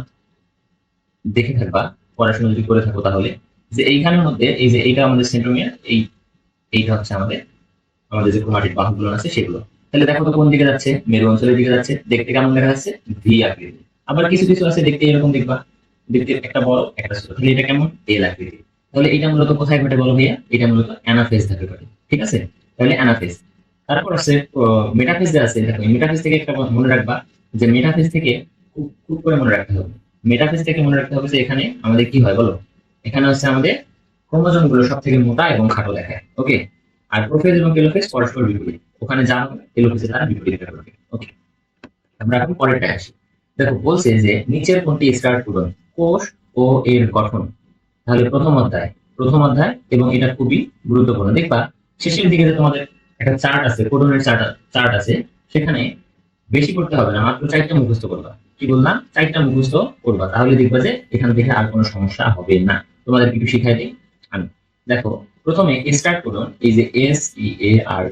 Speaker 2: দেখে থাকবা, পড়াশোনা যদি করে থাকো তাহলে, যে এইখানের মধ্যে এই যে এইটা আমাদের সেন্ট্রোমিয়ার, এইটা হচ্ছে আমাদের যে ক্রোমাটিড বাহুগুলো আছে সেগুলো। তাহলে দেখো তো কোন দিকে যাচ্ছে? মেরু অঞ্চলের দিকে যাচ্ছে। দেখতে কেমন দেখা যাচ্ছে? ভি আকৃতি। আবার কিছু কিছু আছে দেখতে এরকম, দেখবা দেখতে একটা বড় একটা ছোট, তাহলে এটা কেমন? এল আকৃতি। তাহলে এটা মূলত কোথায় ঘটে বলো ভাইয়া? এটা মূলত অ্যানাফেজ ধাপে ঘটে, ঠিক আছে? তাহলে অ্যানাফেজ। তারপর আছে মেটাফেজ যে আছে, দেখো মেটাফেজ থেকে একটা মনে রাখবা, যে মেটাফেজ থেকে খুব খুব করে মনে রাখতে হবে। মেটাফেজ থেকে মনে রাখতে হবে যে এখানে আমাদের কি হয় বলো? এখানে হচ্ছে আমাদের ক্রোমোজোম গুলো সব থেকে মোটা এবং খাটো দেখায়। ওকে, আর প্রোফেজ এবং টেলোফেজ পরস্পর বিপরীত। ওখানে যা হবে টেলোফেজে তারা বিপরীত হবে। ওকে, আমরা এখন পরেরটা আসি। দেখো বলছে যে নিচের কোনটি স্টার্ট কোডন, কোষ ও এর গঠন। তাহলে প্রথম অধ্যায় এবং এটা খুবই গুরুত্বপূর্ণ। দেখবা শেষের দিকে যে তোমাদের একটা চার্ট আছে, কোডনের চার্ট আছে, সেখানে বেশি করতে হবে না, মাত্র 4টা মুখস্থ করবা। কি বললাম? 4টা মুখস্থ করবা, তাহলে দেখবা যে এখান থেকে আর কোনো সমস্যা হবে না। তোমাদের কিছু শিখাই দিই আমি। দেখো প্রথমে স্টার্ট কোডন, এই যে SEAR,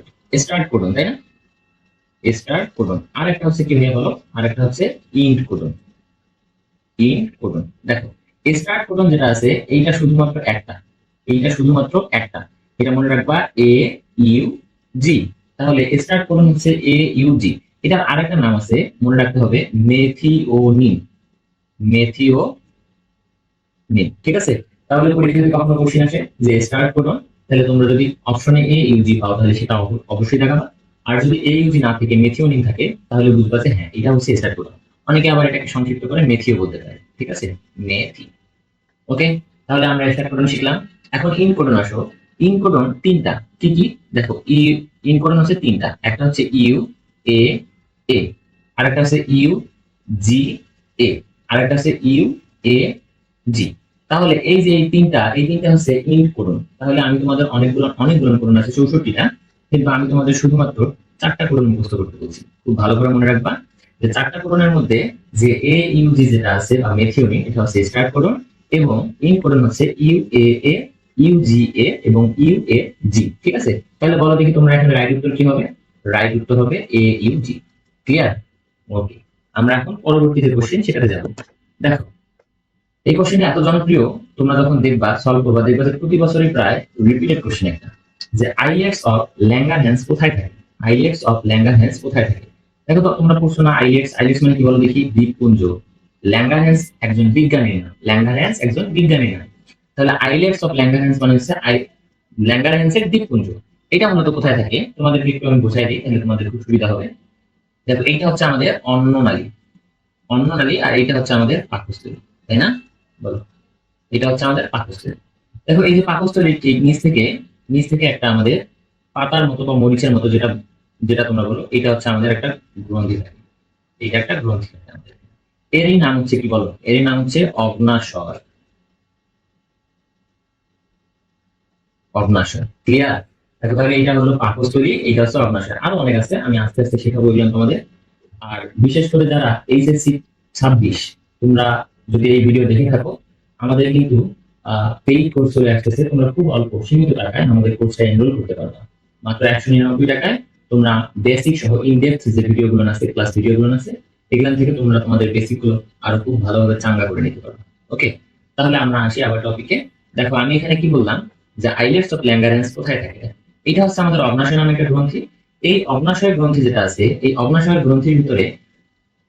Speaker 2: স্টার্ট কোডন, তাই না? Start codon. আর একটা হচ্ছে কি হয়ে বলো? আর একটা হচ্ছে ইন্ড কোডন। দেখো স্টার্ট কোডন যেটা আছে, এইটা শুধুমাত্র একটা, এটা মনে রাখবা AUG। তাহলে স্টার্ট কোডন হচ্ছে AUG। এটার আরেকটা নাম আছে, মনে রাখতে হবে, মেথিওনিন। মেথিওনিন, ঠিক আছে? তাহলে পরীক্ষা থেকে কখনো কোশ্চেন আসে যে স্টার্ট কোডন, তাহলে তোমরা যদি অপশনে এ ইউজি পাও তাহলে সেটা অবশ্যই দেখাবা। আর যদি এ ইউজি না থেকে মেথিওনিন থাকে তাহলে বুঝবা যে হ্যাঁ এটা হচ্ছে স্টার্ট কোডন। অনেকে আবার এটাকে সংক্ষিপ্ত করে মেথিও বলতে পারে, ঠিক আছে? মেথি। ওকে, তাহলে আমরা স্টার্ট কোডন শিখলাম। এখন ইন কোডন আসো। ইন কোডন তিনটা, কি কি দেখো। ইন কোডন হচ্ছে তিনটা, একটা হচ্ছে ইউ এ এ, আরেকটা হচ্ছে ইউ জি এ, আরেকটা হচ্ছে ইউ এ জি। তাহলে এই যে এই তিনটা হচ্ছে ইন কোডন। তাহলে আমি তোমাদের অনেকগুলো কোডন আছে 64টা, কিন্তু আমি তোমাদের শুধুমাত্র 4টা কোডন মুখস্থ করতে বলছি। খুব ভালো করে মনে রাখবা যে 4টা কোডনের মধ্যে যে এ ইউ জি যেটা আছে বা মেথিওনিন, এটা হচ্ছে স্টার্ট কোডন, এবং ইন কোডন হচ্ছে U A A, U G A এবং ইউ এ জি, ঠিক আছে? তাহলে বলো দেখি তোমরা এখানে রাইট উত্তর কি হবে? রাইট উত্তর হবে এ ইউ জি। ক্লিয়ার? ওকে, আমরা এখন পরবর্তী যে কোশ্চেন সেটাতে যাব। দেখো, এই কোশ্চেনটা এত জনপ্রিয়, তোমরা যখন দেখবা সলভ করবা দেখবা যে প্রতি বছরই প্রায় রিপিটেড কোশ্চেন একটা, যে আইলেটস অফ ল্যাঙ্গারহ্যান্স কোথায় থাকে? আইলেটস অফ ল্যাঙ্গারহ্যান্স কোথায় থাকে? দেখো তো, তোমরা পড়ছো না আইলেটস? আইলেটস মানে কি বলো দেখি? দ্বীপপুঞ্জ। ল্যাঙ্গারহ্যান্স একজন বিজ্ঞানী না, ল্যাঙ্গারহ্যান্স একজন বিজ্ঞানী না। তাহলে আইলেটস অফ ল্যাঙ্গারহ্যান্স মানে হচ্ছে ল্যাঙ্গারহ্যান্সের দ্বীপপুঞ্জ। এটা মূলত কোথায় থাকে তোমাদেরকে একটু আমি বোঝাই দিই, তাহলে তোমাদের খুব সুবিধা হবে। দেখো, এইটা হচ্ছে আমাদের অন্ননালী, অন্ননালী, আর এইটা হচ্ছে আমাদের পাকস্থলী, তাই না? বলো, এটা হচ্ছে আমাদের পাকস্থলী। দেখো, এই যে পাকস্থলীর ঠিক নিচ থেকে একটা আমাদের পাতার মতো বা মরিচের মতো, যেটা যেটা তোমরা বলো, এটা হচ্ছে আমাদের একটা গ্রন্থি থাকে। এটা একটা গ্রন্থি থাকে আমাদের। এরই নাম হচ্ছে কি বলো? এরই নাম হচ্ছে অগ্ন্যাশয়। অগ্ন্যাশয়, ক্লিয়ার? দেখো, তাহলে এটা হলো পাকস্থলী, এটা হচ্ছে অগ্ন্যাশয়। আরো অনেক আছে, আমি আস্তে আস্তে শেখাবো বললাম তোমাদের। আর বিশেষ করে যারা এইচএসসি 26, তোমরা যদি এই ভিডিও দেখে থাকো, আমাদের কিন্তু পেইড কোর্স চলে আসতেছে। তোমরা খুব অল্প সীমিত টাকায় আমাদের কোর্সটা এনরোল করতে পারবে, মাত্র 199 টাকায়। তোমরা বেসিক সহ ইনডেপথ যে ভিডিওগুলো আছে, ক্লাস ভিডিওগুলো আছে, এগুলো থেকে তোমরা তোমাদের বেসিক গুলো আরো খুব ভালোভাবে চাঙ্গা করে নিতে পারবে। ওকে, তাহলে আমরা আসি আবার টপিকে। দেখো, আমি এখানে কি বললাম যে আইলেটস অফ ল্যাঙ্গারহ্যান্স কোথায় থাকে? এটা হচ্ছে আমাদের অগ্ন্যাশয় নামে একটা গ্রন্থি। এই অগ্ন্যাশয় গ্রন্থি যেটা আছে, এই অগ্ন্যাশয় গ্রন্থির ভিতরে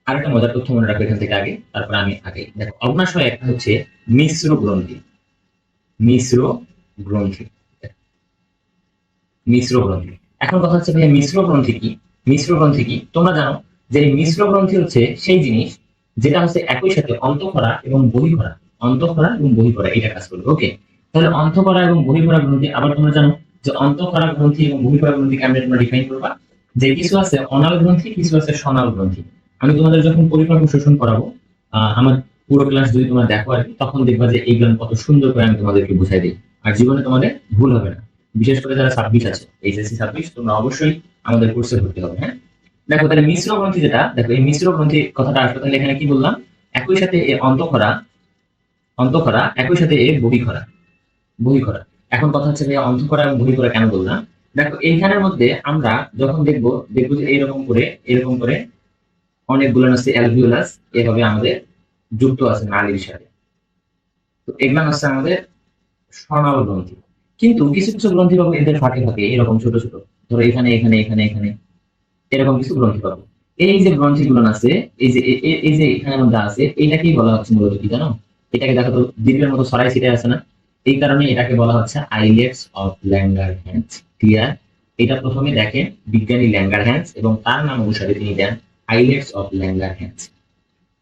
Speaker 2: আরেকটা মজার তথ্য মনে রাখবো এখান থেকে আগে, তারপরে আমি আগে। দেখো, অগ্ন্যাশয় একটা হচ্ছে মিশ্র গ্রন্থি। মিশ্র গ্রন্থি, মিশ্র গ্রন্থি। এখন কথা হচ্ছে ভাই, মিশ্র গ্রন্থি কি? মিশ্র গ্রন্থি কি তোমরা জানো যে এই মিশ্র গ্রন্থি হচ্ছে সেই জিনিস যেটা হচ্ছে একই সাথে অন্তঃক্ষরা এবং বহিঃক্ষরা, অন্তঃক্ষরা এবং বহিঃক্ষরা এটা কাজ করবে। ওকে, তাহলে অন্তঃক্ষরা এবং বহিঃক্ষরা গ্রন্থি। আবার তোমরা জানো যে অন্তঃক্ষরা গ্রন্থি এবং বহিঃক্ষরা গ্রন্থিকে আমরা তোমরা ডিফাইন করবা যে কিছু আছে অনাল গ্রন্থি, কিছু আছে সনাল গ্রন্থি। আমি তোমাদের যখন পরিপাক শোষণ করাবো, আমার পুরো ক্লাস যদি তোমরা দেখো আর কি, তখন দেখবা যে এইগুলো কত সুন্দর করে আমি তোমাদেরকে বুঝাই দিই, আর জীবনে তোমাদের ভুল হবে না। বিশেষ করে যারা 26 আছে, এইচএসসি 26, তোমরা অবশ্যই আমাদের কোর্সে ভর্তি হবে। হ্যাঁ, দেখো, তাহলে মিশ্র গ্রন্থি যেটা, দেখো এই মিশ্র গ্রন্থি কথাটা আসলে তাহলে এখানে কি বললাম? একই সাথে এ অন্তঃক্ষরা, অন্তঃক্ষরা, একই সাথে এ বহিঃক্ষরা, বহিঃক্ষরা। এখন কথা হচ্ছে যে অন্তঃক্ষরা এবং বহিঃক্ষরা কেন বললাম? দেখো, এইখানের মধ্যে আমরা যখন দেখবো দেখবো যে এরকম করে অনেকগুলো আছে অ্যালভিওলাস এভাবে আমাদের যুক্ত আছে নালীর সাথে। তো এগুলো হচ্ছে আমাদের স্বনাল গ্রন্থি। কিন্তু কিছু কিছু গ্রন্থি পাবো এদের ফাঁকে ফাঁকে এরকম ছোট ছোট, ধরো এখানে এখানে এখানে এখানে এরকম কিছু গ্রন্থি পাবো। এই যে গ্রন্থিগুলো আছে, এই যে এখানের মধ্যে আছে, এইটাকেই বলা হচ্ছে মূলত কি জানো? এটাকে দেখো তো, দীর্ঘের মতো ছড়াই ছিটে আছে না? এই কারণে এটাকে বলা হচ্ছে আইলেটস অফ ল্যাঙ্গারহ্যান্স। ক্লিয়ার? এটা প্রথমে দেখেন বিজ্ঞানী ল্যাঙ্গারহ্যান্স এবং তার নাম অনুসারে তিনি দেন আইলেটস অফ ল্যাঙ্গারহ্যান্স।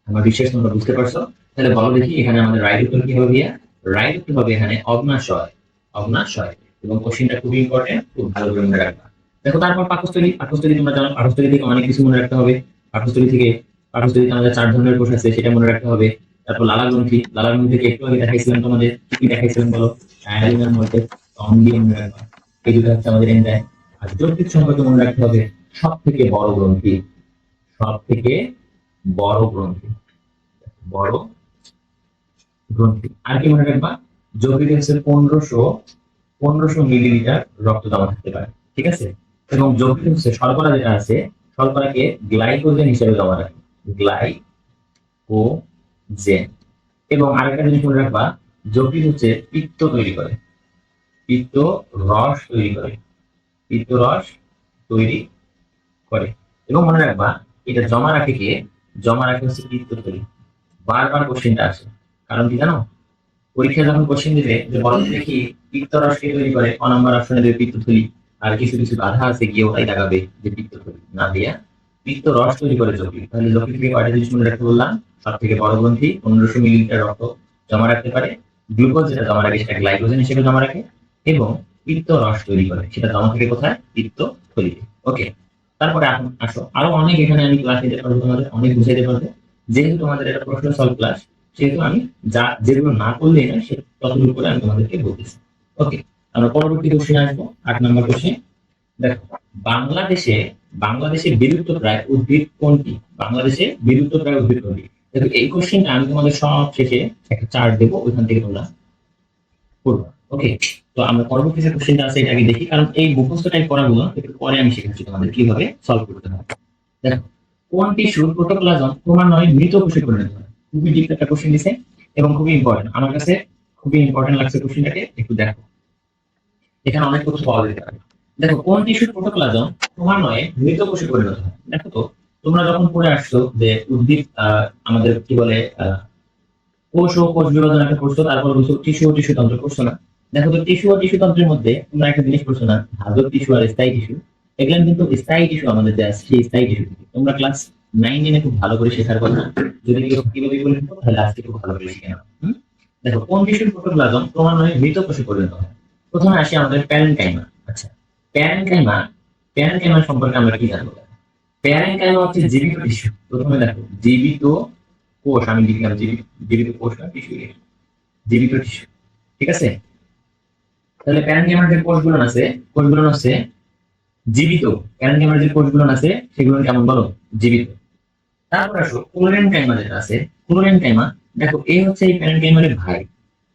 Speaker 2: আমার বিশ্বাস তোমরা বুঝতে পারছো। তাহলে বলো দেখি এখানে আমাদের রাইট উত্তর কি হবে? রাইট উত্তর হবে এখানে অগ্ন্যাশয়, অগ্ন্যাশয়। এবং কোশ্চেনটা খুবই ইম্পর্টেন্ট, খুব ভালো করে মনে রাখবা। দেখো, তারপর পাকস্থলী। পাকস্থলী তোমরা জানো, পাকস্থলী থেকে অনেক কিছু মনে রাখতে হবে। পাকস্থলীতে আমাদের 4 ধরনের কোষ আছে, সেটা মনে রাখতে হবে। তারপর লালা গ্রন্থি, লালা গ্রন্থি থেকে একটু আগে দেখাইছিলাম তোমাদের, কি দেখাইছিলাম বলো? অ্যালিনার মধ্যে অম্লীয় মনে রাখবা, এই দুটো হচ্ছে আমাদের এনজাইম। আর যকৃৎ সম্পর্কে মনে রাখতে হবে সব থেকে বড় গ্রন্থি, সব থেকে বড় গ্রন্থি, বড় গ্রন্থি। আর কি মনে রাখবা? যকৃতে হচ্ছে 1500 মিলিলিটার রক্ত জমা থাকতে পারে, ঠিক আছে? এবং যকৃত হচ্ছে শর্করা যেটা আছে, শর্করাকে গ্লাইকোজেন হিসেবে জমা রাখে, গ্লাইকোজেন। এবং আরেকটা জিনিস মনে রাখবা, যকৃত হচ্ছে পিত্ত তৈরি করে, পিত্ত রস তৈরি করে, পিত্ত রস তৈরি করে।
Speaker 1: এবং মনে রাখবা এটা জমা রাখে কে? জমা রাখে হচ্ছে পিত্তথলি। বারবার কোশ্চেনটা আসে, কারণ কি জানো? পরীক্ষায় যখন কোশ্চেন দিবে যে বলো তো দেখি পিত্তরস কে তৈরি করে, ক নম্বর অপশনে দেবে পিত্তথলি, আর কিছু কিছু বাধা আছে গিয়ে ওটাই দেখাবে যে পিত্তথলি না দিয়া পিত্তরস তৈরি করে যকৃৎ। তাহলে যকৃৎ থেকে কয়টা জিনিস মনে রাখতে বললাম? সব থেকে বড় গ্রন্থি 1500 মিলিলিটার রক্ত জমা রাখতে পারে, গ্লুকোজ যেটা জমা রাখে সেটা গ্লাইকোজেন হিসেবে জমা রাখে, এবং পিত্তরস তৈরি করে সেটা জমা থাকে কোথায়? পিত্তথলিতে। ওকে, তারপরে এখন আসো, আরো অনেক এখানে আমি ক্লাস নিতে পারবো, তোমাদের অনেক বুঝাইতে পারবো। যেহেতু তোমাদের এটা প্রশ্ন সলভ ক্লাস, সেহেতু আমি যা যেগুলো না করলেই না সে ততগুলো করে আমি তোমাদেরকে বলতেছি। ওকে, আমরা পরবর্তী কোশ্চেন আসবো, 8 নম্বর কোশ্চেন। দেখো, বাংলাদেশে বাংলাদেশে বিলুপ্তপ্রায় উদ্ভিদ কোনটি? বাংলাদেশে বিলুপ্তপ্রায় উদ্ভিদ কোনটি? দেখো, এই কোশ্চেনটা আমি তোমাদের সব শেষে একটা চার্ট দেবো, ওইখান থেকে তোমরা করবা। ওকে, তো আমরা পরবর্তী যে কোশ্চেনটা আছে এটা আগে দেখি, কারণ এই মুখস্থ টাইপ করাগুলো একটু পরে আমি শেখাচ্ছি তোমাদের কিভাবে সলভ করতে হয়। দেখো, কোন টিস্যুর প্রোটোপ্লাজম ক্রমান্বয়ে মৃত কোষে পরিণত হয়? খুবই ডিপ একটা কোশ্চেন দিছে এবং খুবই ইম্পর্টেন্ট, আমার কাছে খুবই ইম্পর্টেন্ট লাগছে কোশ্চেনটাকে। একটু দেখো, এখানে অনেক তথ্য পাওয়া যেতে পারে। দেখো, কোন টিস্যুর প্রোটোপ্লাজম ক্রমান্বয়ে মৃত কোষে পরিণত হয়? দেখো তো, তোমরা যখন পড়ে আসছো যে উদ্ভিদ আমাদের কি বলে কোষ ও কোষ বিভাজন একটা পড়ছো, তারপর বলছো টিস্যু ও টিস্যু তন্ত্র পড়ছো না? দেখো তো, টিস্যু ও টিস্যু তন্ত্রের মধ্যে তোমরা একটা জিনিস পড়ছো না, ধাতব টিস্যু আর স্থায়ী টিস্যু। এগুলো কিন্তু স্থায়ী টিস্যু আমাদের যে আছে সেই স্থায়ী টিস্যু তোমরা ক্লাস 9 খুব ভালো করে শেখার কথা। যদি কেউ কিভাবে বলে থাকো তাহলে আজকে খুব ভালো করে শিখে নাও। দেখো, কোন টিস্যুর প্রোটোপ্লাজম ক্রমান্বয়ে মৃত কোষে পরিণত হয়? প্রথমে আসি আমাদের প্যারেনকাইমা। আচ্ছা, প্যারেনকাইমা প্যারেনকাইমা সম্পর্কে আমরা কি জানবো? প্যারেনকাইমা হচ্ছে জীবিত টিস্যু। প্রথমে দেখো, জীবিত কোষ, আমি লিখলাম জীবিত, জীবিত কোষ না টিস্যু, জীবিত টিস্যু। ঠিক আছে, তাহলে প্যারেনকাইমার যে কোষগুলো আছে, কোষগুলো হচ্ছে জীবিত। প্যারেনকাইমার যে কোষগুলো আছে সেগুলো কেমন বলো? জীবিত। তারপর আসো ক্লোরেনকাইমা যেটা আছে, ক্লোরেনকাইমা। দেখো, এই হচ্ছে এই প্যারেনকাইমারের ভাই,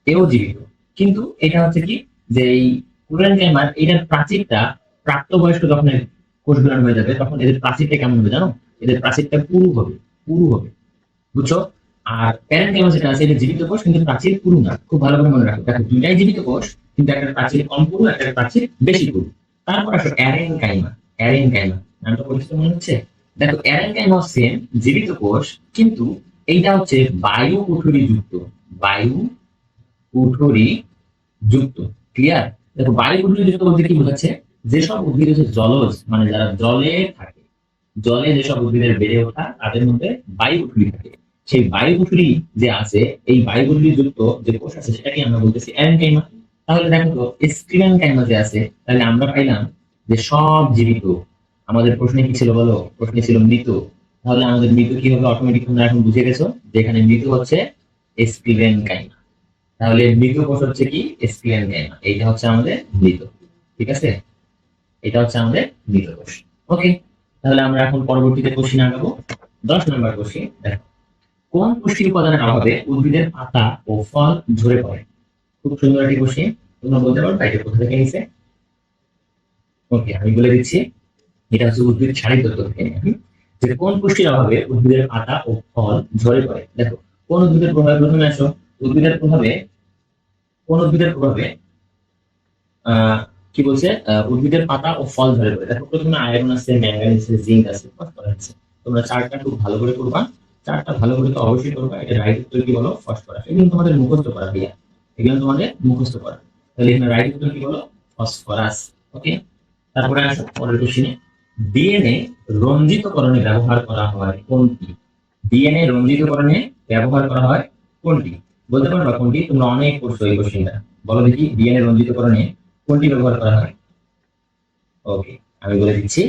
Speaker 1: এও জীবিত, কিন্তু এটা হচ্ছে কি যে এই ক্লোরেনকাইমার এটার প্রাচীরটা প্রাপ্তবয়স্ক যখন এর কোষগুলো হয়ে যাবে তখন এদের প্রাচীরটা কেমন হবে জানো? এদের প্রাচীরটা পুরু হবে, পুরু হবে, বুঝছো? আর প্যারেনকাইমা যেটা আছে এটা জীবিত কোষ কিন্তু প্রাচীর পুরু না, খুব ভালো করে মনে রাখো। দেখো, দুইটাই জীবিত কোষ, কিন্তু একটা প্রাচীর কম পুরু, একটা প্রাচীর বেশি পুরু। তারপর আসো অ্যারেনকাইমা। অ্যারেনকাইমা নামটা পরিচিত মনে হচ্ছে? দেখো, অ্যারেনকাইমা হচ্ছে জীবিত কোষ, কিন্তু এইটা হচ্ছে বায়ু কুঠুরি যুক্ত, বায়ু কুঠুরি যুক্ত। ক্লিয়ার? দেখো, বায়ু কুঠুরি যুক্ত বলতে কি বোঝাচ্ছে? যেসব উদ্ভিদ হচ্ছে জলজ, মানে যারা জলে থাকে, জলে যেসব উদ্ভিদের বেড়ে ওঠা তাদের মধ্যে বায়ু কুঠুরি থাকে, সেই বায়ু কুঠুরি যে আছে, এই বায়ু কুঠুরি যুক্ত যে কোষ আছে সেটাকে আমরা বলতেছি অ্যারেনকাইমা। তাহলে দেখো তো, স্ক্লেরেনকাইমা যে আছে, তাহলে আমরা পাইলাম যে সব জীবিত। আমাদের প্রশ্নে কি ছিল বলো? প্রশ্নে ছিল মৃত। তাহলে আমাদের মৃত কি হবে অটোমেটিক তোমরা এখন বুঝে গেছো যে এখানে মৃত হচ্ছে স্ক্লেরেনকাইমা। তাহলে মৃত কোষ হচ্ছে কি? স্ক্লেরেনকাইমা। এইটা হচ্ছে আমাদের মৃত। ঠিক আছে, এটা হচ্ছে আমাদের মৃত কোষ। ওকে, তাহলে আমরা এখন পরবর্তীতে কোশ্চেন আগাবো। 10 নম্বর কোশ্চেন। দেখো, কোন পুষ্টি উপাদানের অভাবে উদ্ভিদের পাতা ও ফল ঝরে পড়ে? খুব সুন্দর একটি কোশ্চেন, তোমরা বলতে পারো এটা কোথা থেকে নিছে? ওকে, আমি বলে দিচ্ছি, এটা হচ্ছে উদ্ভিদ শারীরিক তত্ত্ব থেকে নেওয়া। যে কোন পুষ্টির অভাবে উদ্ভিদের পাতা ও ফল ঝরে পড়ে? দেখো, কোন উদ্ভিদের প্রভাবে, প্রথমে আসো, উদ্ভিদের প্রভাবে, কোন উদ্ভিদের প্রভাবে আহ কি বলছে? উদ্ভিদের পাতা ও ফল ঝরে পড়ে। দেখো, প্রথমে আয়রন আছে, ম্যাঙ্গানিজ আছে, জিঙ্ক আছে, ফসফরাস আছে। তোমরা চারটা খুব ভালো করে করবা, চারটা ভালো করে তো অবশ্যই করবা। এটা রাইট উত্তর কি বলো? ফসফরাস। এগুলো তোমাদের মুখস্থ করা দিয়া, এগুলো তোমাদের মুখস্থ করা। তাহলে এখানে রাইট উত্তর কি বলো? ফসফরাস। ওকে, তারপরে আসো পরের কোশ্চেনে। ডিএনএ রঞ্জিতকরণে ব্যবহার করা হয় কোনটি? ডিএনএ রঞ্জিতকরণে ব্যবহার করা হয় কোনটি? বলতে পারবা কোনটি? তোমরা অনেক পড়ছো এই কোশ্চেনটা, বলো দেখি ডিএনএ রঞ্জিতকরণে কোনটি ব্যবহার করা হয়? ওকে, আমি বলে দিচ্ছি,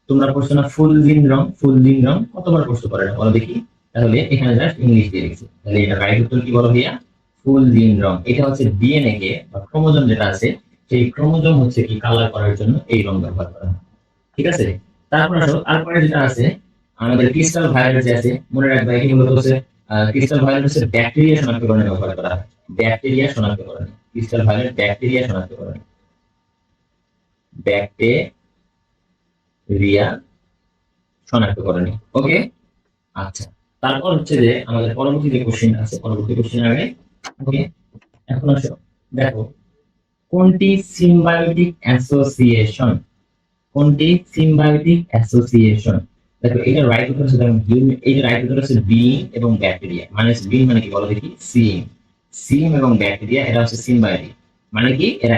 Speaker 1: তোমরা পড়ছো না ফুল জিন রং? ফুল জিন রং কতবার পড়ছো পড়ে না বলো দেখি? তাহলে এখানে জাস্ট ইংলিশ দিয়ে দিচ্ছি, তাহলে এটা রাইট উত্তর কি বলো ভাইয়া? ফুল জিন রং। এটা হচ্ছে ডিএনএ কে বা ক্রোমোজোম যেটা আছে সেই ক্রোমোজোম হচ্ছে কি কালার করার জন্য এই রং ব্যবহার করা হয়। ঠিক আছে, তারপর আসো, তারপরে যেটা আছে আমাদের ক্রিস্টাল ভায়োলেট যে আছে, মনে রাখবে এটি মূলত হচ্ছে ক্রিস্টাল ভায়োলেট হচ্ছে ব্যাকটেরিয়া শনাক্তকরণে ব্যবহার করা হয়। ব্যাকটেরিয়া শনাক্তকরণে ক্রিস্টাল ভায়োলেট ব্যাকটেরিয়া শনাক্তকরণে, ব্যাকটেরিয়া শনাক্তকরণে। ওকে, আচ্ছা, তারপর হচ্ছে যে আমাদের পরবর্তী যে কোশ্চেন আছে, পরবর্তী কোশ্চেন আগে। ওকে, এখন আসো, দেখো, কোনটি সিম্বায়োটিক অ্যাসোসিয়েশন? কোনটি সিম্বায়োটিক অ্যাসোসিয়েশন?
Speaker 2: দেখো এটা রাইট উত্তর হচ্ছে দেখো, এই যে রাইট উত্তর হচ্ছে বিন এবং ব্যাকটেরিয়া। মানে বিন মানে কি বলো দেখি? সিম। সিম এবং ব্যাকটেরিয়া এরা হচ্ছে সিম্বায়োটিক। মানে কি এরা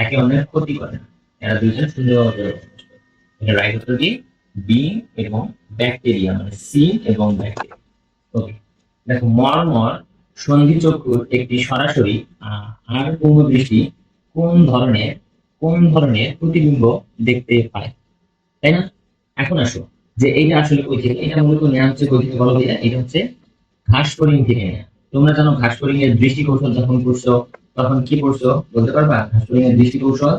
Speaker 2: একে অন্যের ক্ষতি করে না, এরা দুইজন সুন্দর। এটা রাইট উত্তর কি? বিন এবং ব্যাকটেরিয়া, মানে সিম এবং ব্যাকটেরিয়া। ওকে, দেখো মর্মর সন্ধি চক্ষুর একটি সরাসরি আর পূর্ণদৃষ্টি কোন ধরনের প্রতিবিম্ব দেখতে পায়, তাই না? এখন আসো যে এইটা আসলে কই থেকে, এটা মূলত নেওয়া হচ্ছে কই থেকে বলো ভাইয়া? এটা হচ্ছে ঘাসফড়িং থেকে নেওয়া। তোমরা জানো ঘাসফড়িং এর দৃষ্টি কৌশল যখন পড়ছো তখন কি পড়ছো বলতে পারবা? ঘাসফড়িং এর দৃষ্টি কৌশল,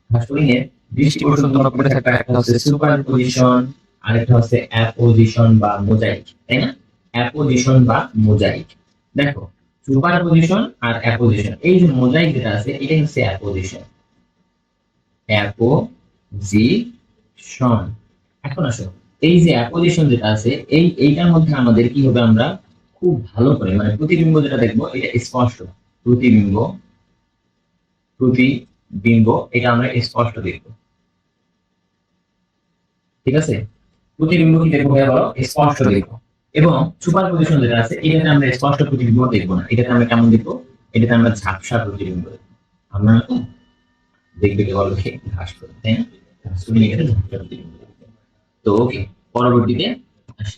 Speaker 2: ঘাসফড়িং এর দৃষ্টি কৌশল তোমরা পড়ে থাকবে। একটা হচ্ছে সুপার পজিশন, আরেকটা হচ্ছে অ্যাপোজিশন বা মোজাইক, তাই না? অ্যাপোজিশন বা মোজাইক। দেখো সুপার পজিশন আর অ্যাপোজিশন, এই যে মোজাইক যেটা আছে এটাই হচ্ছে অ্যাপোজিশন। অ্যাপোজিশন। এখন আসো এই যে অ্যাপোজিশন যেটা আছে এইটার মধ্যে আমাদের কি হবে? আমরা খুব ভালো করে মানে প্রতিবিম্ব যেটা দেখবো এটা স্পষ্ট। প্রতিবিম্ব প্রতিবিম্ব এটা আমরা স্পষ্ট দেখবো, ঠিক আছে? প্রতিবিম্ব কি দেখবো ভাইয়া বলো? স্পষ্ট দেখবো। এবং সুপার পজিশন যেটা আছে এটাতে আমরা স্পষ্ট প্রতিবিম্ব দেখবো না, এটাতে আমরা কেমন দেখবো? এটাতে আমরা ঝাপসা প্রতিবিম্ব দেখবো। আমরা তো দেখবে কি বলো কি ঘাস করে, তাই না? ঘাস করে এটাতে ঝাপসা প্রতিবিম্ব দেখবো। তো ওকে, পরবর্তীতে আসি।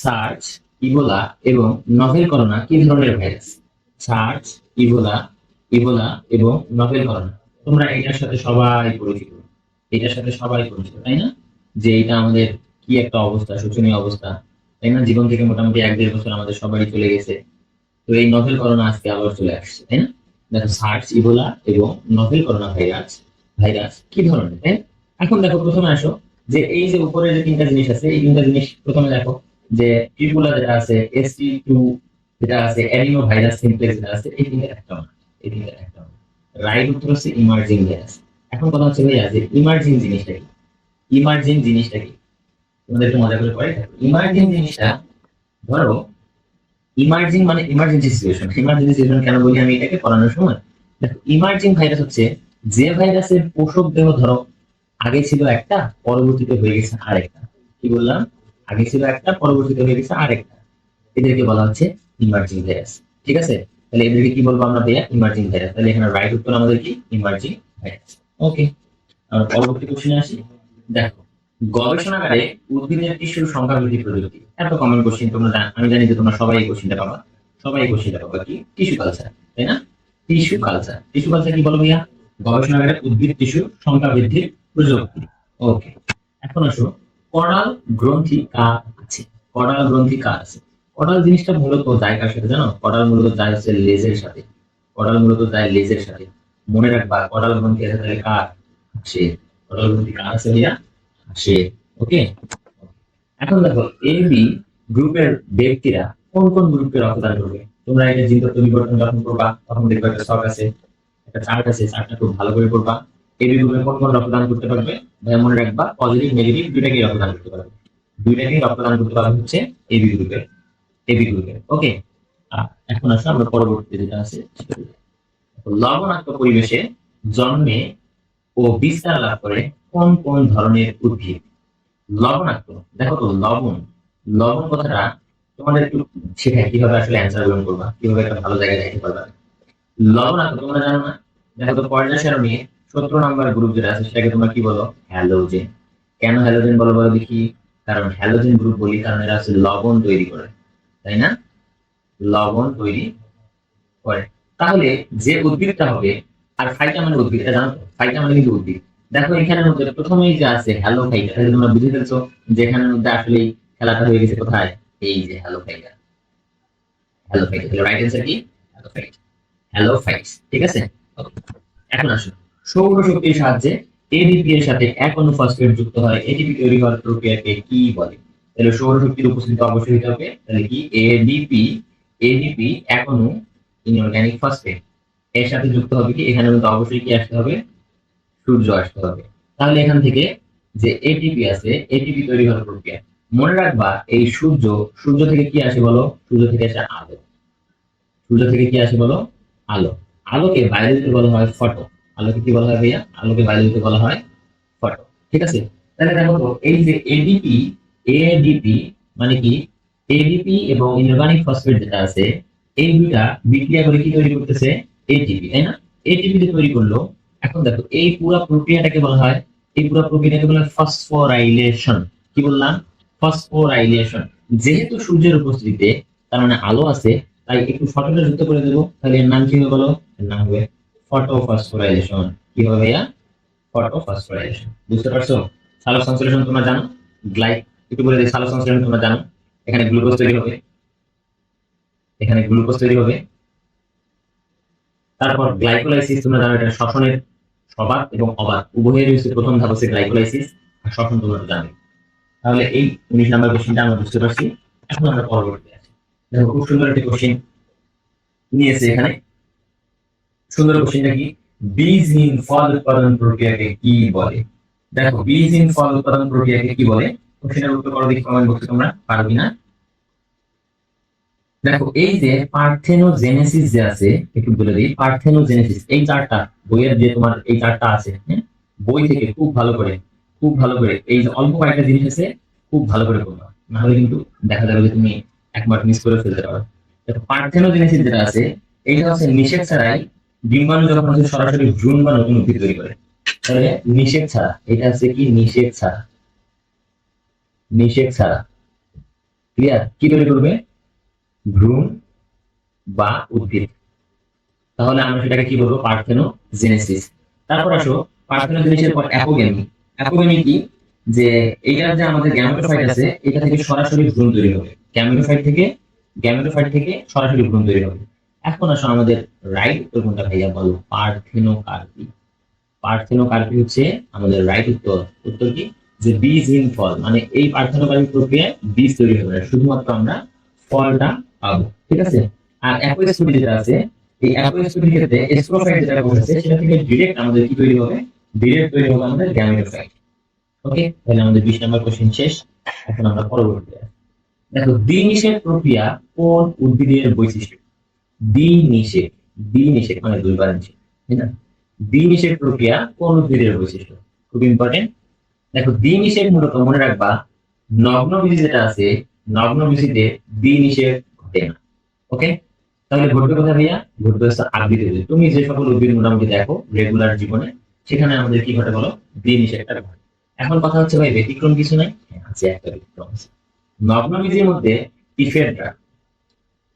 Speaker 2: সার্চ, ইবোলা এবং নভেল করোনা কি ধরনের ভাইরাস? সার্চ, ইবোলা ইবোলা এবং নভেল করোনা, তোমরা এটার সাথে সবাই পরিচিত। এটার সাথে সবাই পরিচিত, তাই না? যে এটা আমাদের কি একটা অবস্থা, শোচনীয় অবস্থা, তাই না? জীবন থেকে মোটামুটি 1-1.5 বছর আমাদের সবারই চলে গেছে। তো এই নভেল করোনা আজকে আবার চলে আসছে, তাই না? দেখো সার্স, ইবোলা এবং নভেল করোনা ভাইরাস ভাইরাস কি ধরনের, তাই না? এখন দেখো প্রথমে আসো যে এই যে উপরে যে তিনটা জিনিস আছে এই তিনটা জিনিস প্রথমে দেখো যে টিপুলা যেটা আছে, ST2 যেটা আছে, অ্যাডিনো ভাইরাস সিমপ্লেক্স যেটা আছে, এই তিনটা একটা না, এই তিনটা একটা না। রাইট উত্তর হচ্ছে ইমার্জিং ভাইরাস। এখন কথা হচ্ছে ভাইয়া যে ইমার্জিং জিনিসটা কি? ইমার্জিং জিনিসটা কি? তোমাদের একটু মজা করে পড়ে। ইমার্জিং জিনিসটা ধরো, ইমার্জিং মানে ইমার্জেন্সি সিচুয়েশন। ইমার্জেন্সি সিচুয়েশন কেন বলি আমি এটাকে পড়ানোর সময়? দেখো ইমার্জিং ভাইরাস হচ্ছে যে ভাইরাসের পোষক দেহ ধরো আগে ছিল একটা, পরবর্তীতে হয়ে গেছে আরেকটা। কি বললাম? আগে ছিল একটা, পরবর্তীতে হয়ে গেছে আরেকটা। এদেরকে বলা হচ্ছে ইমার্জিং ভাইরাস, ঠিক আছে? তাহলে এদেরকে কি বলবো আমরা ভাইয়া? Emerging virus. তাহলে এখানে রাইট উত্তর আমাদের কি? Emerging virus. ওকে, আমরা পরবর্তী কোশ্চেনে আসি। দেখো গবেষণাগারে উদ্ভিদের টিস্যুর সংখ্যা বৃদ্ধি প্রযুক্তি, এত কমন কোশ্চেন তোমরা আমি জানি যে তোমরা সবাই এই কোশ্চেনটা পাবা। সবাই এই কোশ্চেনটা পাবা কি? টিস্যু কালচার, তাই না? টিস্যু কালচার, টিস্যু কালচার কি বলো ভাইয়া? গবেষণাগারে উদ্ভিদ টিস্যুর সংখ্যা বৃদ্ধির প্রযুক্তি। ওকে, এখন আসো করাল গ্রন্থি কার আছে? করাল গ্রন্থি কার আছে? করাল জিনিসটা মূলত যায় কার সাথে জানো? করাল মূলত যায় হচ্ছে লেজের সাথে। করাল মূলত যায় লেজের সাথে। মনে রাখবা করাল গ্রন্থি আছে তাহলে কার আছে? করাল গ্রন্থি কার আছে ভাইয়া? আসে। ওকে, এখন দেখো এ বি গ্রুপের ব্যক্তিরা কোন কোন গ্রুপে রক্তদান করবে? তোমরা এটা জিনতত্ত্ব বিবর্তন যখন করবা তখন দেখবে একটা ছক আছে, একটা চার্ট আছে, চার্টটা খুব ভালো করে করবা। এ বি গ্রুপে কোন কোন রক্তদান করতে পারবে? ভাই মনে রাখবা পজিটিভ নেগেটিভ দুইটাকেই রক্তদান করতে পারবে। দুইটাকেই রক্তদান করতে পারবে হচ্ছে এ বি গ্রুপের। এ বি গ্রুপের। ওকে, এখন আসো আমরা পরবর্তী যেটা আছে সেটা দেখি। লবণাক্ত পরিবেশে জন্মে ও বিস্তার লাভ করে কোন কোন ধরনের উদ্ভিদ? লবণাক্ত, দেখো তো লবণ, লবণ কথাটা তোমাদের একটু শেখায় কিভাবে আসলে অ্যান্সার গ্রহণ করবা, কিভাবে একটা ভালো জায়গায় যাইতে পারবা। লবণাক্ত তোমরা জানো না? দেখো তো পর্যায় সারণী 17 নম্বর গ্রুপ যেটা আছে সেটাকে তোমরা কি বলো? হ্যালোজেন। কেন হ্যালোজেন বলো বলো দেখি? কারণ হ্যালোজেন গ্রুপ বলি কারণ এরা আছে লবণ তৈরি করে, তাই না? লবণ তৈরি করে। তাহলে যে উদ্ভিদটা হবে, আর ফাইটা মানে উদ্ভিদ, এটা জানো তো? ফাইটা মানে কিন্তু উদ্ভিদ। দেখো এখানের মধ্যে প্রথমেই যে আছে হ্যালো ফাইটা, তাহলে তোমরা বুঝে ফেলছো যে এখানের মধ্যে আসলে খেলাটা হয়ে গেছে কোথায়? এই যে হ্যালো ফাইটা। হ্যালো ফাইটা, তাহলে রাইট অ্যান্সার কি? Hello fight. হ্যালো ফাইটস, ঠিক আছে? Okay. এখন আসুন সৌরশক্তির সাহায্যে এডিপি এর সাথে এক অণু ফসফেট যুক্ত হয়, এটিপি তৈরি হওয়ার প্রক্রিয়াকে কি বলে? তাহলে সৌরশক্তির উপস্থিতি অবশ্যই হতে হবে। তাহলে কি? এডিপি। এডিপি এক অণু ইনঅর্গানিক ফসফেট এর সাথে যুক্ত হবে কি? এখানে কিন্তু অবশ্যই কি আসতে হবে? সূর্য আসতে হবে। তাহলে এখান থেকে যে এটিপি আছে, এটিপি তৈরি হওয়ার প্রক্রিয়া মনে রাখবা এই সূর্য, সূর্য থেকে কি আসে বলো? সূর্য থেকে আসে আলো। সূর্য থেকে কি আসে বলো? আলো। আলোকে বায়োলজিতে বলা হয় ফটো। আলোকে কি বলা হয় ভাইয়া? আলোকে বায়োলজিতে বলা হয় ফটো, ঠিক আছে? তাহলে দেখো তো এই যে এডিপি মানে কি, এডিপি এবং ইনঅর্গানিক ফসফেট যেটা আছে এই দুইটা বিক্রিয়া করে কি তৈরি করতেছে, এটিপি, তাই না? এটিপি যে তৈরি করলো, এখন দেখো এই পুরো প্রক্রিয়াটাকে বলা হয়, এই পুরো প্রক্রিয়াটাকে বলা হয় ফসফোরাইলেশন। কি বললাম? ফসফোরাইলেশন। যেহেতু সূর্যের উপস্থিতিতে তার মানে আলো আছে, তাই একটু ফটোটা যুক্ত করে দেবো, তাহলে এর নাম কি হবে বলো? এর নাম হবে ফটোফসফোরাইলেশন। কি হবে ভাইয়া? ফটোফসফোরাইলেশন। বুঝতে পারছো? সালোক সংশ্লেষণ তোমরা জানো, একটু বলে দিই, সালোক সংশ্লেষণ তোমরা জানো, এখানে গ্লুকোজ তৈরি হবে, এখানে গ্লুকোজ তৈরি হবে, তারপর গ্লাইকোলাইসিস তোমরা জানো, এটা শ্বসনের সবাত এবং অবাত উভয়ের হচ্ছে প্রথম ধাপ হচ্ছে গ্লাইকোলাইসিস, আর শ্বসন তোমরা তো জানো। তাহলে এই 19 নাম্বার কোশ্চেনটা আমরা বুঝতে পারছি। এখন আমরা পরবর্তী আছি। দেখো খুব সুন্দর একটা কোশ্চেন নিয়েছে এখানে। সুন্দর কোশ্চেনটা কি? বীজহীন ফল উৎপাদন প্রক্রিয়াকে কি বলে? দেখো বীজহীন ফল উৎপাদন প্রক্রিয়াকে কি বলে? কোশ্চেনের উত্তর করো দেখি কমেন্ট বক্সে, তোমরা পারো কিনা। দেখো এই যে পার্থেনোজেনেসিস যে আছে, একটু বলে দিই, পার্থেনোজেনেসিস এই চারটা বইয়ের যে তোমার এই চারটা আছে, হ্যাঁ, বই থেকে খুব ভালো করে এই যে অল্প কয়েকটা জিনিস আছে খুব ভালো করে পড়বা, না হলে কিন্তু দেখা যাবে যে তুমি এক মার্ক মিস করে ফেলতে পারো। দেখো পার্থেনোজেনেসিস যেটা আছে, এইটা হচ্ছে নিষেক ছাড়াই ডিম্বাণু যখন হচ্ছে সরাসরি ভ্রূণ বা নতুন উদ্ভিদ তৈরি করে, তাহলে নিষেক ছাড়া, এটা হচ্ছে কি নিষেক ছাড়া, নিষেক ছাড়া। ক্লিয়ার? কি তৈরি করবে? ভ্রূণ বা উদ্ভিদ। তাহলে আমরা সেটাকে কি বলবো? পার্থেনোজেনেসিস। তারপর আসো পার্থেনোজেনেসিসের পর অ্যাপোগেমি। অ্যাপোগেমি কি? যে এইটার যে আমাদের গ্যামেটোফাইট আছে, এটা থেকে সরাসরি ভ্রূণ তৈরি হবে, গ্যামেটোফাইট থেকে সরাসরি ভ্রূণ তৈরি হবে। এখন আসো আমাদের রাইট উত্তর কোনটা ভাইয়া বলো? পার্থেনোকার্পি। পার্থেনোকার্পি হচ্ছে আমাদের রাইট উত্তর। উত্তর কি? যে বীজহীন ফল, মানে এই পার্থেনোকার্পি প্রক্রিয়ায় বীজ তৈরি হবে না, শুধুমাত্র আমরা ফলটা পাবো। ঠিক আছে? আর অ্যাপোস্টোমি যেটা আছে, এই অ্যাপোস্টোমির ক্ষেত্রে স্পোরোফাইট যেটা বলেছে সেটা থেকে ডিরেক্ট আমাদের কি তৈরি হবে? ডিরেক্ট তৈরি হবে আমাদের গ্যামেটোফাইট। ওকে, তাহলে আমাদের 20 নম্বর কোশ্চেন শেষ। এখন আমরা পরবর্তীতে আসি। দেখো দ্বিনিষেক প্রক্রিয়া কোন উদ্ভিদের বৈশিষ্ট্য? দ্বিনিষেক, দ্বিনিষেক মানে দুইবার নিষেক, তাই না? দ্বিনিষেক প্রক্রিয়া কোন উদ্ভিদের বৈশিষ্ট্য? খুব ইম্পর্টেন্ট। দেখো দ্বিনিষেক মূলত মনে রাখবা, নগ্নবীজি যেটা আছে, নগ্নবীজিতে দ্বিনিষেক ঘটে না। ওকে, তাহলে ঘটবে কোথায় ভাইয়া? ঘটবে হচ্ছে আবৃত। তুমি যে সকল উদ্ভিদ মোটামুটি দেখো রেগুলার জীবনে, সেখানে আমাদের কি ঘটে বলো? দ্বিনিষেকটা ঘটে। এখন কথা হচ্ছে ভাই ব্যতিক্রম কিছু নাই? হ্যাঁ, আছে একটা ব্যতিক্রম আছে। নগ্নবীজির মধ্যে ইফেড্রা,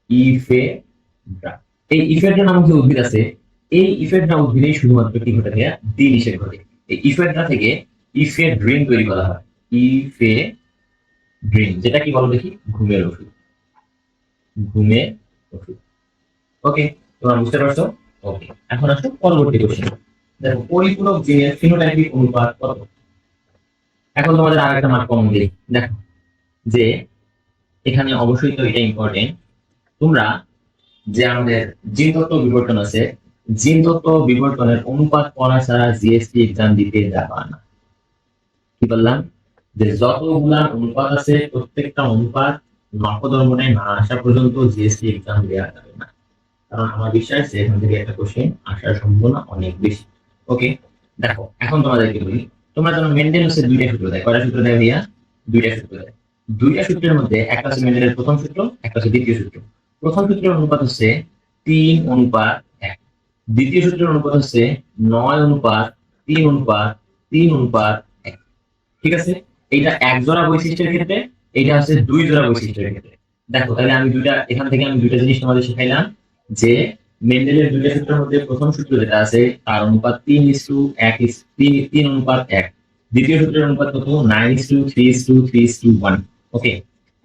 Speaker 2: ইফেড্রা, এই ইফেড্রা নামক যে উদ্ভিদ আছে, এই ইফেড্রা উদ্ভিদে শুধুমাত্র কি ঘটে ভাইয়া? দ্বিনিষেক ঘটে। এই ইফেড্রা থেকে ইফেড্রিন তৈরি করা হয়। ইফেড্রিন যেটা কি বলো দেখি? ঘুমের ওষুধ, ঘুমের ওষুধ। ওকে, তোমরা বুঝতে পারছো? ওকে, এখন আসো পরবর্তী কোশ্চেন। দেখো পরিপূরক জিনের ফিনোটাইপিক অনুপাত কত? এখন তোমাদের আর একটা মার্ক কমন দিই। দেখো যে এখানে অবশ্যই তো এটা ইম্পর্টেন্ট, তোমরা যে আমাদের জিন তত্ত্ব বিবর্তন আছে, জিন তত্ত্ব বিবর্তনের অনুপাত পড়া ছাড়া জিএসটি এক্সাম দিতে যাবা না। কি বললাম? যে যতগুলা অনুপাত আছে প্রত্যেকটা অনুপাত নকদর্মনে না আসা পর্যন্ত জিএসটি এক্সাম দেওয়া যাবে না, কারণ আমার বিশ্বাস যে এখান থেকে একটা কোশ্চেন আসার সম্ভাবনা অনেক বেশি। ওকে, দেখো এখন তোমাদেরকে বলি, তোমরা জানো মেন্ডেলিয়াসের দুইটা সূত্র দেয়। কয়টা সূত্র দেয় ভাইয়া? দুইটা সূত্র দেয়। দুইটা সূত্রের মধ্যে একটা হচ্ছে মেন্ডেলের প্রথম সূত্র, একটা হচ্ছে দ্বিতীয় সূত্র। প্রথম সূত্রের অনুপাত হচ্ছে 3:1, দ্বিতীয় সূত্রের অনুপাত হচ্ছে 9:3:3:1। ঠিক আছে? এইটা এক জোড়া বৈশিষ্ট্যের ক্ষেত্রে, এইটা হচ্ছে দুই জোড়া বৈশিষ্ট্যের ক্ষেত্রে। দেখো তাহলে আমি এখান থেকে আমি দুইটা জিনিস তোমাদের শিখাইলাম, যে মেন্ডেলের দুইটা সূত্রের মধ্যে প্রথম সূত্র যেটা আছে তার অনুপাত 3:1, দ্বিতীয় সূত্রের অনুপাত কত? 9:3:3:1। ওকে,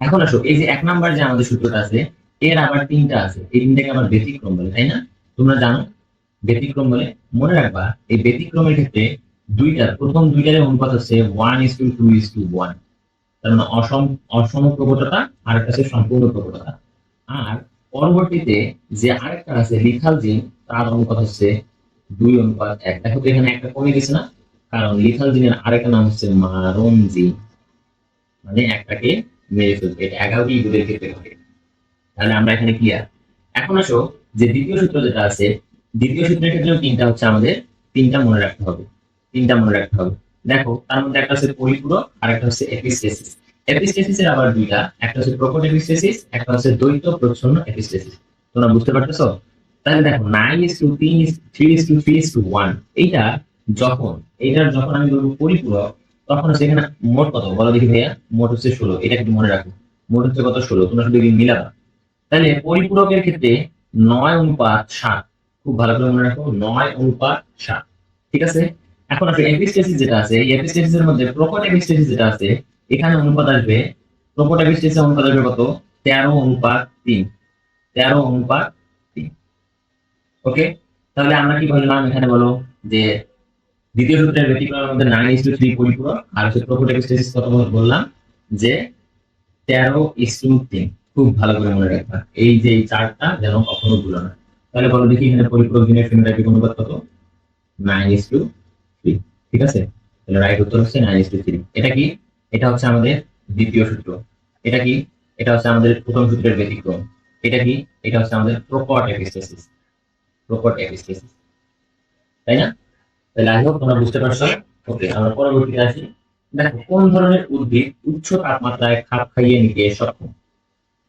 Speaker 2: এখন আসো এই যে 1 নাম্বার যে আমাদের সূত্রটা আছে, এর আবার তিনটা আছে, এই তিনটাকে আবার ব্যতিক্রম বলে, তাই না? তোমরা জানো ব্যতিক্রম বলে। মনে রাখবা এই ব্যতিক্রমের ক্ষেত্রে প্রথম দুইটার অনুপাত হচ্ছে 1:2:1, তার মানে অসম প্রবণতা, আর একটা হচ্ছে সম্পূর্ণ প্রবণতা। আর পরবর্তীতে যে আরেকটা আছে লিথাল জিন, তার অনুপাত হচ্ছে 2:1। দেখো তো এখানে একটা কমে গেছে না, কারণ লিথাল জিনের আরেকটা নাম হচ্ছে মারণ জিন, মানে একটাকে মেরে ফেলবে। এটা 11টি ইঁদুরের ক্ষেত্রে ঘটে। তাহলে আমরা এখানে ক্লিয়ার। এখন আসো যে দ্বিতীয় সূত্র যেটা আছে, দ্বিতীয় সূত্রের ক্ষেত্রেও তিনটা হচ্ছে আমাদের, তিনটা মনে রাখতে হবে। দেখো তার মধ্যে একটা হচ্ছে পরিপূরক আর একটা হচ্ছে এপিস্টেসিস। এপিস্টেসিসের আবার দুইটা, একটা হচ্ছে প্রকট এপিস্টেসিস, একটা হচ্ছে দ্বৈত প্রচ্ছন্ন এপিস্টেসিস। তোমরা বুঝতে পারতেছো? তাহলে দেখো 9:3:3:1 এইটা যখন যখন আমি বলবো পরিপূরক, তখন হচ্ছে এখানে মোট কত বলো দেখি ভাইয়া? মোট হচ্ছে 16। এটা কিন্তু মনে রাখো, মোট হচ্ছে কত? 16। তোমরা শুধু এগুলো মিলাবা। তাহলে পরিপূরকের ক্ষেত্রে 9:7। খুব ভালো করে মনে রাখো, 9:7। ঠিক আছে। এখন আসলে এপিস্টেসিস যেটা আছে, এই এপিস্টেসিসের মধ্যে প্রকট এপিস্টেসিস যেটা আছে, এখানে অনুপাত আসবে, প্রকট এপিস্টেসিসের অনুপাত আসবে কত? 13:3। 13:3। ওকে। তাহলে আমরা কি বললাম এখানে বলো যে দ্বিতীয় সূত্রের ব্যতিক্রমের মধ্যে 9:3 পরিপূরক, আর হচ্ছে প্রকট এপিস্টেসিস কত বললাম যে 13:3। খুব ভালো করে মনে রাখবা, এই যে এই চারটা যেন কখনো ভুলো না। তাহলে বলো দেখি এখানে পরিপূরক দিনের ফিনোটাইপিক অনুপাত কত? 9:3। ঠিক আছে। তাহলে রাইট উত্তর হচ্ছে 9:3। এটা কি? এটা হচ্ছে আমাদের দ্বিতীয় সূত্র। এটা কি? এটা হচ্ছে আমাদের প্রথম সূত্রের ব্যতিক্রম। এটা কি? এটা হচ্ছে আমাদের প্রকট এপিস্টেসিস। প্রকট এপিস্টেসিস, তাই না? তাহলে আই হোপ তোমরা বুঝতে পারছো। ওকে, আমরা পরবর্তীতে আসি। দেখো কোন ধরনের উদ্ভিদ উচ্চ তাপমাত্রায় খাপ খাইয়ে নিতে সক্ষম?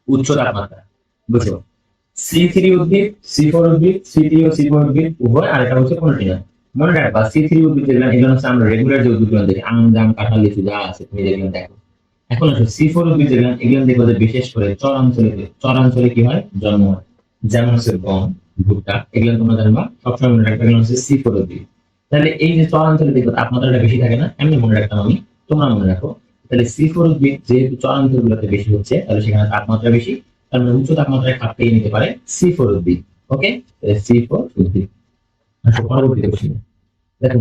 Speaker 2: উচ্চ তাপমাত্রা, বুঝছো? C3 উদ্ভিদ, C4 উদ্ভিদ, C3 ও C4 উদ্ভিদ উভয়, আর এটা হচ্ছে কোনটি না। মনে রাখবা C3 উদ্ভিদ যেগুলো, এগুলো হচ্ছে আমরা রেগুলার যে উদ্ভিদগুলো দেখি, আম, জাম, কাঁঠাল, লিচু যা আছে তুমি যেগুলো দেখো। এখন আসো C4 উদ্ভিদ যেগুলো, এগুলো দেখবো যে বিশেষ করে চরাঞ্চলে কি হয়? জন্ম হয়। যেমন হচ্ছে গম, ভুট্টা, এগুলো তোমরা জানবা, সবসময় মনে রাখবে এগুলো হচ্ছে C4 উদ্ভিদ। তাহলে এই যে চরাঞ্চলে দেখবো তাপমাত্রাটা বেশি থাকে না, এমনি মনে রাখতাম আমি, তোমরা মনে রাখো। তাহলে C4 উদ্ভিদ যেহেতু চরাঞ্চল গুলোতে বেশি হচ্ছে, তাহলে সেখানে তাপমাত্রা বেশি, তার মানে উচ্চ তাপমাত্রায় খাপ খাইয়ে নিতে পারে C4 উদ্ভিদ। ওকে, C4 উদ্ভিদ। আসো পরবর্তী কোশ্চেন। দেখো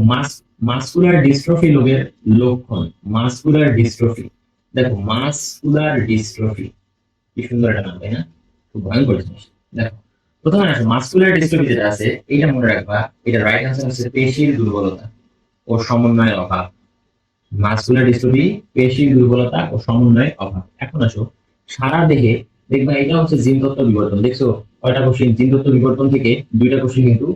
Speaker 2: মাসকুলার ডিস্ট্রফি রোগের লক্ষণ। মাসকুলার ডিস্ট্রফি, দেখো মাসকুলার ডিস্ট্রফি, কি সুন্দর একটা নাম, তাই না? খুব ভয়ঙ্কর জিনিস। দেখো প্রথমে আসো মাসকুলার ডিস্ট্রফি যেটা আছে, এটা মনে রাখবা, এটা রাইট আনসার হচ্ছে পেশির দুর্বলতা ও সমন্বয়ের অভাব। মাসকুলার ডিস্ট্রফি পেশির দুর্বলতা ও সমন্বয়ের অভাব। এখন আসো সারা দেহে, দেখবা এটা হচ্ছে জিনতত্ত্ব বিবর্তন। দেখছো কয়টা কোশ্চেন জিনতত্ত্ব বিবর্তন থেকে? দুইটা কোশ্চেন কিন্তু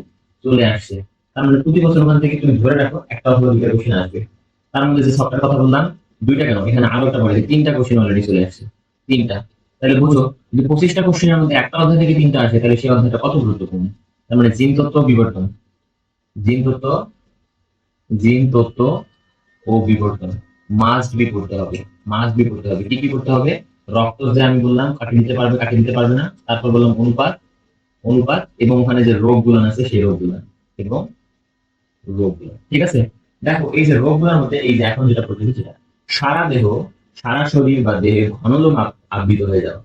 Speaker 2: চলে আসছে। তার মানে প্রতি বছর ওখান থেকে তুমি ধরে রাখো একটা অথবা দুইটা কোশ্চেন আসবে। তার মধ্যে যে সবটার কথা বললাম, দুইটা কেন, এখানে আরো একটা বলে তিনটা কোশ্চেন অলরেডি চলে আসছে। তিনটা। তাহলে বুঝো যদি 25টা কোশ্চেনের মধ্যে একটা অধ্যায় থেকে তিনটা আসে, তাহলে সেই অধ্যায়টা কত গুরুত্বপূর্ণ। তার মানে জিনতত্ত্ব বিবর্তন, জিনতত্ত্ব জিনতত্ত্ব ও বিবর্তন মাস্ট বি করতে হবে। মাস্ট বি করতে হবে। কি কি করতে হবে? রক্ত যে আমি বললাম কাটিয়ে দিতে পারবে, কাটিয়ে দিতে পারবে না। তারপর বললাম অনুপাত, অনুপাত এবং ওখানে যে রোগগুলো আছে সেই রোগগুলো এবং রোগগুলো। ঠিক আছে। দেখো এই যে রোগগুলোর মধ্যে, এই যে এখন যেটা প্রচলিত, যেটা সারা দেহ, সারা শরীর বা দেহে ঘন লোম আবৃত হয়ে যাও।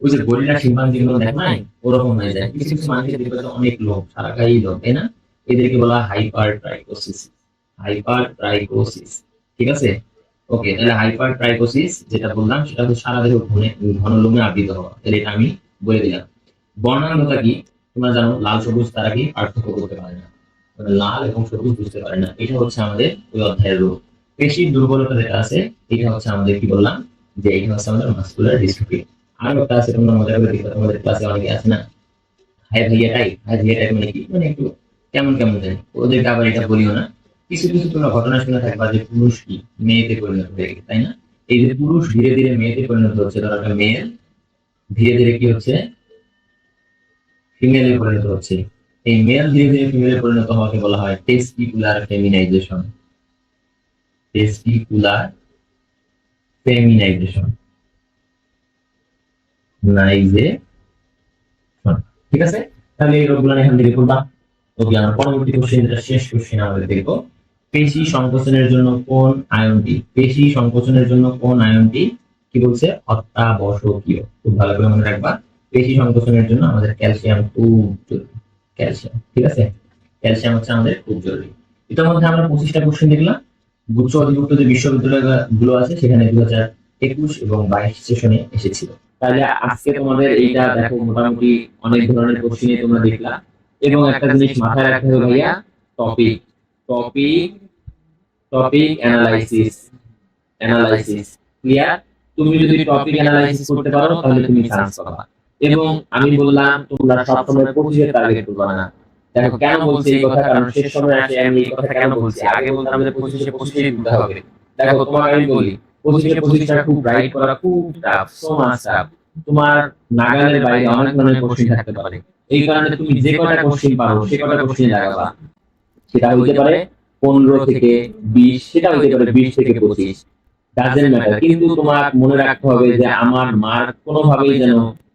Speaker 2: ওই যে গরিলা শিম্পাঞ্জি গুলো দেখো নাই, ওরকম হয়ে যায়। কিছু কিছু মানুষের দেখবে যে অনেক লোম, সারা গায়ে লোম, তাই না? এদেরকে বলা হয় হাইপার ট্রাইকোসিস। হাইপার ট্রাইকোসিস। ঠিক আছে। ওকে, তাহলে হাইপার ট্রাইকোসিস যেটা বললাম, সেটা হচ্ছে সারা দেহ ঘন লোমে আবৃত হওয়া। তাহলে এটা আমি বলে দিলাম। বর্ণান্ধতা কি? তোমরা জানো লাল সবুজ তারা কি পার্থক্য করতে পারে না, মানে লাল এবং সবুজ বুঝতে পারে না। এটা হচ্ছে আমাদের ওই অধ্যায়ের রোগ। পেশির দুর্বলতা যেটা আছে, এটা হচ্ছে আমাদের কি বললাম, যে এটা হচ্ছে আমাদের মাসকুলার ডিস্ট্রফি। আরো একটা আছে, তোমরা মজা করে দেখবে, তোমাদের ক্লাসে অনেকে আছে না, হাই ভাইয়া টাইপ। হাই ভাইয়া টাইপ মানে কি? মানে একটু কেমন কেমন জানি, ওদেরকে আবার এটা বলিও না। কিছু কিছু তোমরা ঘটনা শুনে থাকবা যে পুরুষ কি মেয়েতে পরিণত হয়ে গেছে, তাই না? এই যে পুরুষ ধীরে ধীরে মেয়েতে পরিণত হচ্ছে, ধরো একটা মেয়ে ধীরে ধীরে কি হচ্ছে, ফিমেলে পরিণত হচ্ছে। এই মেল ধীরে ধীরে ফিমেলে পরিণত হওয়াকে বলা হয় টেস্টিকুলার ফেমিনাইজেশন। টেস্টিকুলার ফেমিনাইজেশন, নাইজেশন। ঠিক আছে। তাহলে এই রোগগুলো এখান থেকে করবা। ওকে, আমরা পরবর্তী কোশ্চেন, যেটা শেষ কোশ্চেন আমাদের দেখবো, পেশি সংকোচনের জন্য কোন আয়নটি, পেশি সংকোচনের জন্য কোন আয়নটি কি বলছে? অত্যাবশ্যকীয়। খুব ভালো করে মনে রাখবা, পেশি সংকোচনের জন্য আমাদের ক্যালসিয়াম খুব জরুরি। ক্যালসিয়াম, ঠিক আছে। ক্যালসিয়াম হচ্ছে আমাদের খুব জরুরি। এটার মধ্যে আমরা 25টা কোশ্চেন দেখলাম। গুচ্ছ অধিভুক্ত যে বিশ্ববিদ্যালয় গুলো আছে, সেখানে 2021 এবং 22 সেশনে এসেছিল।
Speaker 1: তাহলে আজকে তোমাদের এইটা দেখো মোটামুটি অনেক ধরনের কোশ্চেন তোমরা দেখলা, এবং একটা জিনিস মাথায় রাখতে হবে ভাইয়া, topic topic topic analysis. Analysis clear? তুমি যদি টপিক অ্যানালাইসিস করতে পারো তাহলে তুমি চান্স পাবা। এবং আমি বললাম তোমরা সবসময় 25 এর টার্গেট করবে না, দেখো কেন বলছি এই কথা, কারণ শেষ সময় আসে আমি এই কথা কেন বলছি, আগে বলতাম যে 25-এ 25 দিতে হবে। দেখো তোমাকে আমি বলি 25-এ 25টা খুব রাইট করা খুব টাফ, সো মাচ টাফ। তোমার নাগালের বাইরে অনেক ধরনের কোশ্চেন থাকতে পারে, এই কারণে তুমি যে কয়টা কোশ্চেন পারো সে কয়টা কোশ্চেন লাগাবা। সেটা হইতে পারে 15 থেকে 20, সেটা হইতে পারে 20 থেকে 25, ডাজেন্ট ম্যাটার। কিন্তু তোমার মনে রাখতে হবে যে আমার মার্ক কোনোভাবেই যেন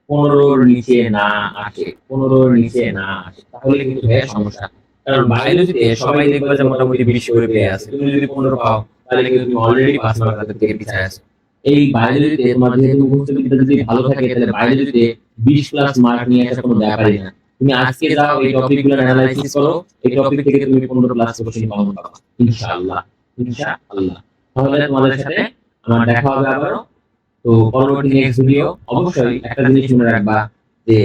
Speaker 1: 15-র নিচে না আসে, 15-র নিচে না আসে, তাহলে কিন্তু ভাইয়া সমস্যা। কারণ বায়োলজিতে সবাই দেখবে যে মোটামুটি 20 করে পেয়ে আছে, তুমি যদি 15 পাও তাহলে কিন্তু তুমি অলরেডি 5 মার্ক তাদের থেকে পিছিয়ে আছো। এই বায়োলজিতে তোমার যেহেতু মুখস্থ বিদ্যা যদি ভালো থাকে তাহলে বায়োলজিতে 20 প্লাস মার্ক নিয়ে আসা কোনো ব্যাপারই না। তুমি আজকে যাও এই টপিকগুলো অ্যানালাইসিস করো, এই টপিক থেকে তুমি 15 প্লাস কোশ্চেন কমন পাবা ইনশাআল্লাহ, ইনশাআল্লাহ। তাহলে তোমাদের সাথে আমার দেখা হবে আবারও। তো পরবর্তী নেক্সট ভিডিও অবশ্যই একটা জিনিস মনে রাখবা যে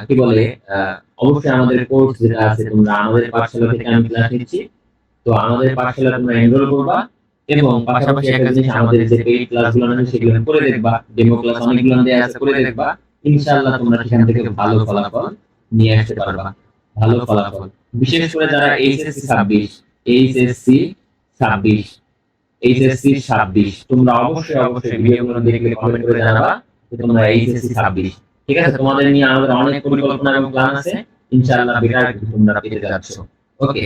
Speaker 1: কি বলে অবশ্যই আমাদের কোর্স যেটা আছে, তোমরা আমাদের পাঠশালা থেকে আমি ক্লাস নিচ্ছি, তো আমাদের পাঠশালা তোমরা এনরোল করবা এবং পাশাপাশি একটা জিনিস আমাদের যে পেইড ক্লাসগুলো আছে সেগুলো করে দেখবা, ডেমো ক্লাস অনেকগুলো দেয়া আছে করে দেখবা, ইনশাআল্লাহ তোমরা সেখান থেকে ভালো ফলাফল নিয়ে আসতে পারবা, ভালো ফলাফল। বিশেষ করে যারা এইচএসসি 26 তোমরা অবশ্যই ভিডিওগুলো দেখলে কমেন্ট করে জানাবা যে তোমরা এইচএসসি 26, ঠিক আছে? তোমাদের নিয়ে আমাদের অনেক পরিকল্পনা এবং প্ল্যান আছে, ইনশাআল্লাহ বেটার কিছু তোমরা পেতে যাচ্ছ। ওকে।